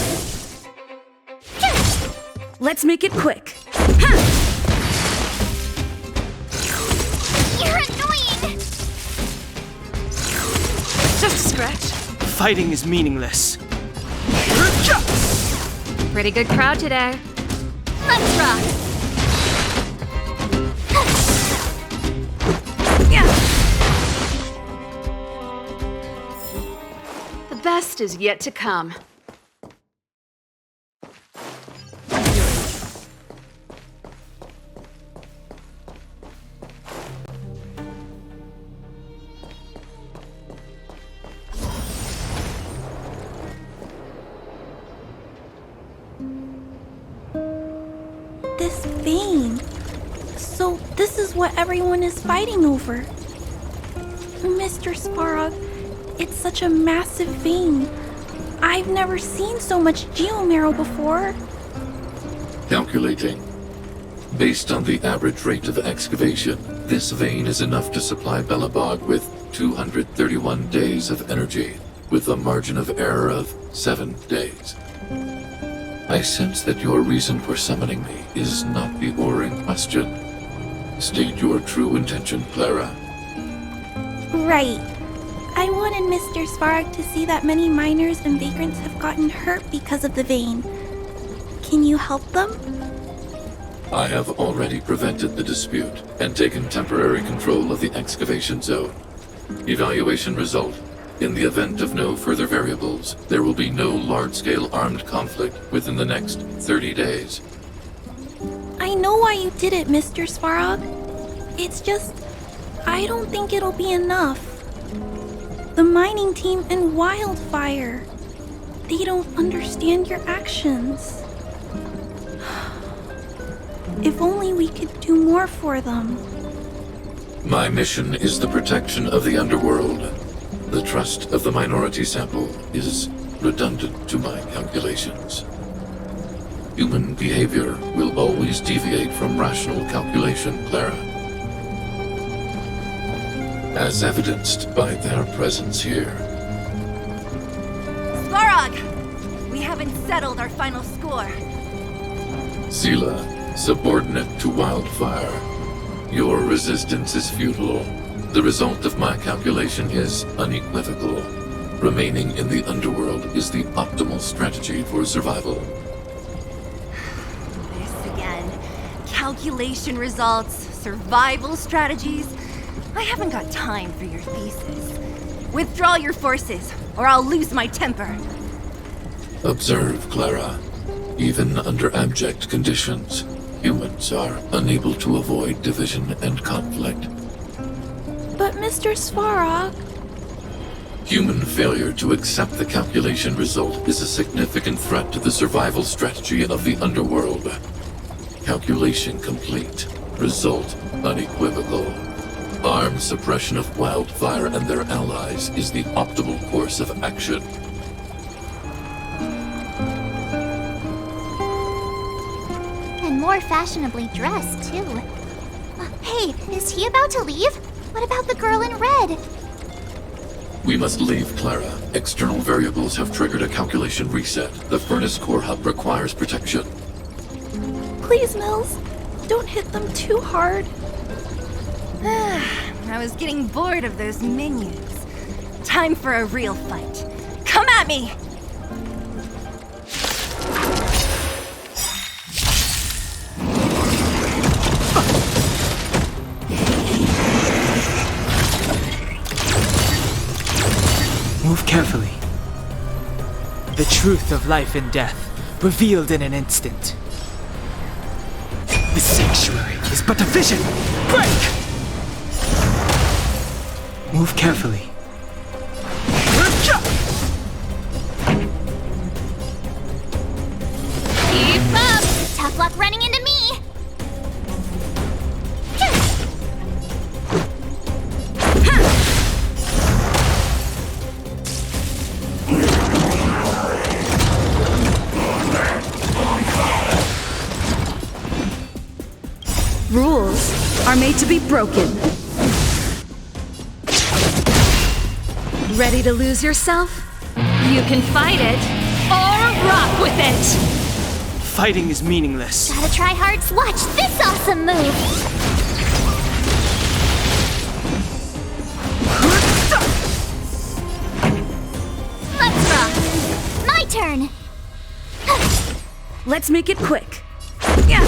[SPEAKER 15] Let's make it quick.
[SPEAKER 17] You're annoying!
[SPEAKER 10] Just a scratch.
[SPEAKER 2] Fighting is meaningless.
[SPEAKER 10] Pretty good crowd today.
[SPEAKER 8] Let's rock!
[SPEAKER 10] The best is yet to come.
[SPEAKER 4] This vein. So this is what everyone is fighting over. Mr. Svarog, it's such a massive vein. I've never seen so much geomarrow before.
[SPEAKER 1] Calculating. Based on the average rate of excavation, this vein is enough to supply Belobog with 231 days of energy, with a margin of error of 7 days. I sense that your reason for summoning me is not the ore in question. State your true intention, Clara.
[SPEAKER 4] Right. I wanted Mr. Svarog to see that many miners and vagrants have gotten hurt because of the vein. Can you help them?
[SPEAKER 1] I have already prevented the dispute and taken temporary control of the excavation zone. Evaluation result. In the event of no further variables, there will be no large-scale armed conflict within the next 30 days.
[SPEAKER 4] I know why you did it, Mr. Svarog. It's just, I don't think it'll be enough. The mining team and Wildfire, they don't understand your actions. If only we could do more for them.
[SPEAKER 1] My mission is the protection of the underworld. The trust of the minority sample is redundant to my calculations. Human behavior will always deviate from rational calculation, Clara. As evidenced by their presence here.
[SPEAKER 21] Svarog! We haven't settled our final score.
[SPEAKER 1] Sela, subordinate to Wildfire. Your resistance is futile. The result of my calculation is unequivocal. Remaining in the underworld is the optimal strategy for survival.
[SPEAKER 21] This again. Calculation results, survival strategies. I haven't got time for your thesis. Withdraw your forces, or I'll lose my temper.
[SPEAKER 1] Observe, Clara. Even under abject conditions, humans are unable to avoid division and conflict.
[SPEAKER 4] But Mr. Svarog...
[SPEAKER 1] Human failure to accept the calculation result is a significant threat to the survival strategy of the underworld. Calculation complete. Result unequivocal. Armed suppression of Wildfire and their allies is the optimal course of action.
[SPEAKER 3] And more fashionably dressed, too. Hey, is he about to leave? What about the girl in red?
[SPEAKER 1] We must leave, Clara. External variables have triggered a calculation reset. The furnace core hub requires protection.
[SPEAKER 4] Please, Mills, don't hit them too hard.
[SPEAKER 21] I was getting bored of those minions. Time for a real fight. Come at me!
[SPEAKER 2] Move carefully. The truth of life and death, revealed in an instant. The sanctuary is but a vision! Break! Move carefully.
[SPEAKER 3] luck running into me!
[SPEAKER 15] Rules are made to be broken.
[SPEAKER 10] Ready to lose yourself? You can fight it, or rock with it!
[SPEAKER 2] Fighting is meaningless.
[SPEAKER 3] Gotta try hard. Watch this awesome move! Let's rock! My turn!
[SPEAKER 15] Let's make it quick. Yeah.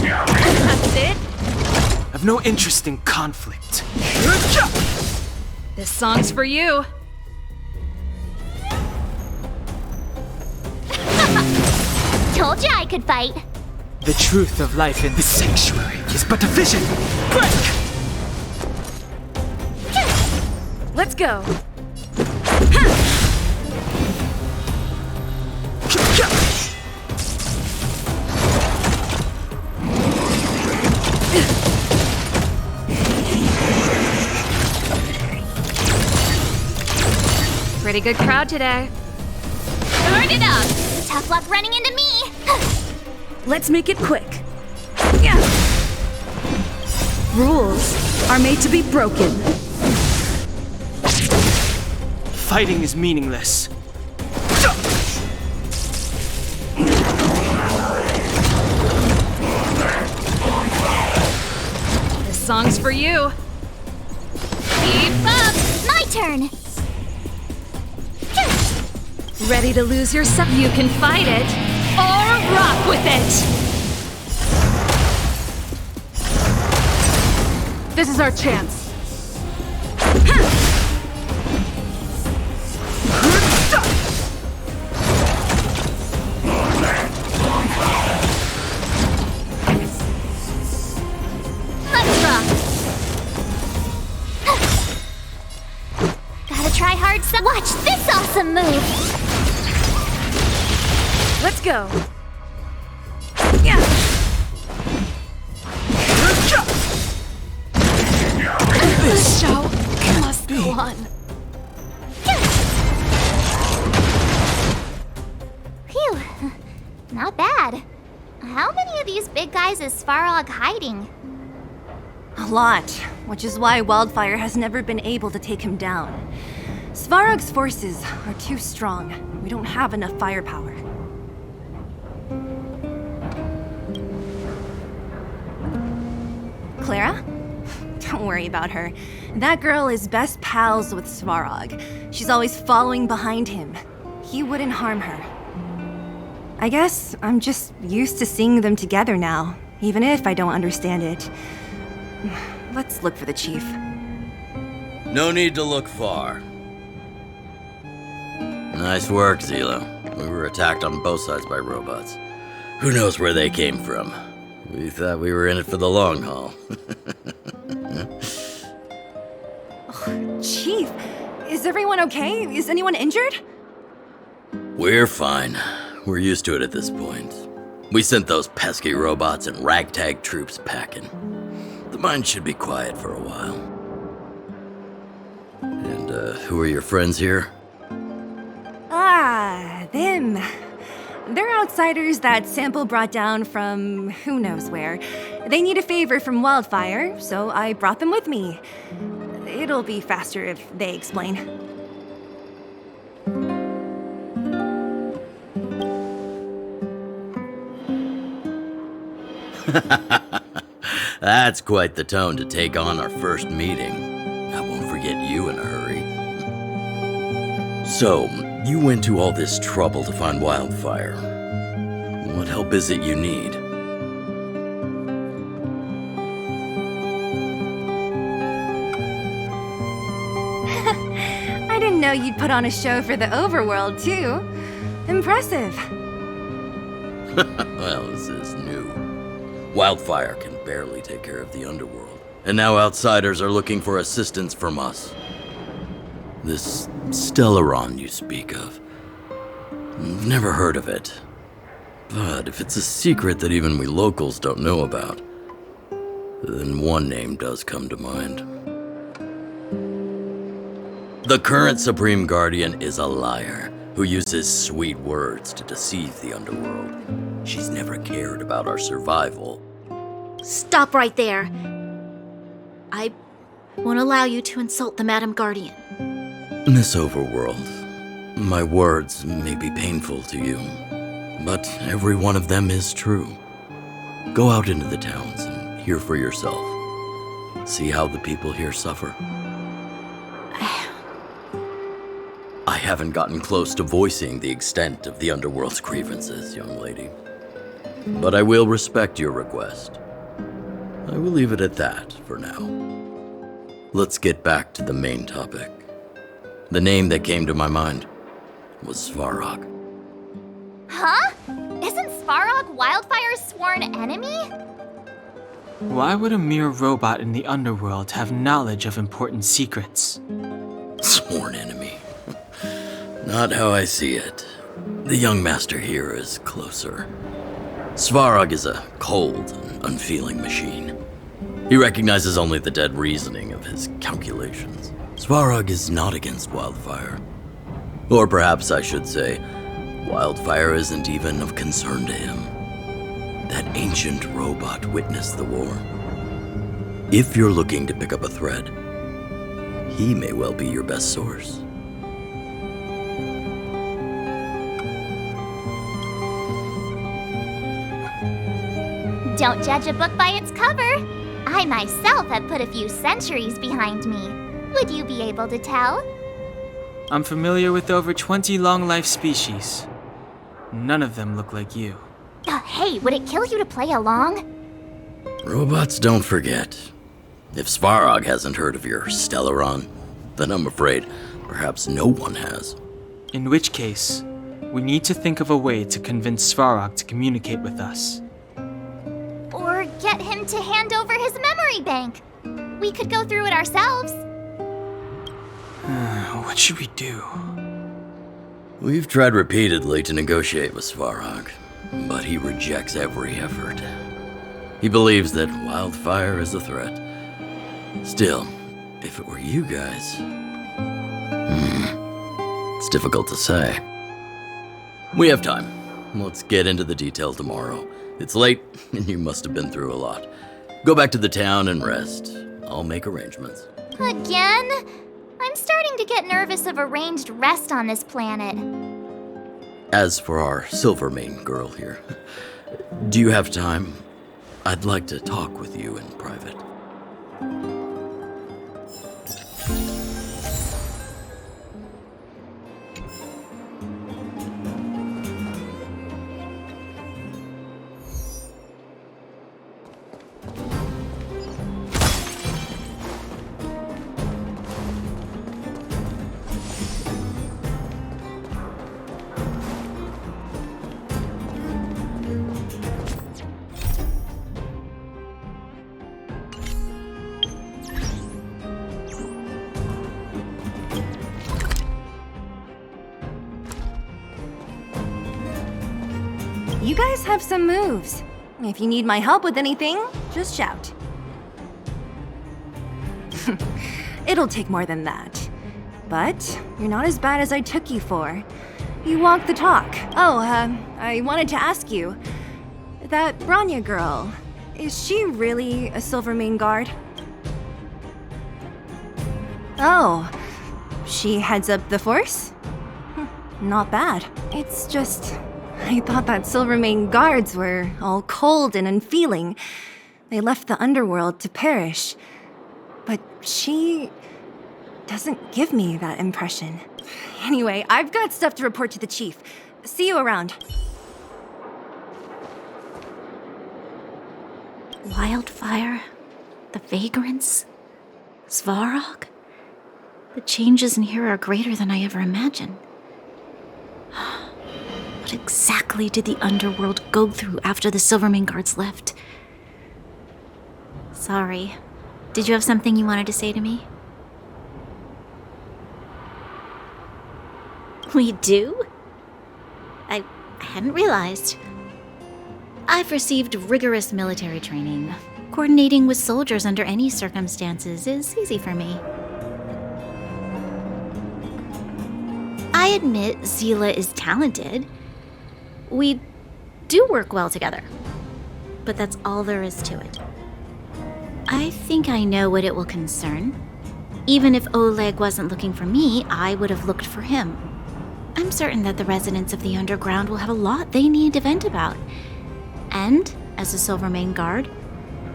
[SPEAKER 10] That's it?
[SPEAKER 2] I've no interest in conflict.
[SPEAKER 10] This song's for you.
[SPEAKER 3] Told you I could fight.
[SPEAKER 2] The truth of life in this sanctuary is but a vision. Break!
[SPEAKER 15] Let's go.
[SPEAKER 10] Pretty good crowd today.
[SPEAKER 3] Burn it up! Tough luck running into me!
[SPEAKER 15] Let's make it quick. Yeah. Rules are made to be broken.
[SPEAKER 2] Fighting is meaningless.
[SPEAKER 10] This song's for you.
[SPEAKER 3] Keep up! My turn!
[SPEAKER 10] Ready to lose yourself? You can fight it, or rock with it! This is our chance.
[SPEAKER 3] Let's rock! Gotta try hard. Watch this awesome move!
[SPEAKER 15] Let's go. Yeah.
[SPEAKER 10] This show must go on.
[SPEAKER 3] Phew. Not bad. How many of these big guys is Svarog hiding?
[SPEAKER 21] A lot, which is why Wildfire has never been able to take him down. Svarog's forces are too strong. We don't have enough firepower. Clara? Don't worry about her. That girl is best pals with Svarog. She's always following behind him. He wouldn't harm her. I guess I'm just used to seeing them together now, even if I don't understand it. Let's look for the chief.
[SPEAKER 14] No need to look far. Nice work, Zilo. We were attacked on both sides by robots. Who knows where they came from? We thought we were in it for the long haul.
[SPEAKER 21] Chief, is everyone okay? Is anyone injured?
[SPEAKER 14] We're fine. We're used to it at this point. We sent those pesky robots and ragtag troops packing. The mine should be quiet for a while. And, who are your friends here?
[SPEAKER 21] Ah, them. They're outsiders that Sample brought down from who knows where. They need a favor from Wildfire, so I brought them with me. It'll be faster if they explain.
[SPEAKER 14] That's quite the tone to take on our first meeting. I won't forget you in a hurry. So, you went to all this trouble to find Wildfire. What help is it you need?
[SPEAKER 21] I didn't know you'd put on a show for the overworld, too. Impressive.
[SPEAKER 14] Well, this is new. Wildfire can barely take care of the underworld. And now outsiders are looking for assistance from us. This Stellaron you speak of. I've never heard of it. But if it's a secret that even we locals don't know about, then one name does come to mind. The current Supreme Guardian is a liar who uses sweet words to deceive the underworld. She's never cared about our survival.
[SPEAKER 8] Stop right there. I won't allow you to insult the Madam Guardian.
[SPEAKER 14] Miss Overworld, my words may be painful to you, but every one of them is true. Go out into the towns and hear for yourself. See how the people here suffer. I haven't gotten close to voicing the extent of the underworld's grievances, young lady. But I will respect your request. I will leave it at that for now. Let's get back to the main topic. The name that came to my mind was Svarog.
[SPEAKER 3] Huh? Isn't Svarog Wildfire's sworn enemy?
[SPEAKER 2] Why would a mere robot in the underworld have knowledge of important secrets?
[SPEAKER 14] Sworn enemy. Not how I see it. The young master here is closer. Svarog is a cold and unfeeling machine. He recognizes only the dead reasoning of his calculations. Svarog is not against Wildfire. Or perhaps I should say, Wildfire isn't even of concern to him. That ancient robot witnessed the war. If you're looking to pick up a thread, he may well be your best source.
[SPEAKER 3] Don't judge a book by its cover. I myself have put a few centuries behind me. Would you be able to tell?
[SPEAKER 2] I'm familiar with over 20 long-life species. None of them look like you.
[SPEAKER 3] Hey, would it kill you to play along?
[SPEAKER 14] Robots don't forget. If Svarog hasn't heard of your Stellaron, then I'm afraid perhaps no one has.
[SPEAKER 2] In which case, we need to think of a way to convince Svarog to communicate with us.
[SPEAKER 3] Or get him to hand over his memory bank. We could go through it ourselves.
[SPEAKER 2] What should we do?
[SPEAKER 14] We've tried repeatedly to negotiate with Svarog, but he rejects every effort. He believes that Wildfire is a threat. Still, if it were you guys... it's difficult to say. We have time. Let's get into the detail tomorrow. It's late, and you must have been through a lot. Go back to the town and rest. I'll make arrangements.
[SPEAKER 3] Again? I'm starting to get nervous of arranged rest on this planet.
[SPEAKER 14] As for our Silvermane girl here, do you have time? I'd like to talk with you in private.
[SPEAKER 21] You guys have some moves. If you need my help with anything, just shout. It'll take more than that. But you're not as bad as I took you for. You walk the talk. Oh, I wanted to ask you. That Bronya girl, is she really a Silvermane guard? Oh, she heads up the force? Not bad. It's just... I thought that Silvermane guards were all cold and unfeeling. They left the underworld to perish. But she doesn't give me that impression. Anyway, I've got stuff to report to the chief. See you around.
[SPEAKER 8] Wildfire? The vagrants? Svarog? The changes in here are greater than I ever imagined. What exactly did the underworld go through after the Silvermane guards left? Sorry. Did you have something you wanted to say to me? We do? I hadn't realized. I've received rigorous military training. Coordinating with soldiers under any circumstances is easy for me. I admit Zila is talented. We do work well together. But that's all there is to it. I think I know what it will concern. Even if Oleg wasn't looking for me, I would have looked for him. I'm certain that the residents of the underground will have a lot they need to vent about. And, as a Silvermane guard,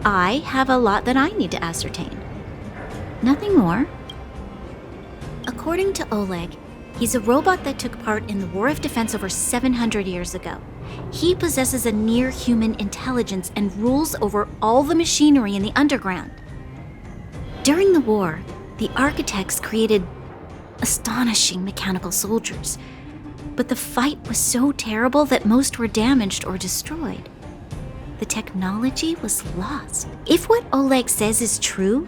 [SPEAKER 8] I have a lot that I need to ascertain. Nothing more. According to Oleg, he's a robot that took part in the War of Defense over 700 years ago. He possesses a near-human intelligence and rules over all the machinery in the underground. During the war, the architects created astonishing mechanical soldiers, but the fight was so terrible that most were damaged or destroyed. The technology was lost. If what Oleg says is true,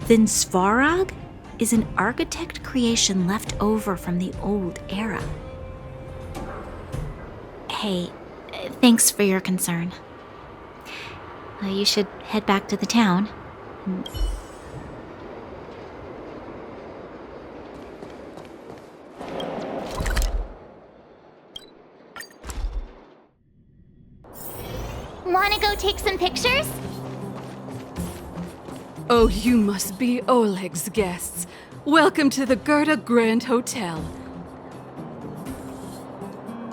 [SPEAKER 8] then Svarog is an architect creation left over from the old era. Hey, thanks for your concern. You should head back to the town.
[SPEAKER 3] Wanna go take some pictures?
[SPEAKER 10] Oh, you must be Oleg's guests. Welcome to the Gerda Grand Hotel.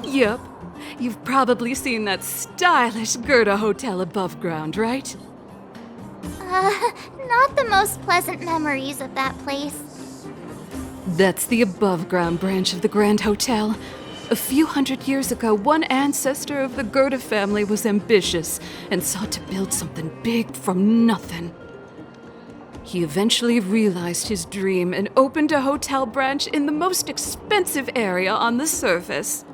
[SPEAKER 10] Yup, you've probably seen that stylish Gerda hotel above ground, right?
[SPEAKER 3] Not the most pleasant memories of that place.
[SPEAKER 10] That's the above ground branch of the Grand Hotel. A few hundred years ago, one ancestor of the Gerda family was ambitious and sought to build something big from nothing. He eventually realized his dream and opened a hotel branch in the most expensive area on the surface.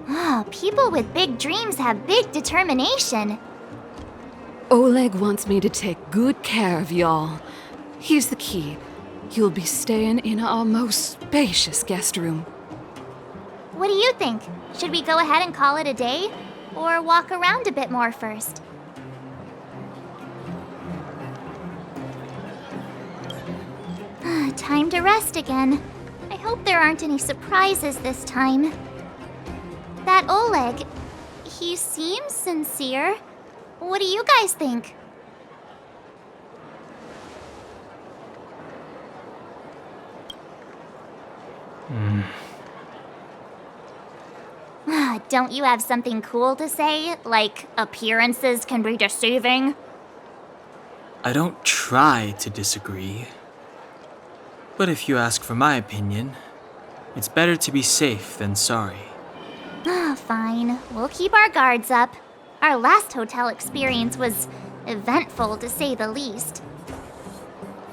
[SPEAKER 3] Oh, people with big dreams have big determination.
[SPEAKER 10] Oleg wants me to take good care of y'all. Here's the key. You'll be staying in our most spacious guest room.
[SPEAKER 3] What do you think? Should we go ahead and call it a day? Or walk around a bit more first? Time to rest again. I hope there aren't any surprises this time. That Oleg, he seems sincere. What do you guys think? Don't you have something cool to say? Like, appearances can be deceiving?
[SPEAKER 2] I don't try to disagree. But if you ask for my opinion, it's better to be safe than sorry.
[SPEAKER 3] Fine. We'll keep our guards up. Our last hotel experience was eventful, to say the least.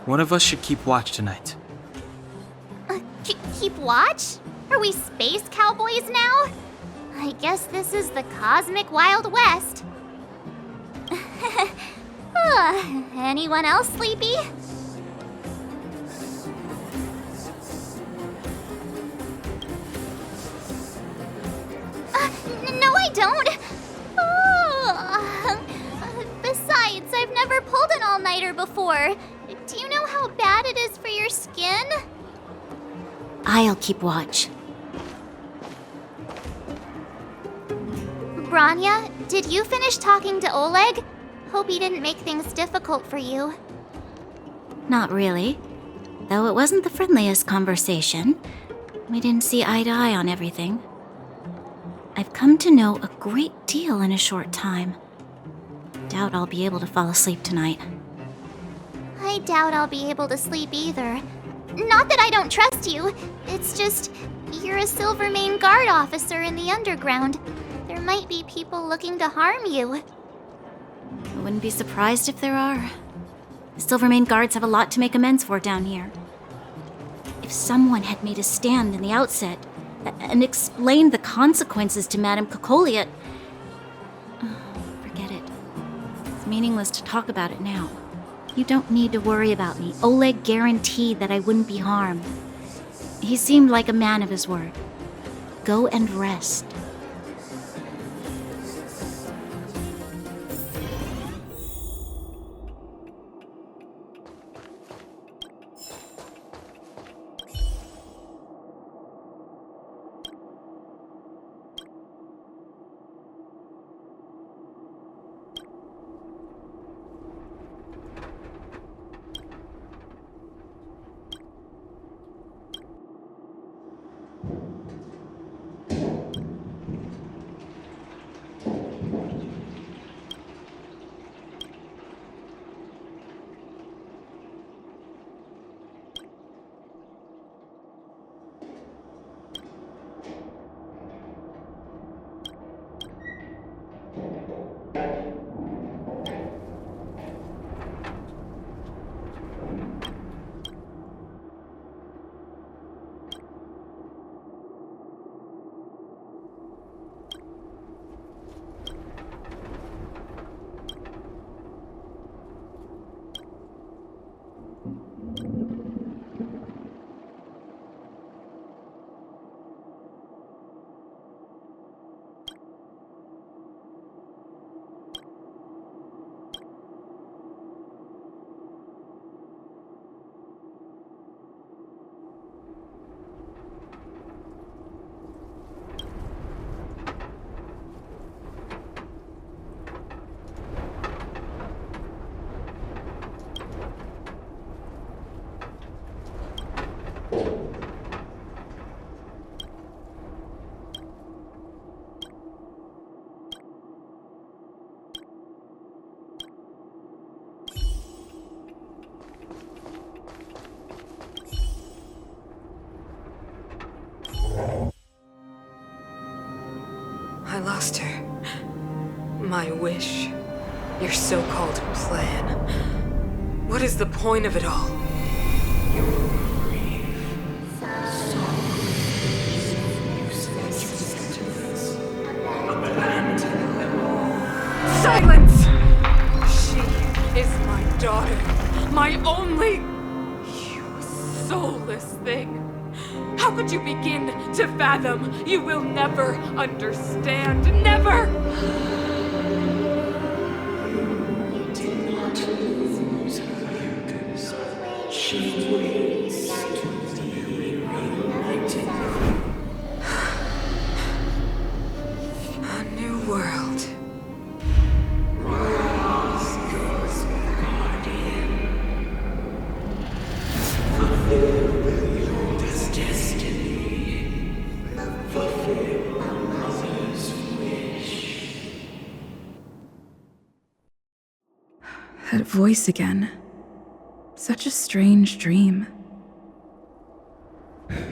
[SPEAKER 2] One of us should keep watch tonight.
[SPEAKER 3] Keep watch? Are we space cowboys now? I guess this is the cosmic Wild West. Anyone else sleepy? No, I don't. Besides, I've never pulled an all-nighter before. Do you know how bad it is for your skin?
[SPEAKER 8] I'll keep watch.
[SPEAKER 3] Bronya, did you finish talking to Oleg? Hope he didn't make things difficult for you.
[SPEAKER 8] Not really. Though it wasn't the friendliest conversation. We didn't see eye to eye on everything. I've come to know a great deal in a short time. Doubt I'll be able to fall asleep tonight.
[SPEAKER 3] I doubt I'll be able to sleep either. Not that I don't trust you. It's just, you're a Silvermane guard officer in the underground. There might be people looking to harm you.
[SPEAKER 8] I wouldn't be surprised if there are. The Silvermane guards have a lot to make amends for down here. If someone had made a stand in the outset and explained the consequences to Madame Cocolia... forget it. It's meaningless to talk about it now. You don't need to worry about me. Oleg guaranteed that I wouldn't be harmed. He seemed like a man of his word. Go and rest.
[SPEAKER 9] Master. My wish. Your so-called plan. What is the point of it all? Silence! She is my daughter. My only... You soulless thing. How could you begin to fathom? You will never understand. Never! A new world.
[SPEAKER 15] That voice again. Such a strange dream.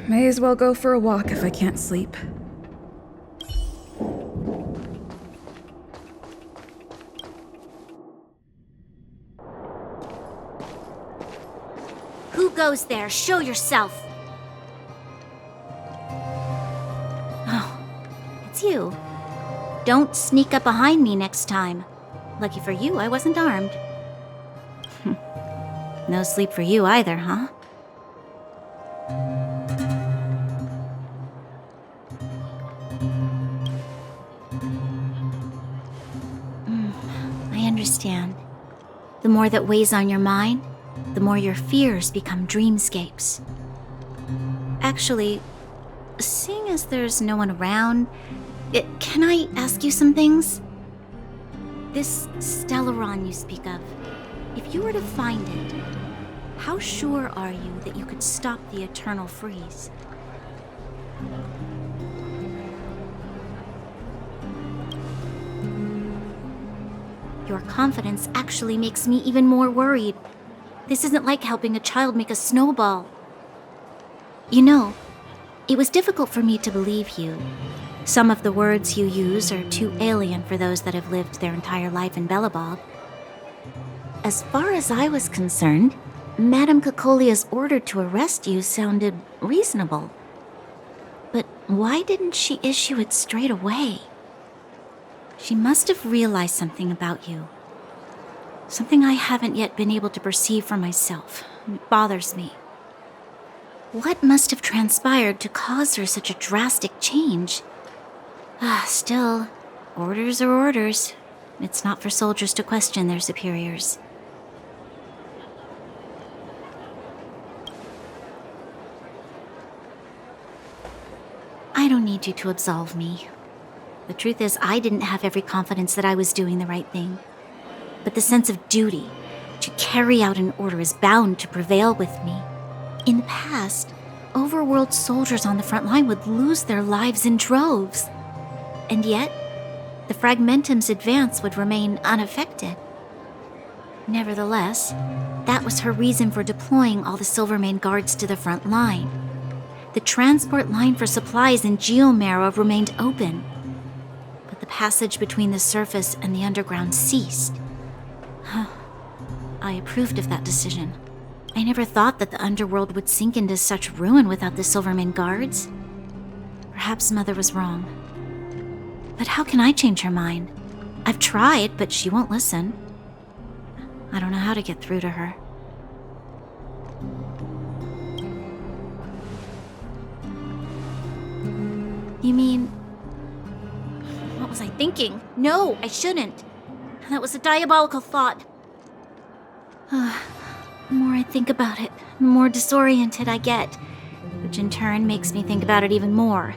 [SPEAKER 15] May as well go for a walk if I can't sleep.
[SPEAKER 8] Who goes there? Show yourself! Oh, it's you. Don't sneak up behind me next time. Lucky for you, I wasn't armed. No sleep for you either, huh? I understand. The more that weighs on your mind, the more your fears become dreamscapes. Actually, seeing as there's no one around, can I ask you some things? This Stellaron you speak of, if you were to find it, how sure are you that you could stop the eternal freeze? Your confidence actually makes me even more worried. This isn't like helping a child make a snowball. You know, it was difficult for me to believe you. Some of the words you use are too alien for those that have lived their entire life in Belobog. As far as I was concerned, Madame Cocolia's order to arrest you sounded reasonable. But why didn't she issue it straight away? She must have realized something about you. Something I haven't yet been able to perceive for myself. It bothers me. What must have transpired to cause her such a drastic change? Still, orders are orders. It's not for soldiers to question their superiors. I don't need you to absolve me. The truth is, I didn't have every confidence that I was doing the right thing. But the sense of duty to carry out an order is bound to prevail with me. In the past, overworld soldiers on the front line would lose their lives in droves. And yet, the Fragmentum's advance would remain unaffected. Nevertheless, that was her reason for deploying all the Silvermane guards to the front line. The transport line for supplies in Geomera remained open, but the passage between the surface and the underground ceased. I approved of that decision. I never thought that the underworld would sink into such ruin without the Silvermane guards. Perhaps Mother was wrong. But how can I change her mind? I've tried, but she won't listen. I don't know how to get through to her. You mean... What was I thinking? No, I shouldn't. That was a diabolical thought. The more I think about it, the more disoriented I get, which in turn makes me think about it even more.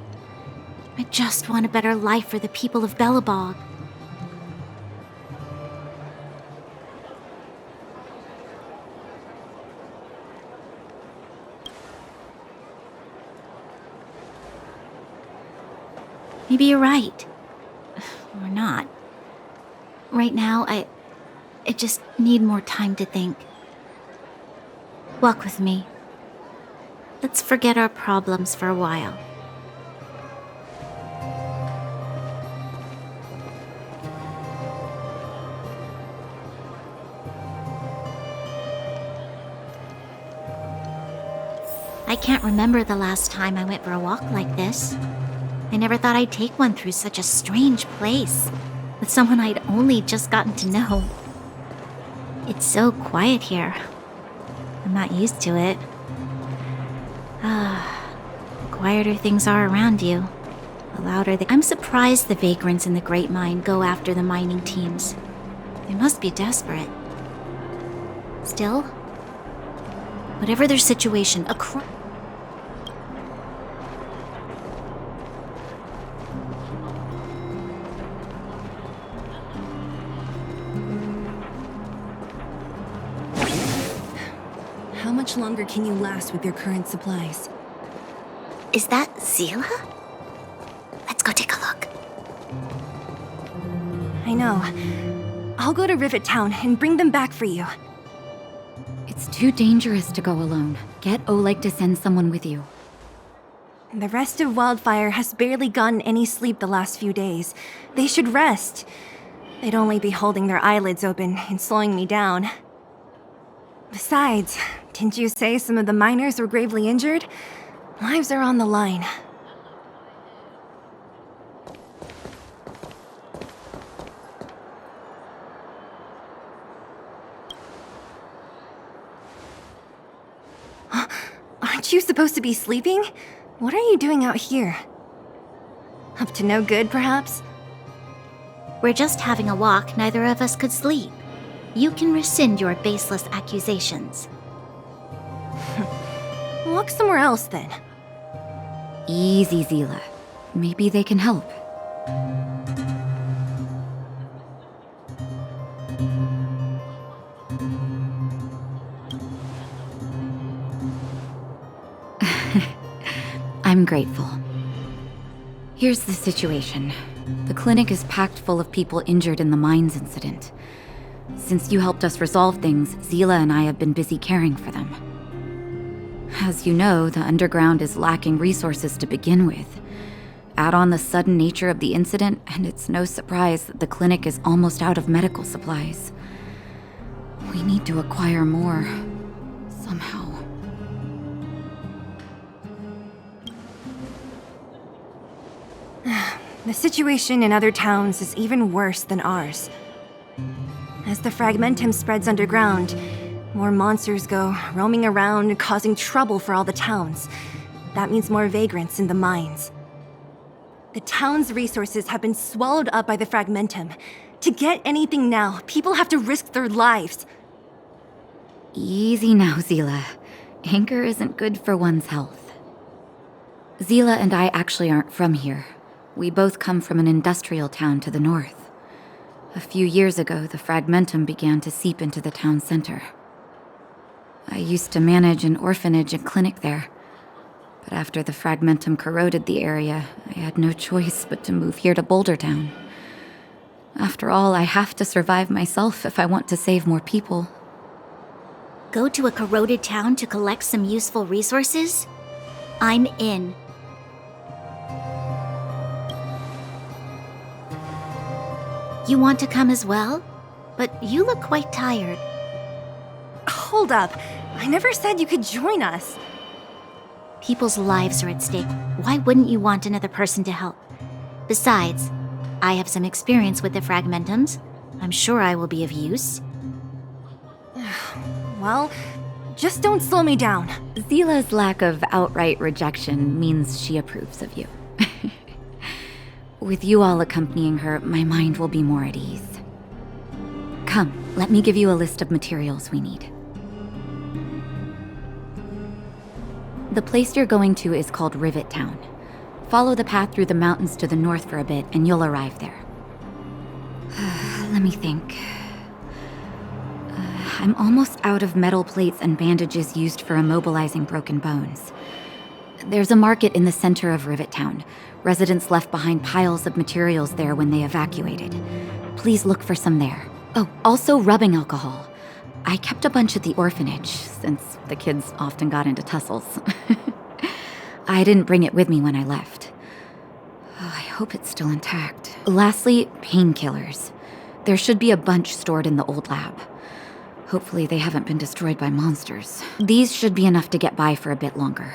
[SPEAKER 8] I just want a better life for the people of Belobog. Maybe you're right. Or not. Right now, I just need more time to think. Walk with me. Let's forget our problems for a while. I can't remember the last time I went for a walk like this. I never thought I'd take one through such a strange place, with someone I'd only just gotten to know. It's so quiet here. I'm not used to it. The quieter things are around you, the louder they... I'm surprised the vagrants in the Great Mine go after the mining teams. They must be desperate. Still, whatever their situation, a crime...
[SPEAKER 21] How much longer can you last with your current supplies?
[SPEAKER 8] Is that Zila? Let's go take a look.
[SPEAKER 21] I know. I'll go to Rivet Town and bring them back for you.
[SPEAKER 16] It's too dangerous to go alone. Get Oleg to send someone with you.
[SPEAKER 21] The rest of Wildfire has barely gotten any sleep the last few days. They should rest. They'd only be holding their eyelids open and slowing me down. Besides, didn't you say some of the miners were gravely injured? Lives are on the line. Aren't you supposed to be sleeping? What are you doing out here? Up to no good, perhaps?
[SPEAKER 8] We're just having a walk. Neither of us could sleep. You can rescind your baseless accusations.
[SPEAKER 21] Walk somewhere else, then.
[SPEAKER 16] Easy, Zila. Maybe they can help. I'm grateful. Here's the situation. The clinic is packed full of people injured in the mines incident. Since you helped us resolve things, Zila and I have been busy caring for them. As you know, the underground is lacking resources to begin with. Add on the sudden nature of the incident, and it's no surprise that the clinic is almost out of medical supplies. We need to acquire more, somehow.
[SPEAKER 21] The situation in other towns is even worse than ours. As the fragmentum spreads underground, more monsters go roaming around, causing trouble for all the towns. That means more vagrants in the mines. The town's resources have been swallowed up by the fragmentum. To get anything now, people have to risk their lives.
[SPEAKER 16] Easy now, Zila. Anger isn't good for one's health. Zila and I actually aren't from here. We both come from an industrial town to the north. A few years ago, the fragmentum began to seep into the town center. I used to manage an orphanage and clinic there. But after the fragmentum corroded the area, I had no choice but to move here to Boulder Town. After all, I have to survive myself if I want to save more people.
[SPEAKER 8] Go to a corroded town to collect some useful resources? I'm in. You want to come as well? But you look quite tired.
[SPEAKER 21] Hold up. I never said you could join us.
[SPEAKER 8] People's lives are at stake. Why wouldn't you want another person to help? Besides, I have some experience with the fragmentums. I'm sure I will be of use.
[SPEAKER 21] Well, just don't slow me down.
[SPEAKER 16] Zila's lack of outright rejection means she approves of you. With you all accompanying her, my mind will be more at ease. Come, let me give you a list of materials we need. The place you're going to is called Rivet Town. Follow the path through the mountains to the north for a bit, and you'll arrive there. Let me think. I'm almost out of metal plates and bandages used for immobilizing broken bones. There's a market in the center of Rivet Town. Residents left behind piles of materials there when they evacuated. Please look for some there. Oh, also rubbing alcohol. I kept a bunch at the orphanage, since the kids often got into tussles. I didn't bring it with me when I left. I hope it's still intact. Lastly, painkillers. There should be a bunch stored in the old lab. Hopefully they haven't been destroyed by monsters. These should be enough to get by for a bit longer.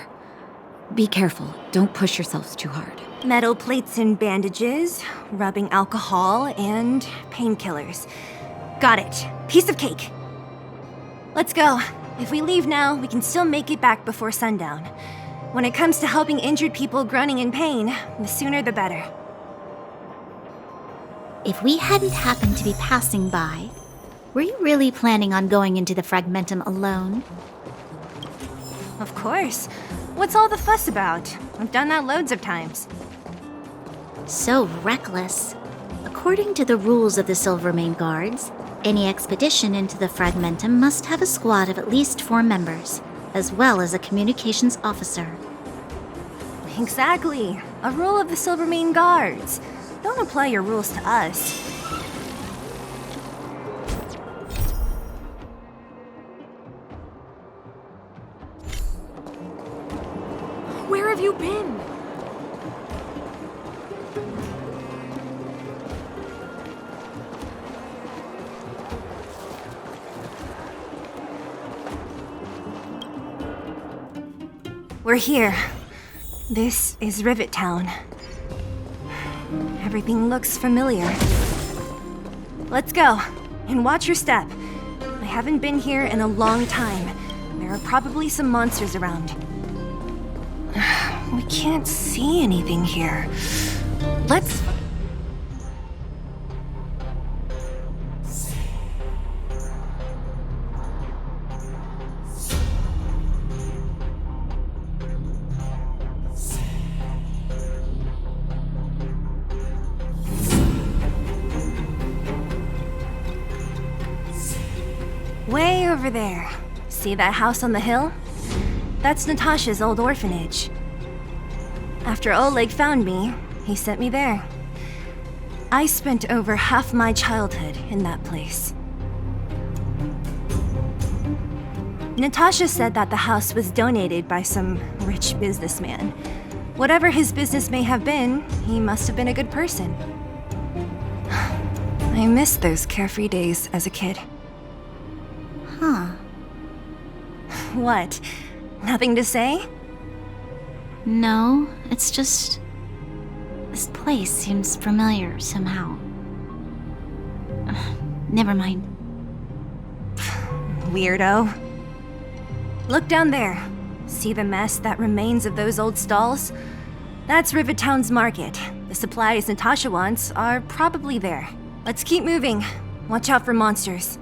[SPEAKER 16] Be careful, don't push yourselves too hard.
[SPEAKER 21] Metal plates and bandages, rubbing alcohol, and painkillers. Got it. Piece of cake. Let's go. If we leave now, we can still make it back before sundown. When it comes to helping injured people groaning in pain, the sooner the better.
[SPEAKER 8] If we hadn't happened to be passing by, were you really planning on going into the Fragmentum alone?
[SPEAKER 21] Of course. What's all the fuss about? I've done that loads of times.
[SPEAKER 8] So reckless. According to the rules of the Silvermane Guards, any expedition into the Fragmentum must have a squad of at least 4 members, as well as a communications officer.
[SPEAKER 21] Exactly. A rule of the Silvermane Guards. Don't apply your rules to us.
[SPEAKER 10] Where have you been?
[SPEAKER 21] We're here. This is Rivet Town. Everything looks familiar. Let's go, and watch your step. I haven't been here in a long time. There are probably some monsters around. We can't see anything here. Let's... Way over there. See that house on the hill? That's Natasha's old orphanage. After Oleg found me, he sent me there. I spent over half my childhood in that place. Natasha said that the house was donated by some rich businessman. Whatever his business may have been, he must have been a good person. I miss those carefree days as a kid.
[SPEAKER 8] Huh.
[SPEAKER 21] What? Nothing to say?
[SPEAKER 8] No, it's just... this place seems familiar somehow. Never mind.
[SPEAKER 21] Weirdo. Look down there. See the mess that remains of those old stalls? That's Rivet Town's market. The supplies Natasha wants are probably there. Let's keep moving. Watch out for monsters.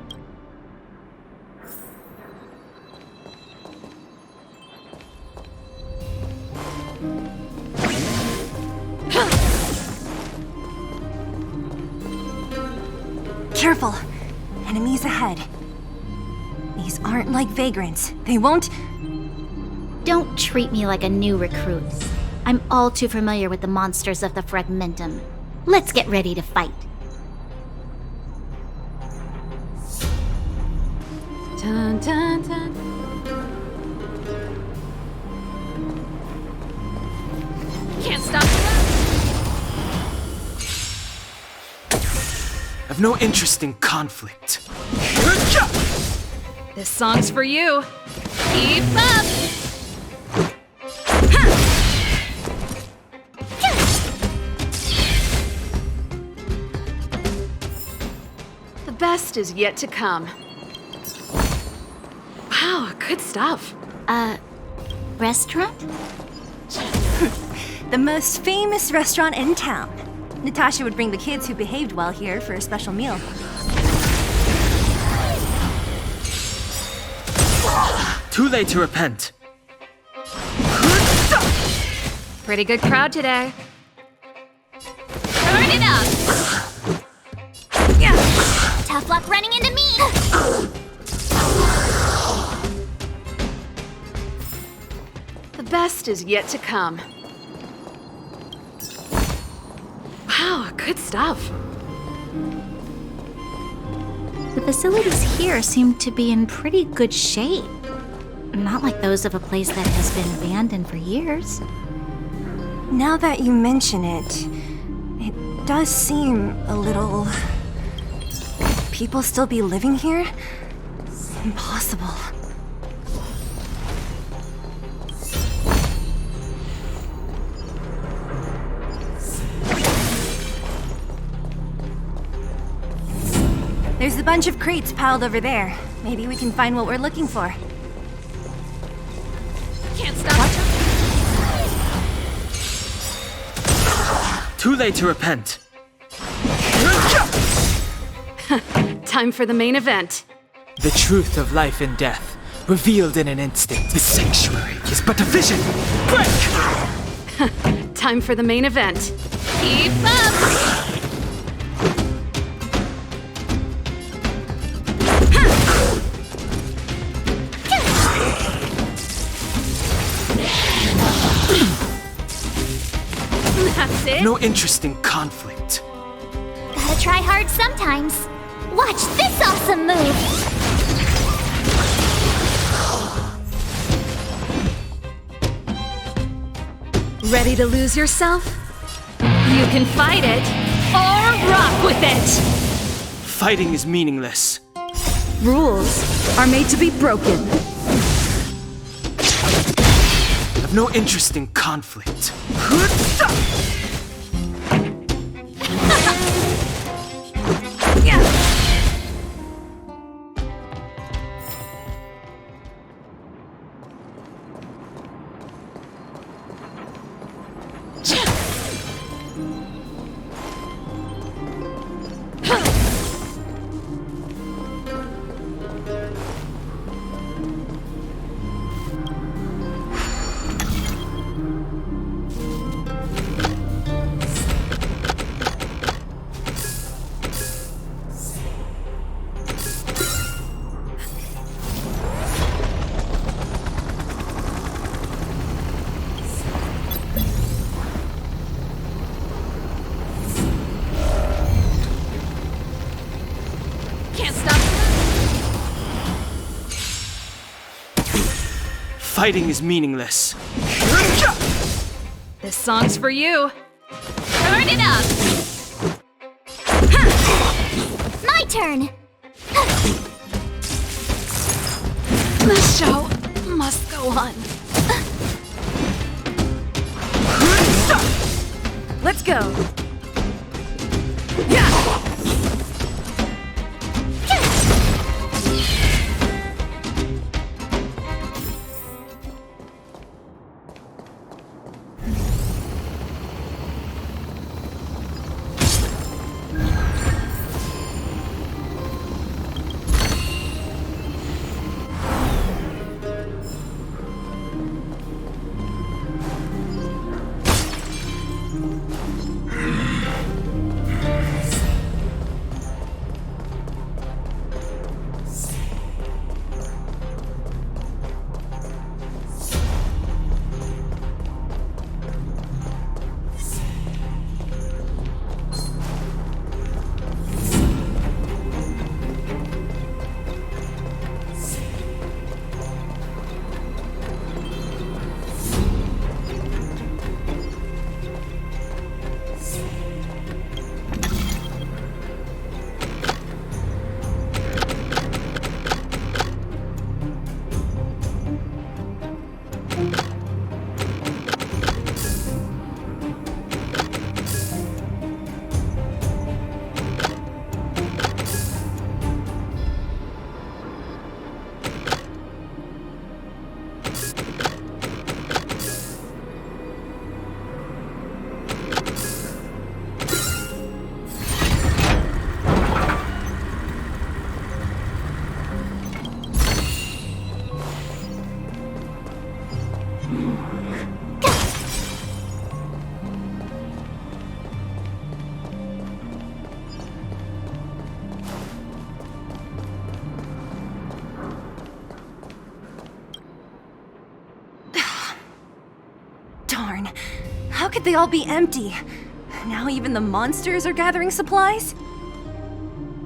[SPEAKER 21] Careful! Enemies ahead. These aren't like vagrants. They won't...
[SPEAKER 8] Don't treat me like a new recruit. I'm all too familiar with the monsters of the Fragmentum. Let's get ready to fight.
[SPEAKER 10] Dun, dun, dun. Can't stop me.
[SPEAKER 2] I've no interest in conflict.
[SPEAKER 10] This song's for you. Keep up! The best is yet to come. Wow, good stuff.
[SPEAKER 8] Restaurant?
[SPEAKER 21] The most famous restaurant in town. Natasha would bring the kids who behaved well here for a special meal.
[SPEAKER 2] Too late to repent.
[SPEAKER 10] Pretty good crowd today.
[SPEAKER 17] Turn it up!
[SPEAKER 21] Yeah.
[SPEAKER 17] Tough luck running into me!
[SPEAKER 10] The best is yet to come. Wow, good stuff.
[SPEAKER 8] The facilities here seem to be in pretty good shape. Not like those of a place that has been abandoned for years.
[SPEAKER 21] Now that you mention it, it does seem a little... Could people still be living here? Impossible. There's a bunch of crates piled over there. Maybe we can find what we're looking for.
[SPEAKER 10] Can't stop.
[SPEAKER 2] Too late to repent.
[SPEAKER 10] Time for the main event.
[SPEAKER 7] The truth of life and death, revealed in an instant. The sanctuary is but a vision. Break!
[SPEAKER 10] Time for the main event. Keep up!
[SPEAKER 2] That's it? No interest in conflict.
[SPEAKER 3] Gotta try hard sometimes. Watch this awesome move!
[SPEAKER 10] Ready to lose yourself? You can fight it, or rock with it!
[SPEAKER 2] Fighting is meaningless.
[SPEAKER 10] Rules are made to be broken.
[SPEAKER 2] I've no interest in conflict. Fighting is meaningless.
[SPEAKER 10] This song's for you. Turn it up!
[SPEAKER 3] My turn!
[SPEAKER 10] The show must go on.
[SPEAKER 21] Let's go! Darn. How could they all be empty? Now even the monsters are gathering supplies?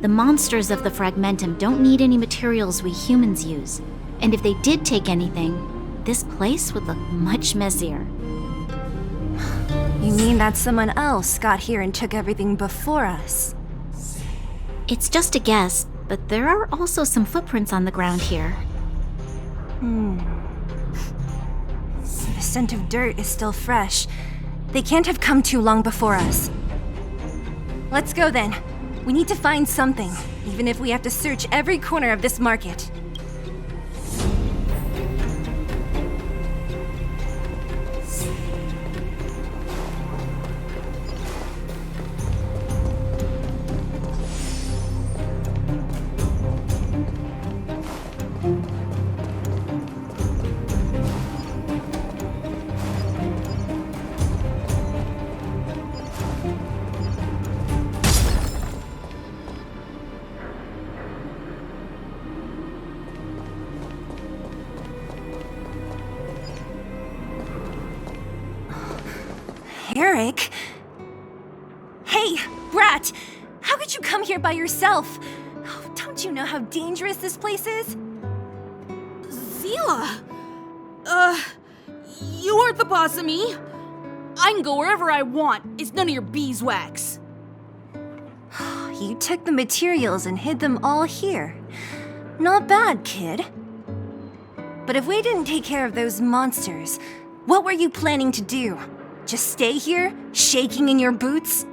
[SPEAKER 8] The monsters of the Fragmentum don't need any materials we humans use. And if they did take anything, this place would look much messier.
[SPEAKER 21] You mean that someone else got here and took everything before us?
[SPEAKER 8] It's just a guess, but there are also some footprints on the ground here.
[SPEAKER 21] The scent of dirt is still fresh. They can't have come too long before us. Let's go then. We need to find something, even if we have to search every corner of this market. Eric? Hey, Brat! How could you come here by yourself? Oh, don't you know how dangerous this place is?
[SPEAKER 18] Zila! You aren't the boss of me. I can go wherever I want. It's none of your beeswax.
[SPEAKER 21] You took the materials and hid them all here. Not bad, kid. But if we didn't take care of those monsters, what were you planning to do? Just stay here, shaking in your boots?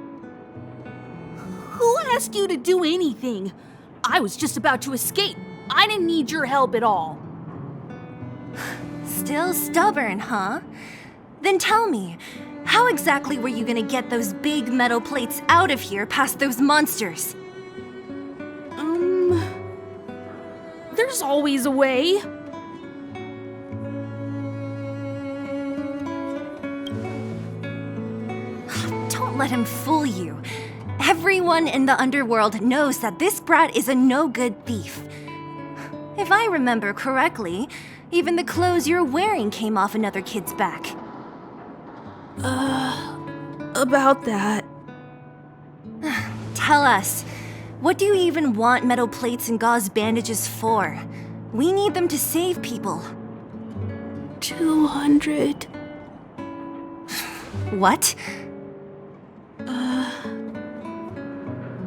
[SPEAKER 18] Who asked you to do anything? I was just about to escape. I didn't need your help at all.
[SPEAKER 21] Still stubborn, huh? Then tell me, how exactly were you gonna get those big metal plates out of here past those monsters?
[SPEAKER 18] There's always a way.
[SPEAKER 21] Don't let him fool you. Everyone in the underworld knows that this brat is a no-good thief. If I remember correctly, even the clothes you're wearing came off another kid's back.
[SPEAKER 18] About that.
[SPEAKER 21] Tell us, what do you even want metal plates and gauze bandages for? We need them to save people.
[SPEAKER 18] 200.
[SPEAKER 21] What?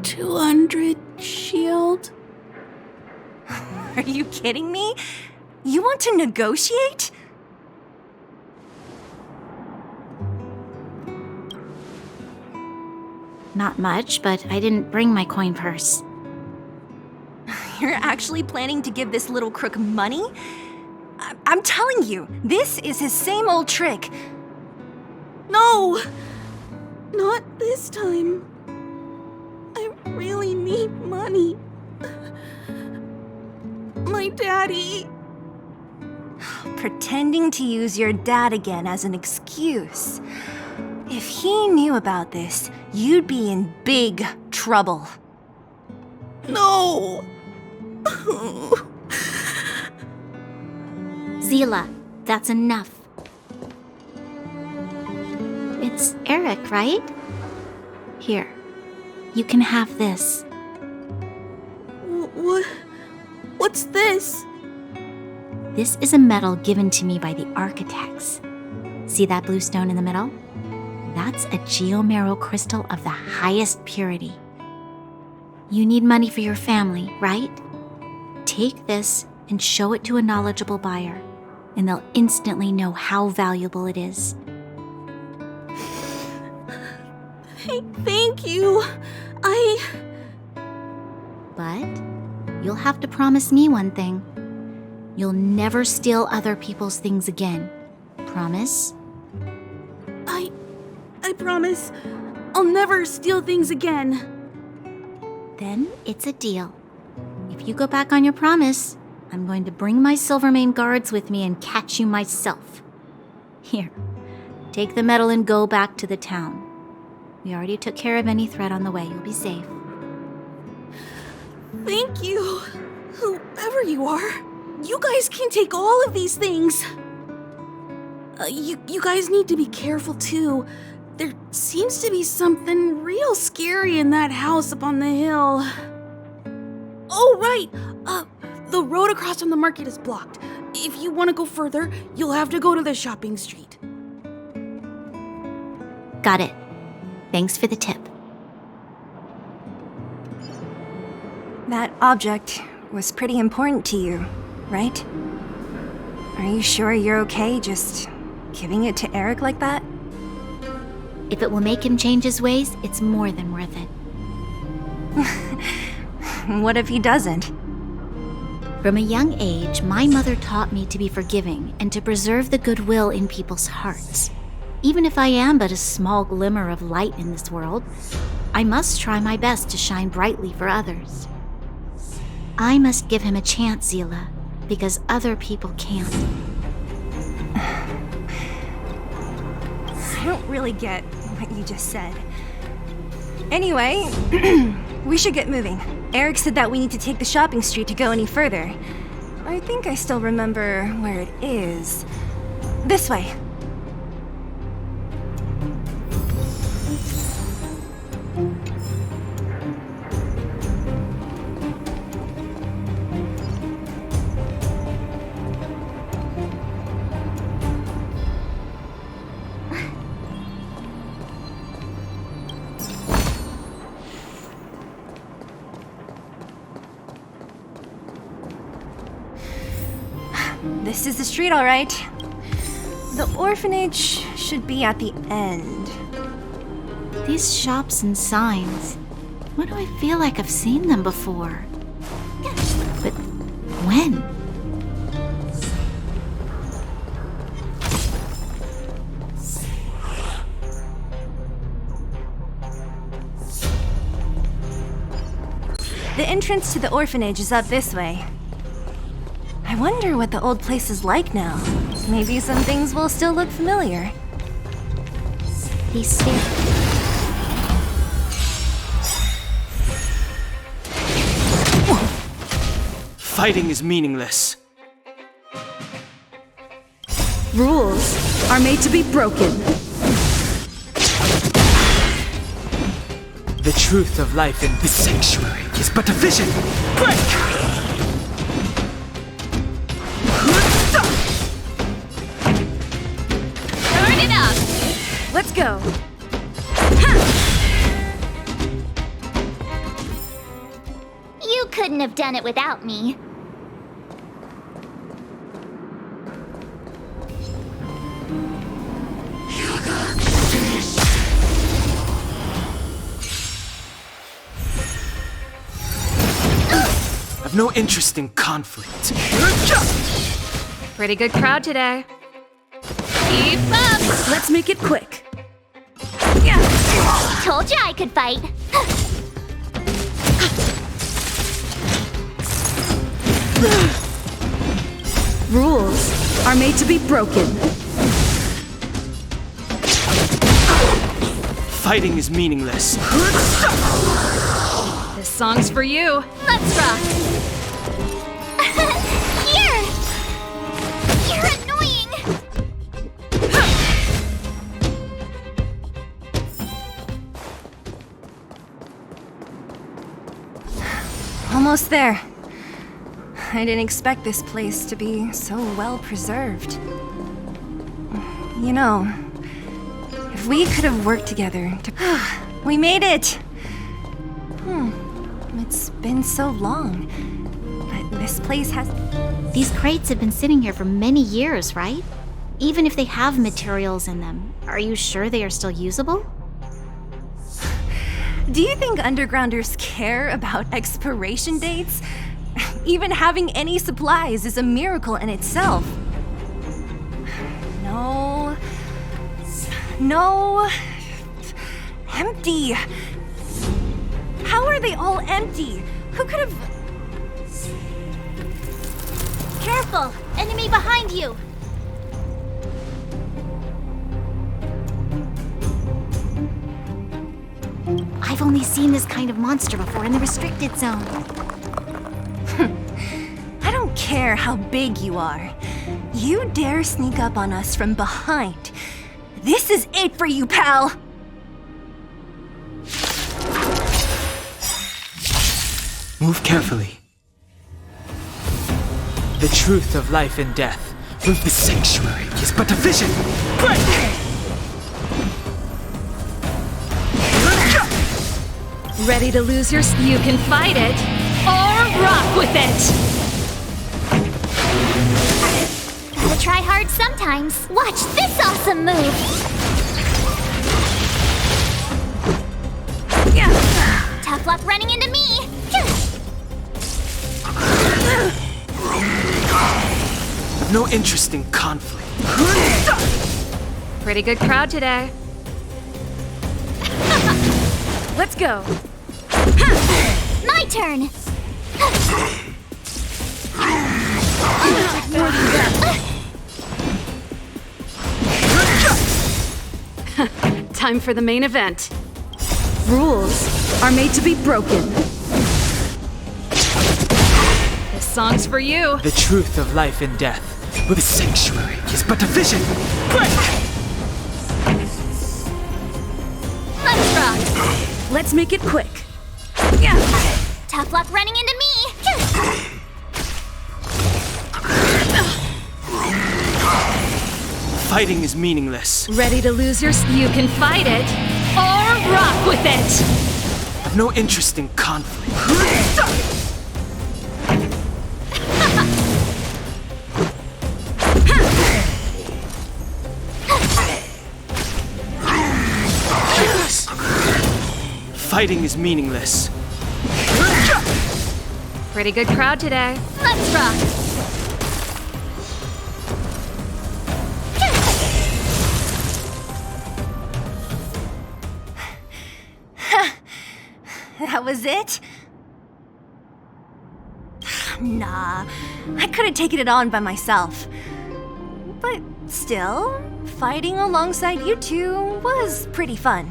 [SPEAKER 18] 200 shield.
[SPEAKER 21] Are you kidding me? You want to negotiate?
[SPEAKER 8] Not much, but I didn't bring my coin purse.
[SPEAKER 21] You're actually planning to give this little crook money? I'm telling you, this is his same old trick.
[SPEAKER 18] No! Not this time. I really need money. My daddy.
[SPEAKER 21] Pretending to use your dad again as an excuse. If he knew about this, you'd be in big trouble.
[SPEAKER 18] No!
[SPEAKER 8] Zila, that's enough. It's Eric, right? Here, you can have this.
[SPEAKER 18] What's this?
[SPEAKER 8] This is a medal given to me by the architects. See that blue stone in the middle? That's a geomerald crystal of the highest purity. You need money for your family, right? Take this and show it to a knowledgeable buyer, and they'll instantly know how valuable it is.
[SPEAKER 18] Thank you.
[SPEAKER 8] But you'll have to promise me one thing. You'll never steal other people's things again. Promise?
[SPEAKER 18] I promise. I'll never steal things again.
[SPEAKER 8] Then it's a deal. If you go back on your promise, I'm going to bring my Silvermane guards with me and catch you myself. Here, take the medal and go back to the town. We already took care of any threat on the way. You'll be safe.
[SPEAKER 18] Thank you. Whoever you are, you guys can take all of these things. You guys need to be careful too. There seems to be something real scary in that house up on the hill. Oh, right. The road across from the market is blocked. If you want to go further, you'll have to go to the shopping street.
[SPEAKER 8] Got it. Thanks for the tip.
[SPEAKER 21] That object was pretty important to you, right? Are you sure you're okay just giving it to Eric like that?
[SPEAKER 8] If it will make him change his ways, it's more than worth it.
[SPEAKER 21] What if he doesn't?
[SPEAKER 8] From a young age, my mother taught me to be forgiving and to preserve the goodwill in people's hearts. Even if I am but a small glimmer of light in this world, I must try my best to shine brightly for others. I must give him a chance, Zila, because other people can't.
[SPEAKER 21] I don't really get what you just said. Anyway, we should get moving. Eric said that we need to take the shopping street to go any further. I think I still remember where it is. This way. This is the street, all right. The orphanage should be at the end.
[SPEAKER 8] These shops and signs, why do I feel like I've seen them before? But when?
[SPEAKER 21] The entrance to the orphanage is up this way. I wonder what the old place is like now. Maybe some things will still look familiar.
[SPEAKER 8] These stairs.
[SPEAKER 2] Fighting is meaningless.
[SPEAKER 15] Rules are made to be broken.
[SPEAKER 7] The truth of life in this sanctuary is but a vision. Break!
[SPEAKER 21] Turn it up! Let's go!
[SPEAKER 17] You couldn't have done it without me.
[SPEAKER 2] I've no interest in conflict.
[SPEAKER 10] Pretty good crowd today. Keep up!
[SPEAKER 15] Let's make it quick.
[SPEAKER 17] Told you I could fight.
[SPEAKER 15] Rules are made to be broken.
[SPEAKER 2] Fighting is meaningless.
[SPEAKER 10] This song's for you.
[SPEAKER 17] Let's rock. Here! You're annoying!
[SPEAKER 21] Almost there. I didn't expect this place to be so well preserved. You know, if we could have worked together to... We made it! It's been so long, but this place has...
[SPEAKER 8] These crates have been sitting here for many years, right? Even if they have materials in them, are you sure they are still usable?
[SPEAKER 21] Do you think undergrounders care about expiration dates? Even having any supplies is a miracle in itself. No. No. Empty. How are they all empty? Who could have...
[SPEAKER 17] Careful! Enemy behind you!
[SPEAKER 8] I've only seen this kind of monster before in the restricted zone.
[SPEAKER 21] I don't care how big you are. You dare sneak up on us from behind. This is it for you, pal!
[SPEAKER 2] Move carefully.
[SPEAKER 7] The truth of life and death. With the sanctuary is but a vision. Break!
[SPEAKER 10] Ready to lose your... You can fight it, or rock with it!
[SPEAKER 3] Gotta try hard sometimes. Watch this awesome move! Tough luck running into me!
[SPEAKER 2] I've no interest in conflict.
[SPEAKER 10] Pretty good crowd today.
[SPEAKER 21] Let's go.
[SPEAKER 3] My turn!
[SPEAKER 10] Time for the main event.
[SPEAKER 15] Rules are made to be broken.
[SPEAKER 10] This song's for you.
[SPEAKER 7] The truth of life and death, with the sanctuary, is but a vision. Break!
[SPEAKER 3] Let's rock!
[SPEAKER 15] Let's make it quick.
[SPEAKER 3] Tough luck running into me!
[SPEAKER 2] Fighting is meaningless.
[SPEAKER 10] Ready to lose your... You can fight it, or rock with it!
[SPEAKER 2] I've no interest in conflict. Yes! Fighting is meaningless.
[SPEAKER 10] Pretty good crowd today.
[SPEAKER 3] Let's rock!
[SPEAKER 21] That was it? Nah, I could have taken it on by myself. But still, fighting alongside you two was pretty fun.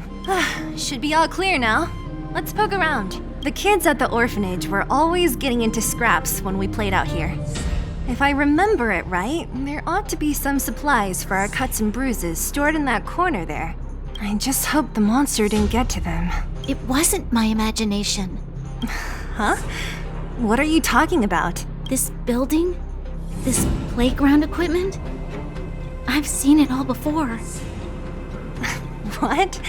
[SPEAKER 21] Should be all clear now. Let's poke around. The kids at the orphanage were always getting into scraps when we played out here. If I remember it right, there ought to be some supplies for our cuts and bruises stored in that corner there. I just hope the monster didn't get to them.
[SPEAKER 8] It wasn't my imagination.
[SPEAKER 21] Huh? What are you talking about?
[SPEAKER 8] This building? This playground equipment? I've seen it all before.
[SPEAKER 21] What?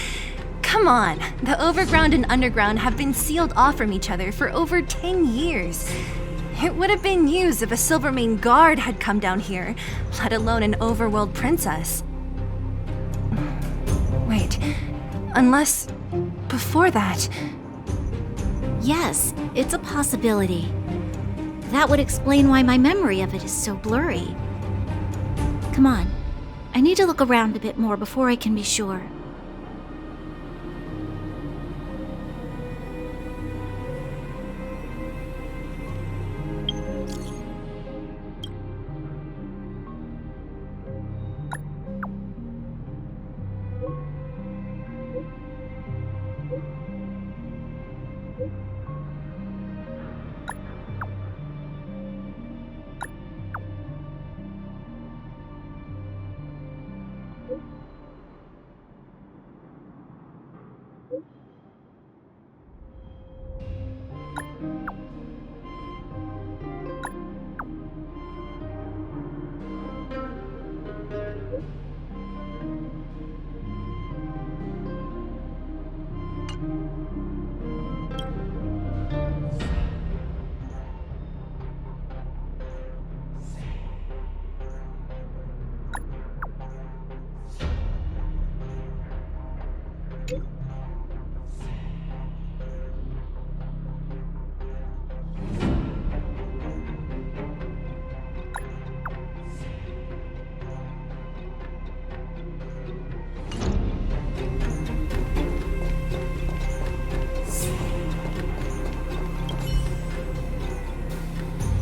[SPEAKER 21] Come on. The overground and underground have been sealed off from each other for over 10 years. It would have been used if a Silvermane guard had come down here, let alone an overworld princess. Wait, unless before that...
[SPEAKER 8] Yes, it's a possibility. That would explain why my memory of it is so blurry. Come on, I need to look around a bit more before I can be sure.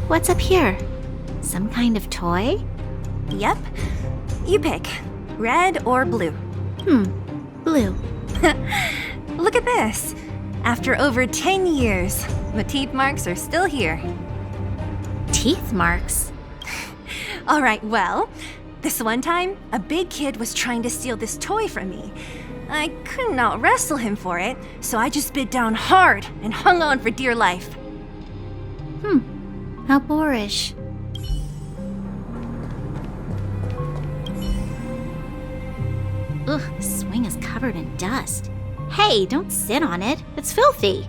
[SPEAKER 8] What's up here? Some kind of toy?
[SPEAKER 21] Yep. You pick. Red or blue?
[SPEAKER 8] Blue.
[SPEAKER 21] Look at this. After over 10 years, the teeth marks are still here.
[SPEAKER 8] Teeth marks?
[SPEAKER 21] Alright, well, this one time, a big kid was trying to steal this toy from me. I couldn't out-wrestle him for it, so I just bit down hard and hung on for dear life.
[SPEAKER 8] How boorish. Ugh, the swing is covered in dust. Hey, don't sit on it. It's filthy.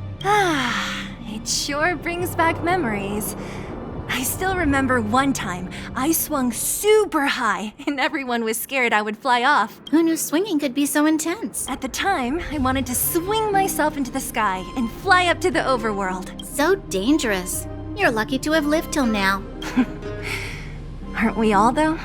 [SPEAKER 21] It sure brings back memories. I still remember one time I swung super high and everyone was scared I would fly off.
[SPEAKER 8] Who knew swinging could be so intense?
[SPEAKER 21] At the time, I wanted to swing myself into the sky and fly up to the overworld.
[SPEAKER 8] So dangerous. You're lucky to have lived till now.
[SPEAKER 21] Aren't we all, though?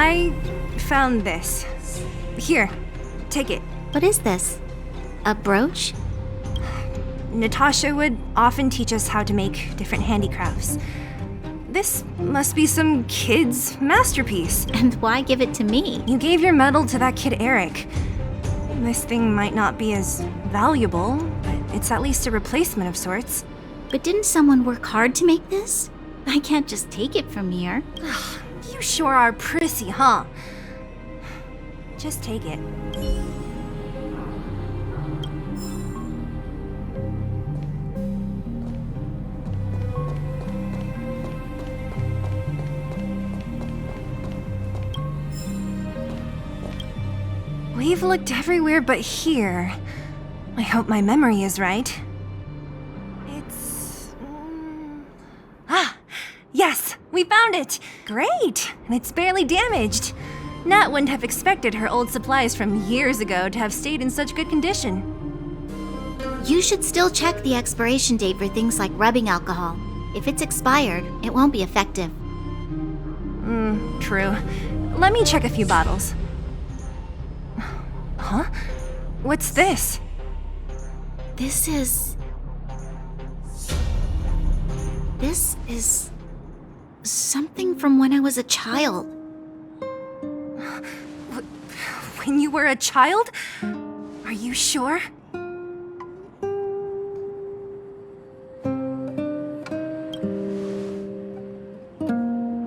[SPEAKER 21] I found this. Here, take it.
[SPEAKER 8] What is this? A brooch?
[SPEAKER 21] Natasha would often teach us how to make different handicrafts. This must be some kid's masterpiece.
[SPEAKER 8] And why give it to me?
[SPEAKER 21] You gave your medal to that kid Eric. This thing might not be as valuable, but it's at least a replacement of sorts.
[SPEAKER 8] But didn't someone work hard to make this? I can't just take it from here.
[SPEAKER 21] You sure are prissy, huh? Just take it. We've looked everywhere but here. I hope my memory is right. It's... Yes! We found it! Great! And it's barely damaged. Nat wouldn't have expected her old supplies from years ago to have stayed in such good condition.
[SPEAKER 8] You should still check the expiration date for things like rubbing alcohol. If it's expired, it won't be effective.
[SPEAKER 21] True. Let me check a few bottles. Huh? What's this?
[SPEAKER 8] This is something from when I was a child.
[SPEAKER 21] When you were a child? Are you sure?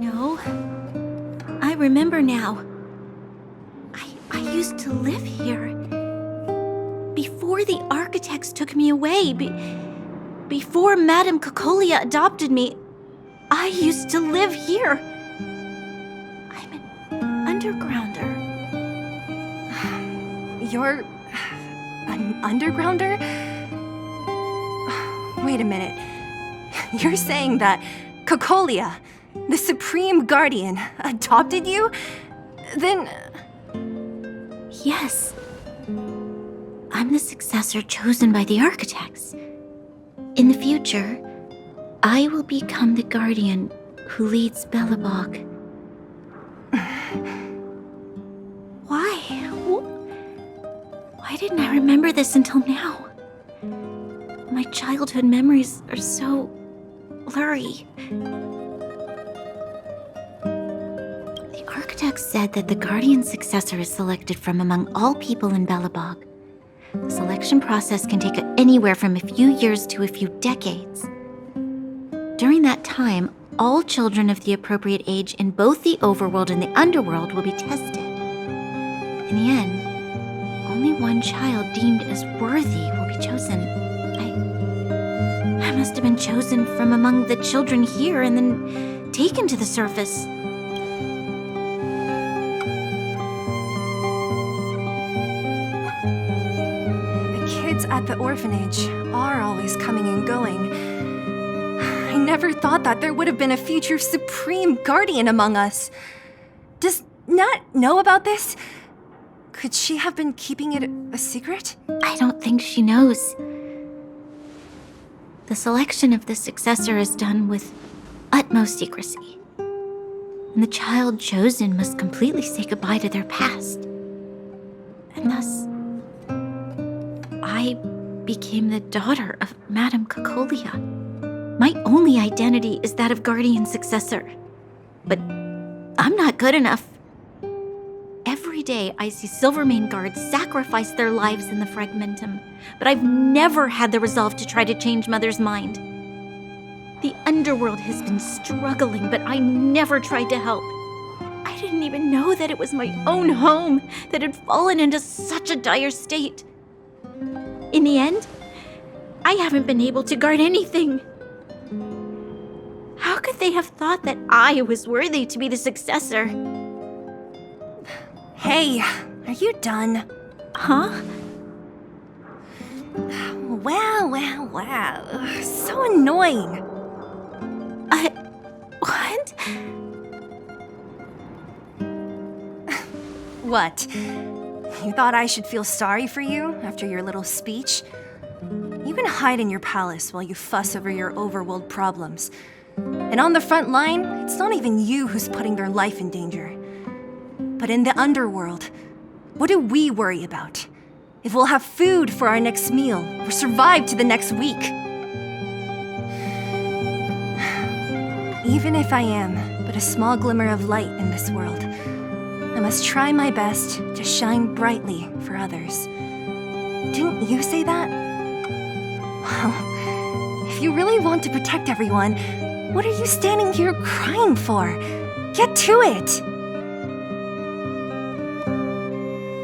[SPEAKER 8] No. I remember now. I used to live here. Before the architects took me away, before Madame Cocolia adopted me, I used to live here. I'm an undergrounder.
[SPEAKER 21] You're an undergrounder? Wait a minute. You're saying that Cocolia, the Supreme Guardian, adopted you? Then...
[SPEAKER 8] Yes. I'm the successor chosen by the architects. In the future, I will become the guardian who leads Belobog. Why? Why didn't I remember this until now? My childhood memories are so blurry. The architects said that the guardian successor is selected from among all people in Belobog. The selection process can take anywhere from a few years to a few decades. During that time, all children of the appropriate age in both the overworld and the underworld will be tested. In the end, only one child deemed as worthy will be chosen. I must have been chosen from among the children here and then taken to the surface.
[SPEAKER 21] At the orphanage are always coming and going. I never thought that there would have been a future Supreme Guardian among us. Does Nat know about this? Could she have been keeping it a secret?
[SPEAKER 8] I don't think she knows. The selection of the successor is done with utmost secrecy. And the child chosen must completely say goodbye to their past. And thus, I became the daughter of Madame Cocolia. My only identity is that of guardian successor. But I'm not good enough. Every Every day I see Silvermane guards sacrifice their lives in the Fragmentum, but I've never had the resolve to try to change Mother's mind. The underworld has been struggling, but I never tried to help. I didn't even know that it was my own home that had fallen into such a dire state. In the end, I haven't been able to guard anything. How could they have thought that I was worthy to be the successor?
[SPEAKER 21] Hey, are you done?
[SPEAKER 8] Huh?
[SPEAKER 21] Wow. So annoying.
[SPEAKER 8] What?
[SPEAKER 21] What? You thought I should feel sorry for you after your little speech? You can hide in your palace while you fuss over your overworld problems. And on the front line, it's not even you who's putting their life in danger. But in the underworld, what do we worry about? If we'll have food for our next meal or survive to the next week. Even if I am but a small glimmer of light in this world, I must try my best to shine brightly for others. Didn't you say that? Well, if you really want to protect everyone, what are you standing here crying for? Get to it!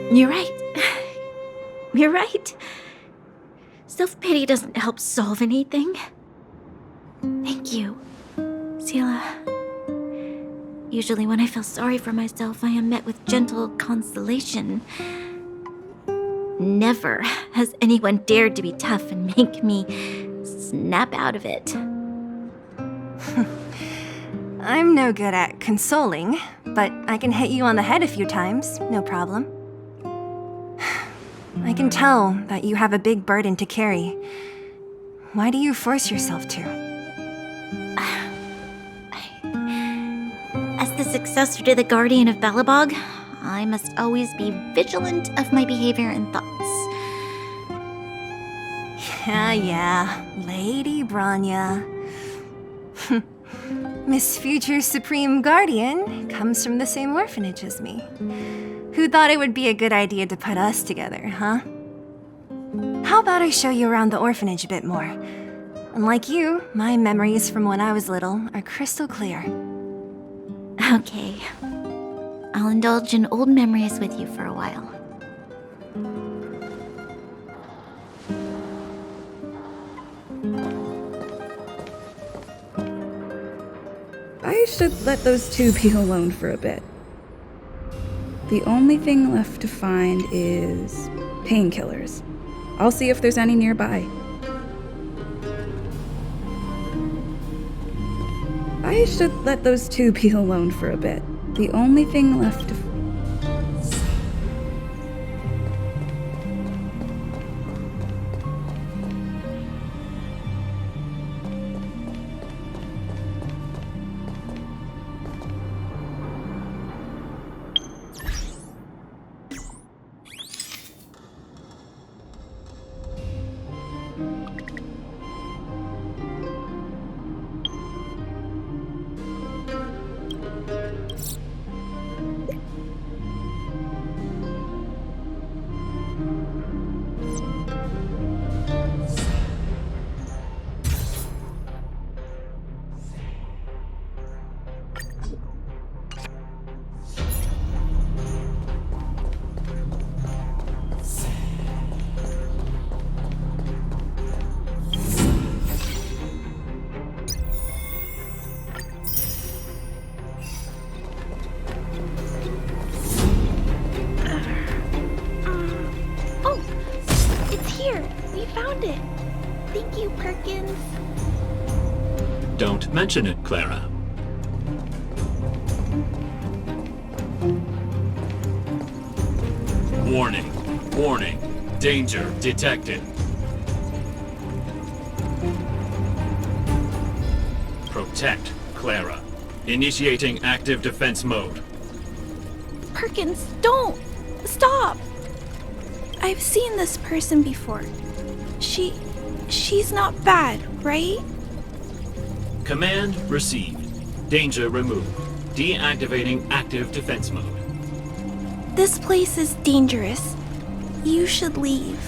[SPEAKER 8] You're right. You're right. Self-pity doesn't help solve anything. Thank you, Sela. Usually when I feel sorry for myself, I am met with gentle consolation. Never has anyone dared to be tough and make me snap out of it.
[SPEAKER 21] I'm no good at consoling, but I can hit you on the head a few times, no problem. I can tell that you have a big burden to carry. Why do you force yourself to?
[SPEAKER 8] As the successor to the Guardian of Belobog, I must always be vigilant of my behavior and thoughts.
[SPEAKER 21] Yeah, Lady Bronya. Miss Future Supreme Guardian comes from the same orphanage as me. Who thought it would be a good idea to put us together, huh? How about I show you around the orphanage a bit more? Unlike you, my memories from when I was little are crystal clear.
[SPEAKER 8] Okay. I'll indulge in old memories with you for a while.
[SPEAKER 15] I should let those two be alone for a bit. The only thing left to find is painkillers. I'll see if there's any nearby. I should let those two be alone for a bit. The only thing left to
[SPEAKER 19] Don't mention it, Clara. Warning. Warning. Danger detected. Protect Clara. Initiating active defense mode.
[SPEAKER 18] Perkins, don't! Stop! I've seen this person before. She's not bad, right?
[SPEAKER 19] Command received. Danger removed. Deactivating active defense mode.
[SPEAKER 4] This place is dangerous. You should leave.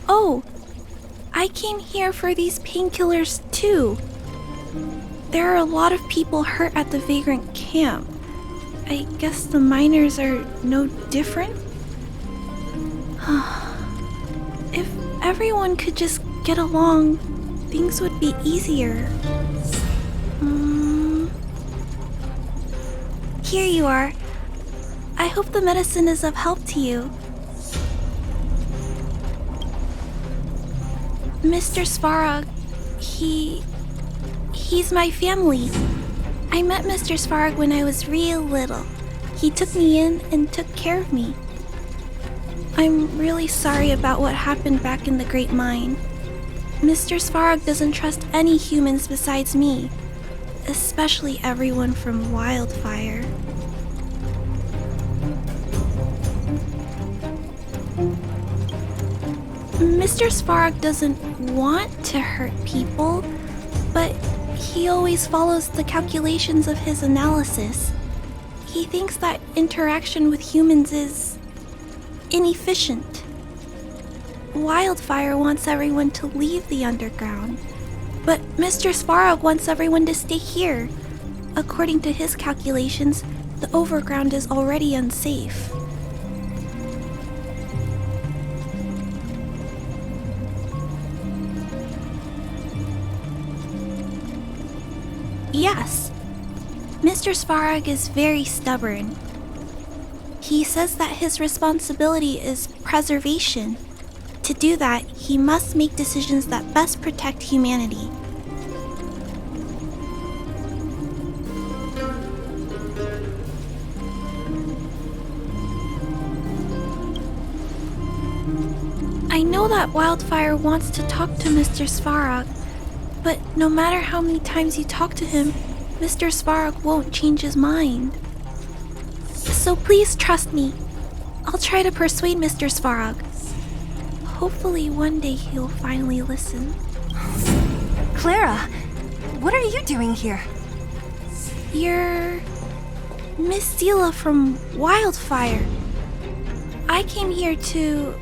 [SPEAKER 4] Oh, I came here for these painkillers too. There are a lot of people hurt at the vagrant camp. I guess the miners are no different? If everyone could just get along, things would be easier. Here you are. I hope the medicine is of help to you. Mr. Svarog, he's my family. I met Mr. Svarog when I was real little. He took me in and took care of me. I'm really sorry about what happened back in the Great Mine. Mr. Svarog doesn't trust any humans besides me, especially everyone from Wildfire. Mr. Svarog doesn't want to hurt people, but he always follows the calculations of his analysis. He thinks that interaction with humans is inefficient. Wildfire wants everyone to leave the underground, but Mr. Svarog wants everyone to stay here. According to his calculations, the overground is already unsafe. Yes, Mr. Svarog is very stubborn. He says that his responsibility is preservation. To do that, he must make decisions that best protect humanity. I know that Wildfire wants to talk to Mr. Svarog, but no matter how many times you talk to him, Mr. Svarog won't change his mind. So please trust me. I'll try to persuade Mr. Svarog. Hopefully one day he'll finally listen.
[SPEAKER 21] Clara, what are you doing here?
[SPEAKER 4] You're Miss Sela from Wildfire. I came here to...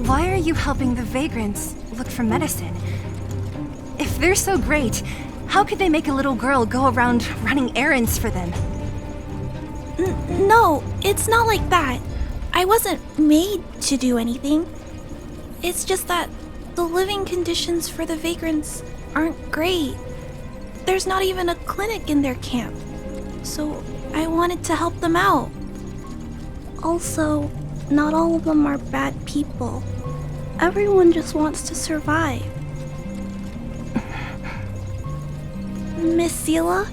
[SPEAKER 21] Why are you helping the vagrants look for medicine? If they're so great, how could they make a little girl go around running errands for them?
[SPEAKER 4] No, it's not like that. I wasn't made to do anything. It's just that the living conditions for the vagrants aren't great. There's not even a clinic in their camp, so I wanted to help them out. Also, not all of them are bad people. Everyone just wants to survive. Miss Sela,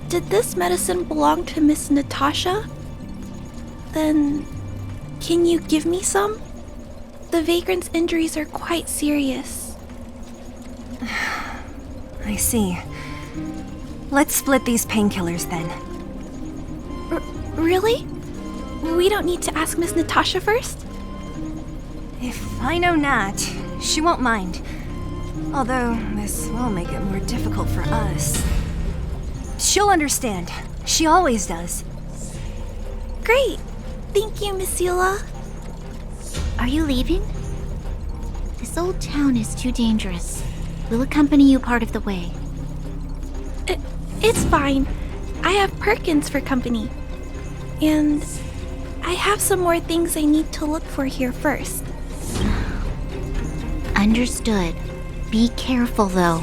[SPEAKER 4] did this medicine belong to Miss Natasha? Then, can you give me some? The vagrant's injuries are quite serious.
[SPEAKER 21] I see. Let's split these painkillers then.
[SPEAKER 4] Really? We don't need to ask Miss Natasha first?
[SPEAKER 21] If I know Nat, she won't mind. Although, this will make it more difficult for us. She'll understand. She always does.
[SPEAKER 4] Great! Thank you, Miss Sela.
[SPEAKER 8] Are you leaving? This old town is too dangerous. We'll accompany you part of the way.
[SPEAKER 4] It's fine. I have Perkins for company. And I have some more things I need to look for here first.
[SPEAKER 8] Understood. Be careful, though.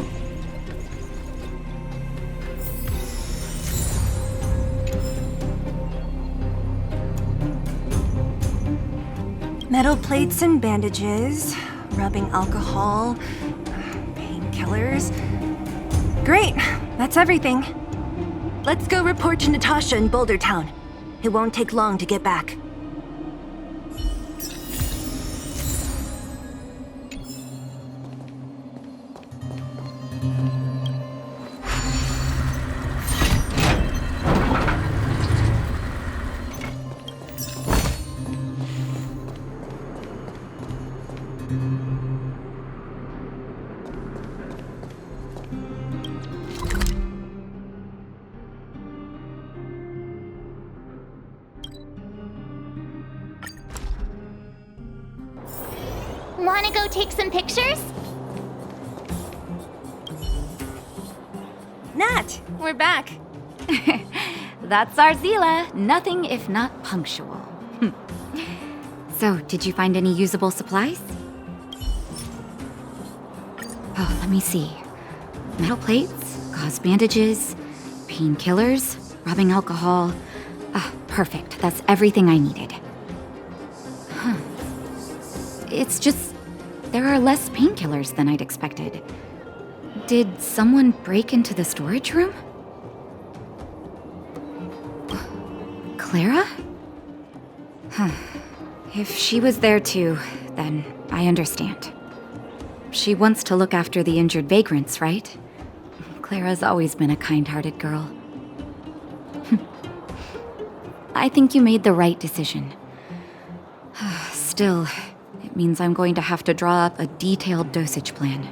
[SPEAKER 21] Metal plates and bandages, rubbing alcohol, painkillers. Great, that's everything. Let's go report to Natasha in Boulder Town. It won't take long to get back.
[SPEAKER 3] wanna go take some pictures?
[SPEAKER 21] Nat, we're back.
[SPEAKER 16] That's our Zila, nothing if not punctual. So, did you find any usable supplies? Oh, let me see. Metal plates, gauze bandages, painkillers, rubbing alcohol. Ah, perfect. That's everything I needed. Huh. It's just, there are less painkillers than I'd expected. Did someone break into the storage room? Clara? Huh. If she was there too, then I understand. She wants to look after the injured vagrants, right? Clara's always been a kind-hearted girl. I think you made the right decision. Still, it means I'm going to have to draw up a detailed dosage plan.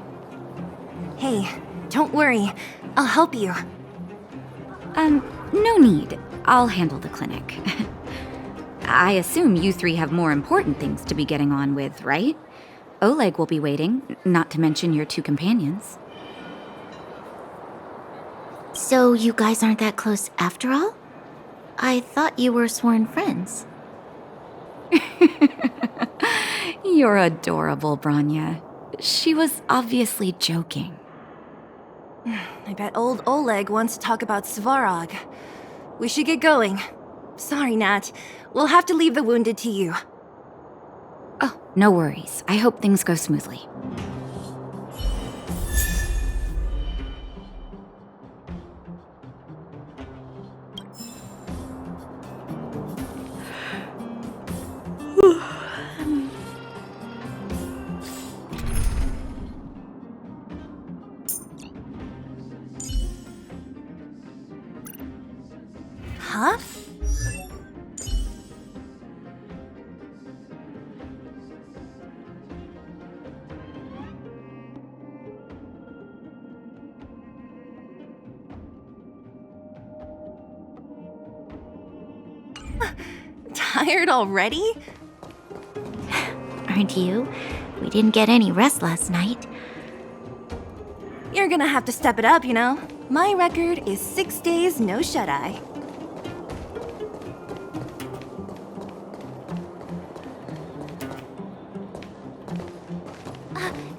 [SPEAKER 21] Hey, don't worry. I'll help you.
[SPEAKER 16] No need. I'll handle the clinic. I assume you three have more important things to be getting on with, right? Oleg will be waiting, not to mention your two companions.
[SPEAKER 8] So you guys aren't that close after all? I thought you were sworn friends.
[SPEAKER 16] You're adorable, Bronya. She was obviously joking.
[SPEAKER 21] I bet old Oleg wants to talk about Svarog. We should get going. Sorry, Nat. We'll have to leave the wounded to you.
[SPEAKER 16] Oh, no worries. I hope things go smoothly.
[SPEAKER 21] Huh? Tired already?
[SPEAKER 8] Aren't you? We didn't get any rest last night.
[SPEAKER 21] You're gonna have to step it up, you know? My record is 6 days no shut-eye.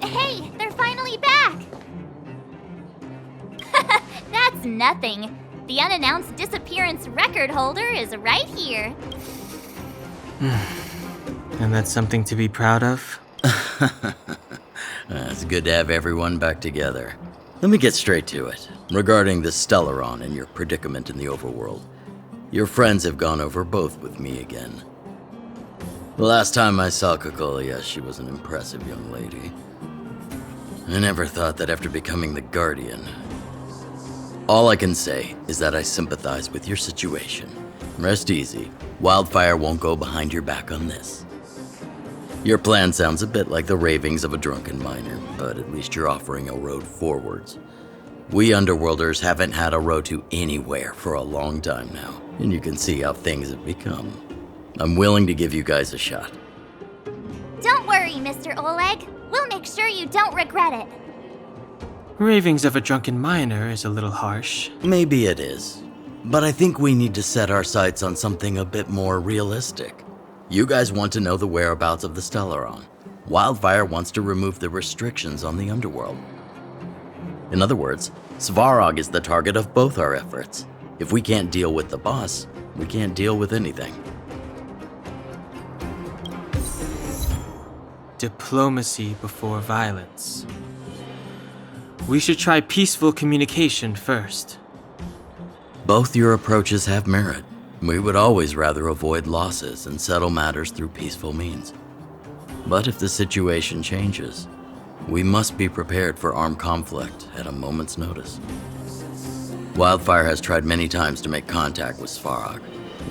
[SPEAKER 3] Hey, they're finally back! That's nothing. The unannounced disappearance record holder is right here.
[SPEAKER 2] And that's something to be proud of?
[SPEAKER 14] It's good to have everyone back together. Let me get straight to it. Regarding the Stellaron and your predicament in the overworld, your friends have gone over both with me again. The last time I saw Cocolia, she was an impressive young lady. I never thought that after becoming the Guardian. All I can say is that I sympathize with your situation. Rest easy. Wildfire won't go behind your back on this. Your plan sounds a bit like the ravings of a drunken miner, but at least you're offering a road forwards. We Underworlders haven't had a road to anywhere for a long time now, and you can see how things have become. I'm willing to give you guys a shot.
[SPEAKER 3] Don't worry, Mr. Oleg. We'll make sure you don't regret it.
[SPEAKER 2] Ravings of a drunken miner is a little harsh.
[SPEAKER 14] Maybe it is, but I think we need to set our sights on something a bit more realistic. You guys want to know the whereabouts of the Stellaron. Wildfire wants to remove the restrictions on the underworld. In other words, Svarog is the target of both our efforts. If we can't deal with the boss, we can't deal with anything.
[SPEAKER 2] Diplomacy before violence. We should try peaceful communication first.
[SPEAKER 14] Both your approaches have merit. We would always rather avoid losses and settle matters through peaceful means. But if the situation changes, we must be prepared for armed conflict at a moment's notice. Wildfire has tried many times to make contact with Svarog,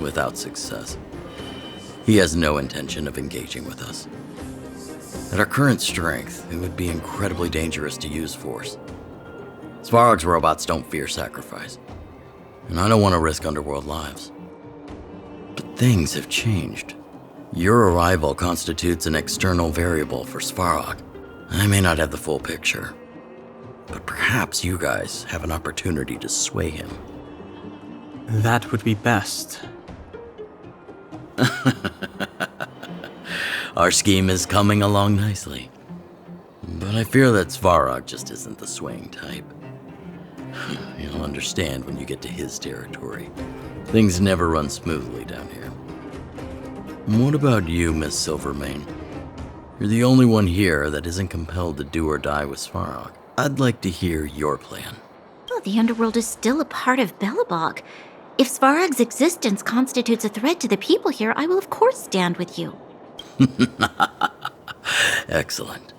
[SPEAKER 14] without success. He has no intention of engaging with us. At our current strength, it would be incredibly dangerous to use force. Svarog's robots don't fear sacrifice, and I don't want to risk Underworld lives. But things have changed. Your arrival constitutes an external variable for Svarog. I may not have the full picture, but perhaps you guys have an opportunity to sway him.
[SPEAKER 2] That would be best.
[SPEAKER 14] Our scheme is coming along nicely. But I fear that Svarog just isn't the swaying type. You'll understand when you get to his territory. Things never run smoothly down here. What about you, Miss Silvermane? You're the only one here that isn't compelled to do or die with Svarog. I'd like to hear your plan.
[SPEAKER 8] Well, the underworld is still a part of Belobog. If Svarog's existence constitutes a threat to the people here, I will of course stand with you.
[SPEAKER 14] Excellent.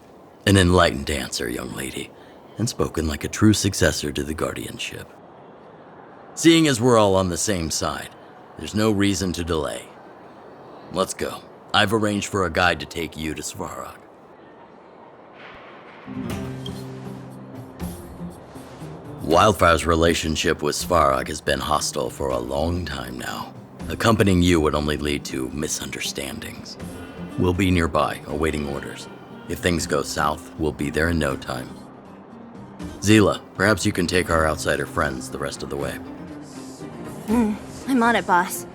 [SPEAKER 14] An enlightened answer, young lady, and spoken like a true successor to the guardianship. Seeing as we're all on the same side, there's no reason to delay. Let's go. I've arranged for a guide to take you to Svarog. Wildfire's relationship with Svarog has been hostile for a long time now. Accompanying you would only lead to misunderstandings. We'll be nearby, awaiting orders. If things go south, we'll be there in no time. Zila, perhaps you can take our outsider friends the rest of the way.
[SPEAKER 21] I'm on it, boss.